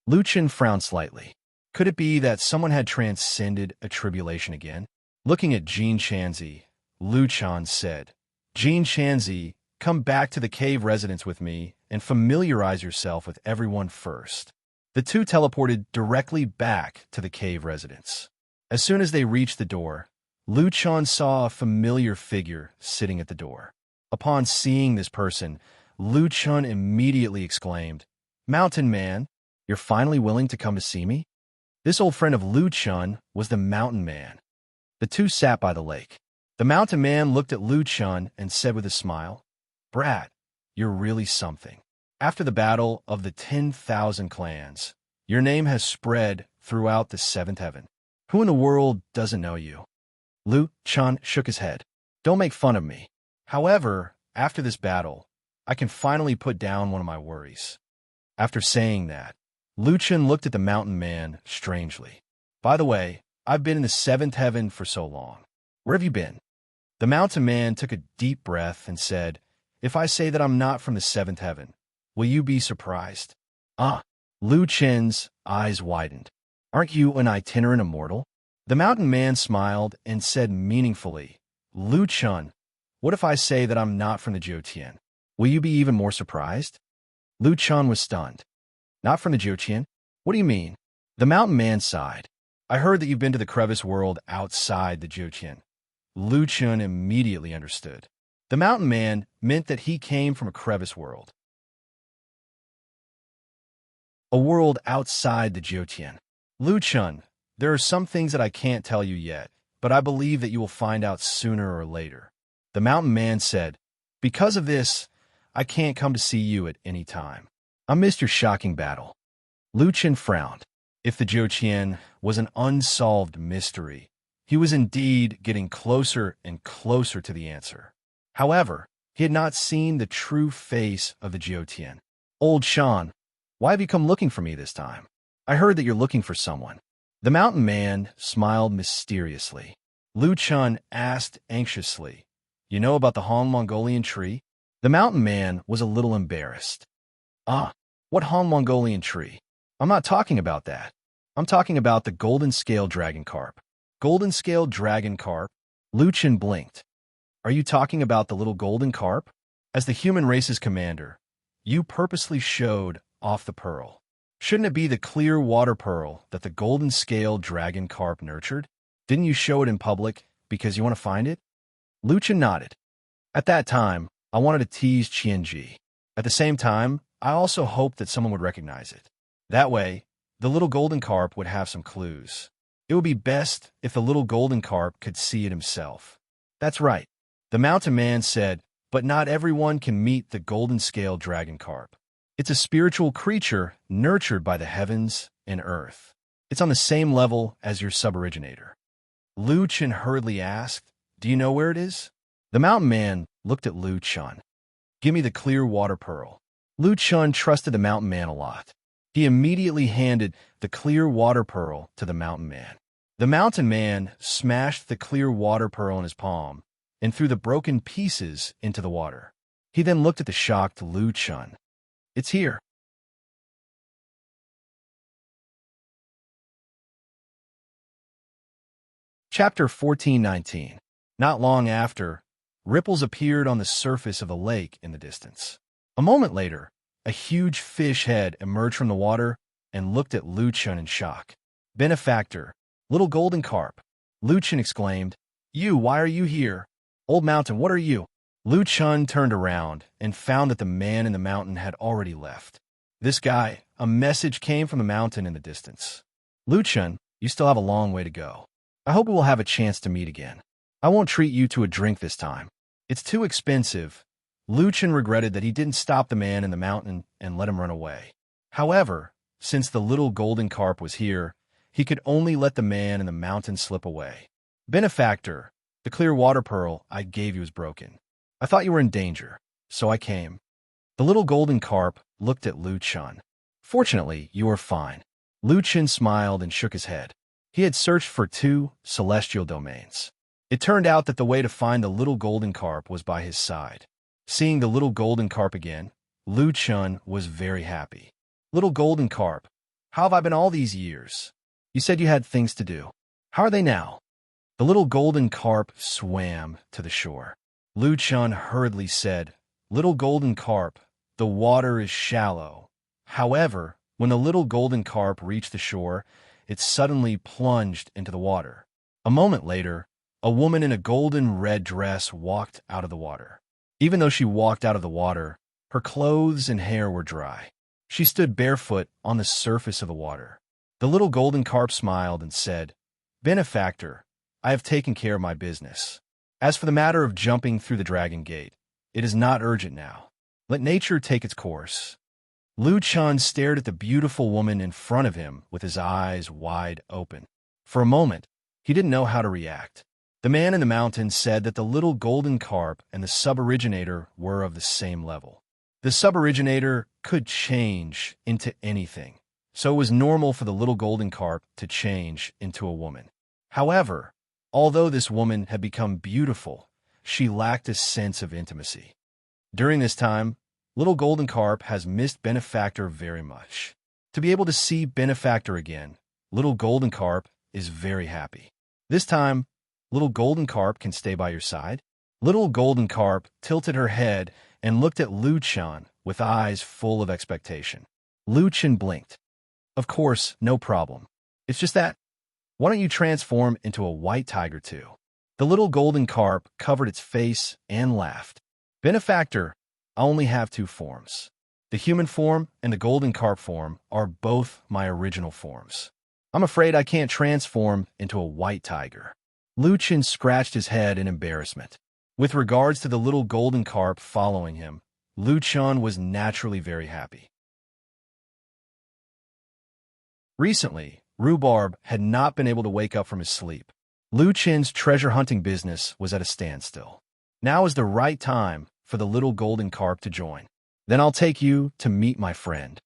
Lu Chun frowned slightly. Could it be that someone had transcended a tribulation again? Looking at Jin Chanzi, Lu Chun said, Jin Chanzi, come back to the cave residence with me and familiarize yourself with everyone first. The two teleported directly back to the cave residence. As soon as they reached the door, Lu Chun saw a familiar figure sitting at the door. Upon seeing this person, Lu Chun immediately exclaimed, Mountain Man, you're finally willing to come to see me? This old friend of Lu Chun was the Mountain Man. The two sat by the lake. The Mountain Man looked at Lu Chun and said with a smile, Brat, you're really something. After the battle of the 10,000 clans, your name has spread throughout the seventh heaven. Who in the world doesn't know you? Lu Chun shook his head. Don't make fun of me. However, after this battle, I can finally put down one of my worries. After saying that, Lu Chun looked at the Mountain Man strangely. By the way, I've been in the seventh heaven for so long. Where have you been? The Mountain Man took a deep breath and said, If I say that I'm not from the seventh heaven, will you be surprised? Lu Chun's eyes widened. Aren't you an itinerant immortal? The Mountain Man smiled and said meaningfully, Lu Chun, what if I say that I'm not from the Jiutian? Will you be even more surprised? Lu Chun was stunned. Not from the Jiutian? What do you mean? The Mountain Man sighed. I heard that you've been to the crevice world outside the Jiutian. Lu Chun immediately understood. The Mountain Man meant that he came from a crevice world. A world outside the Jiutian. Lu Chun, there are some things that I can't tell you yet, but I believe that you will find out sooner or later. The Mountain Man said, Because of this, I can't come to see you at any time. I missed your shocking battle. Lu Chun frowned. If the Jiutian was an unsolved mystery, he was indeed getting closer and closer to the answer. However, he had not seen the true face of the Jiutian. Old Shan, why have you come looking for me this time? I heard that you're looking for someone. The Mountain Man smiled mysteriously. Lu Chun asked anxiously, You know about the Hong Mongolian tree? The Mountain Man was a little embarrassed. What Hong Mongolian tree? I'm not talking about that. I'm talking about the golden scale dragon carp. Golden scale dragon carp? Lu Chun blinked. Are you talking about the little golden carp? As the human race's commander, you purposely showed off the pearl. Shouldn't it be the clear water pearl that the golden scale dragon carp nurtured? Didn't you show it in public because you want to find it? Lu Chun nodded. At that time, I wanted to tease Qianji. At the same time, I also hoped that someone would recognize it. That way, the little golden carp would have some clues. It would be best if the little golden carp could see it himself. That's right, the mountain man said, but not everyone can meet the golden-scaled dragon carp. It's a spiritual creature nurtured by the heavens and earth. It's on the same level as your suboriginator. Lu Chen hurriedly asked, "Do you know where it is?" The mountain man looked at Lu Chen. "Give me the clear water pearl." Lu Chen trusted the mountain man a lot. He immediately handed the clear water pearl to the mountain man. The mountain man smashed the clear water pearl in his palm and threw the broken pieces into the water. He then looked at the shocked Lu Chen. "It's here." Chapter 1419. Not long after, ripples appeared on the surface of the lake in the distance. A moment later, a huge fish head emerged from the water and looked at Lu Chen in shock. "Benefactor, little golden carp," Lu Chen exclaimed. Why are you here?" "Old mountain, what are you?" Lu Chen turned around and found that the man in the mountain had already left. "This guy," a message came from the mountain in the distance. "Lu Chen, you still have a long way to go. I hope we will have a chance to meet again. I won't treat you to a drink this time. It's too expensive." Lu Chen regretted that he didn't stop the man in the mountain and let him run away. However, since the little golden carp was here, he could only let the man in the mountain slip away. "Benefactor, the clear water pearl I gave you is broken. I thought you were in danger, so I came." The little golden carp looked at Lu Chen. "Fortunately, you are fine." Lu Chen smiled and shook his head. He had searched for 2 celestial domains. It turned out that the way to find the little golden carp was by his side. Seeing the little golden carp again, Lu Chen was very happy. "Little golden carp, how have I been all these years? You said you had things to do. How are they now?" The little golden carp swam to the shore. Lu Chen hurriedly said, "Little golden carp, the water is shallow." However, when the little golden carp reached the shore, it suddenly plunged into the water. A moment later, a woman in a golden red dress walked out of the water. Even though she walked out of the water, her clothes and hair were dry. She stood barefoot on the surface of the water. The little golden carp smiled and said, "Benefactor, I have taken care of my business. As for the matter of jumping through the dragon gate, it is not urgent now. Let nature take its course." Lu Chen stared at the beautiful woman in front of him with his eyes wide open. For a moment, he didn't know how to react. The man in the mountain said that the little golden carp and the suboriginator were of the same level. The suboriginator could change into anything, so it was normal for the little golden carp to change into a woman. However, although this woman had become beautiful, she lacked a sense of intimacy. During this time, little golden carp has missed Benefactor very much. To be able to see Benefactor again, little golden carp is very happy. This time, little golden carp can stay by your side. Little golden carp tilted her head and looked at Lu Chen with eyes full of expectation. Lu Chen blinked. "Of course, no problem. It's just that, why don't you transform into a white tiger too?" The little golden carp covered its face and laughed. "Benefactor, I only have 2 forms. The human form and the golden carp form are both my original forms. I'm afraid I can't transform into a white tiger." Lu Chen scratched his head in embarrassment. With regards to the little golden carp following him, Lu Chen was naturally very happy. Recently, Rhubarb had not been able to wake up from his sleep. Lu Chen's treasure hunting business was at a standstill. Now is the right time for the little golden carp to join. Then I'll take you to meet my friend.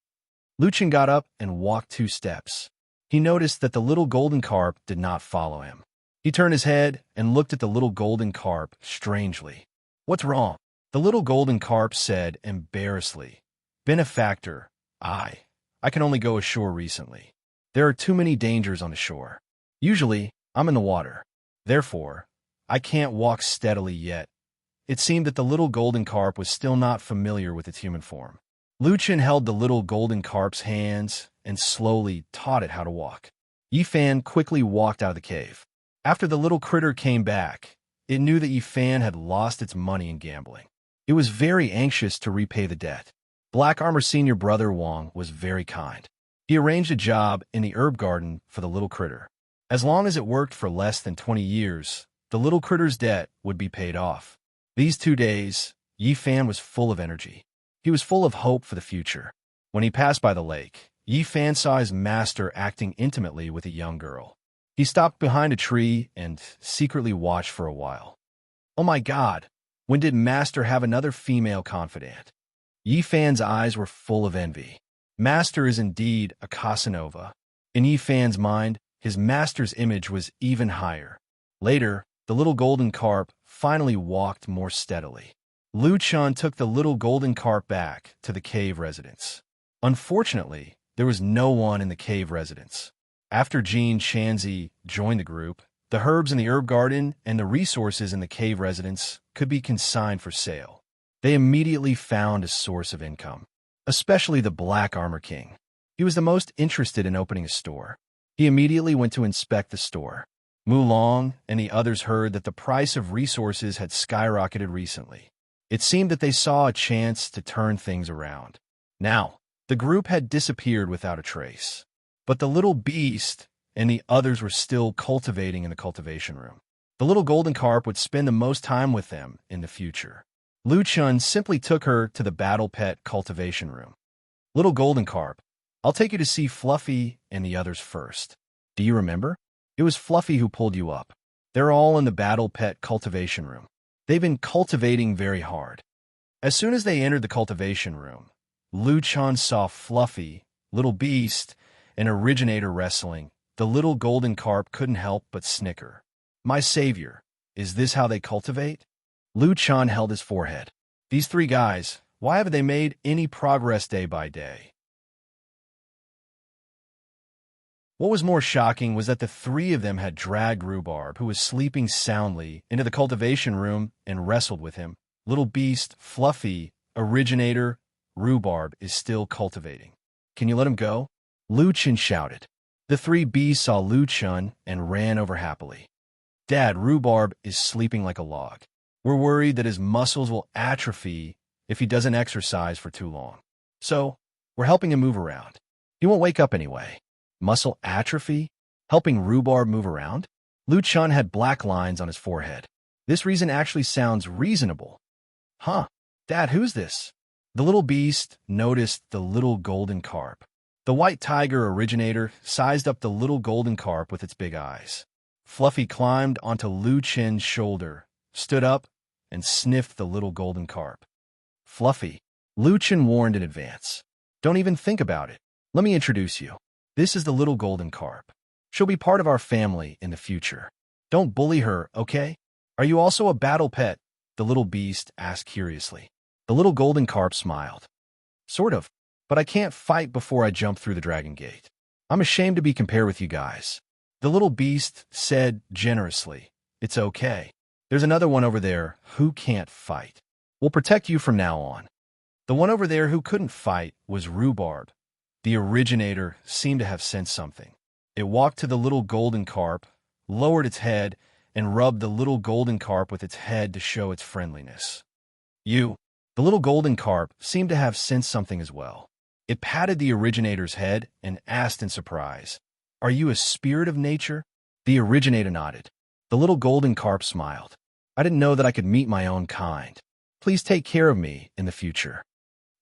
Lu Chen got up and walked 2 steps. He noticed that the little golden carp did not follow him. He turned his head and looked at the little golden carp strangely. "What's wrong?" The little golden carp said embarrassedly, "Benefactor, I can only go ashore recently. There are too many dangers on the shore. Usually, I'm in the water. Therefore, I can't walk steadily yet." It seemed that the little golden carp was still not familiar with its human form. Lu Chen held the little golden carp's hands and slowly taught it how to walk. Yifan quickly walked out of the cave. After the little critter came back, it knew that Yifan had lost its money in gambling. It was very anxious to repay the debt. Black Armor Senior Brother Wong was very kind. He arranged a job in the herb garden for the little critter. As long as it worked for less than 20 years, the little critter's debt would be paid off. These 2 days, Yi Fan was full of energy. He was full of hope for the future. When he passed by the lake, Yi Fan saw his master acting intimately with a young girl. He stopped behind a tree and secretly watched for a while. Oh my God, when did Master have another female confidant? Yi Fan's eyes were full of envy. Master is indeed a Casanova. In Yi Fan's mind, his master's image was even higher. Later, the little golden carp finally walked more steadily. Lu Chun took the little golden carp back to the cave residence. Unfortunately, there was no one in the cave residence. After Jean Chanzi joined the group, the herbs in the herb garden and the resources in the cave residence could be consigned for sale. They immediately found a source of income, especially the Black Armor King. He was the most interested in opening a store. He immediately went to inspect the store. Mulong and the others heard that the price of resources had skyrocketed recently. It seemed that they saw a chance to turn things around. Now, the group had disappeared without a trace. But the little beast and the others were still cultivating in the cultivation room. The little golden carp would spend the most time with them in the future. Lu Chun simply took her to the battle pet cultivation room. Little golden carp, I'll take you to see Fluffy and the others first. Do you remember? It was Fluffy who pulled you up. They're all in the battle pet cultivation room. They've been cultivating very hard. As soon as they entered the cultivation room, Lu Chun saw Fluffy, little beast, and originator wrestling. The little golden carp couldn't help but snicker. My savior, is this how they cultivate? Lu Chun held his forehead. These three guys, why haven't they made any progress day by day? What was more shocking was that the three of them had dragged Rhubarb, who was sleeping soundly, into the cultivation room and wrestled with him. Little beast, Fluffy, originator, Rhubarb is still cultivating. Can you let him go? Lu Chun shouted. The three bees saw Lu Chun and ran over happily. Dad, Rhubarb is sleeping like a log. We're worried that his muscles will atrophy if he doesn't exercise for too long. So, we're helping him move around. He won't wake up anyway. Muscle atrophy? Helping Rhubarb move around? Lu Chun had black lines on his forehead. This reason actually sounds reasonable. Huh? Dad, who's this? The little beast noticed the little golden carp. The white tiger originator sized up the little golden carp with its big eyes. Fluffy climbed onto Lu Chun's shoulder, stood up, and sniffed the little golden carp. Fluffy, Lu Chun warned in advance. Don't even think about it. Let me introduce you. This is the little golden carp. She'll be part of our family in the future. Don't bully her, okay? Are you also a battle pet? The little beast asked curiously. The little golden carp smiled. Sort of, but I can't fight before I jump through the dragon gate. I'm ashamed to be compared with you guys. The little beast said generously. It's okay. There's another one over there who can't fight. We'll protect you from now on. The one over there who couldn't fight was Rhubarb. The originator seemed to have sensed something. It walked to the little golden carp, lowered its head, and rubbed the little golden carp with its head to show its friendliness. The little golden carp seemed to have sensed something as well. It patted the originator's head and asked in surprise, Are you a spirit of nature? The originator nodded. The little golden carp smiled. I didn't know that I could meet my own kind. Please take care of me in the future.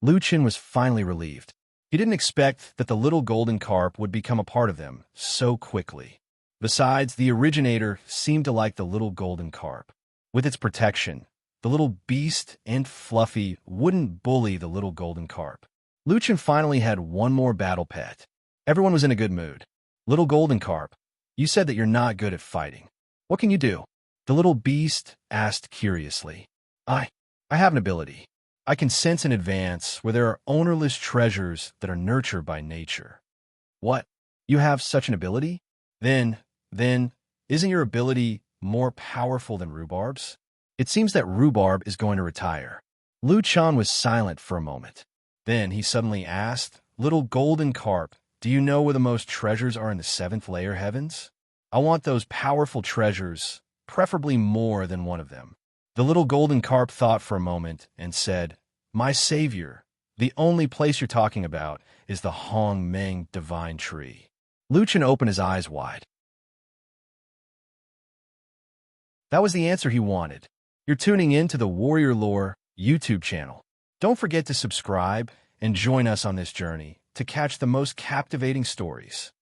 Lu Chun was finally relieved. He didn't expect that the little golden carp would become a part of them so quickly. Besides, the originator seemed to like the little golden carp. With its protection, the little beast and Fluffy wouldn't bully the little golden carp. Lu Chun finally had one more battle pet. Everyone was in a good mood. Little golden carp, you said that you're not good at fighting. What can you do? The little beast asked curiously. I have an ability. I can sense in advance where there are ownerless treasures that are nurtured by nature. What? You have such an ability? Then, isn't your ability more powerful than Rhubarb's? It seems that Rhubarb is going to retire. Lu Chun was silent for a moment. Then he suddenly asked, Little golden carp, do you know where the most treasures are in the seventh layer heavens? I want those powerful treasures, preferably more than one of them. The little golden carp thought for a moment and said, My savior, The only place you're talking about is the Hong Meng Divine Tree. Lu Chen opened his eyes wide. That was the answer he wanted. You're tuning in to the Warrior Lore YouTube channel. Don't forget to subscribe and join us on this journey to catch the most captivating stories.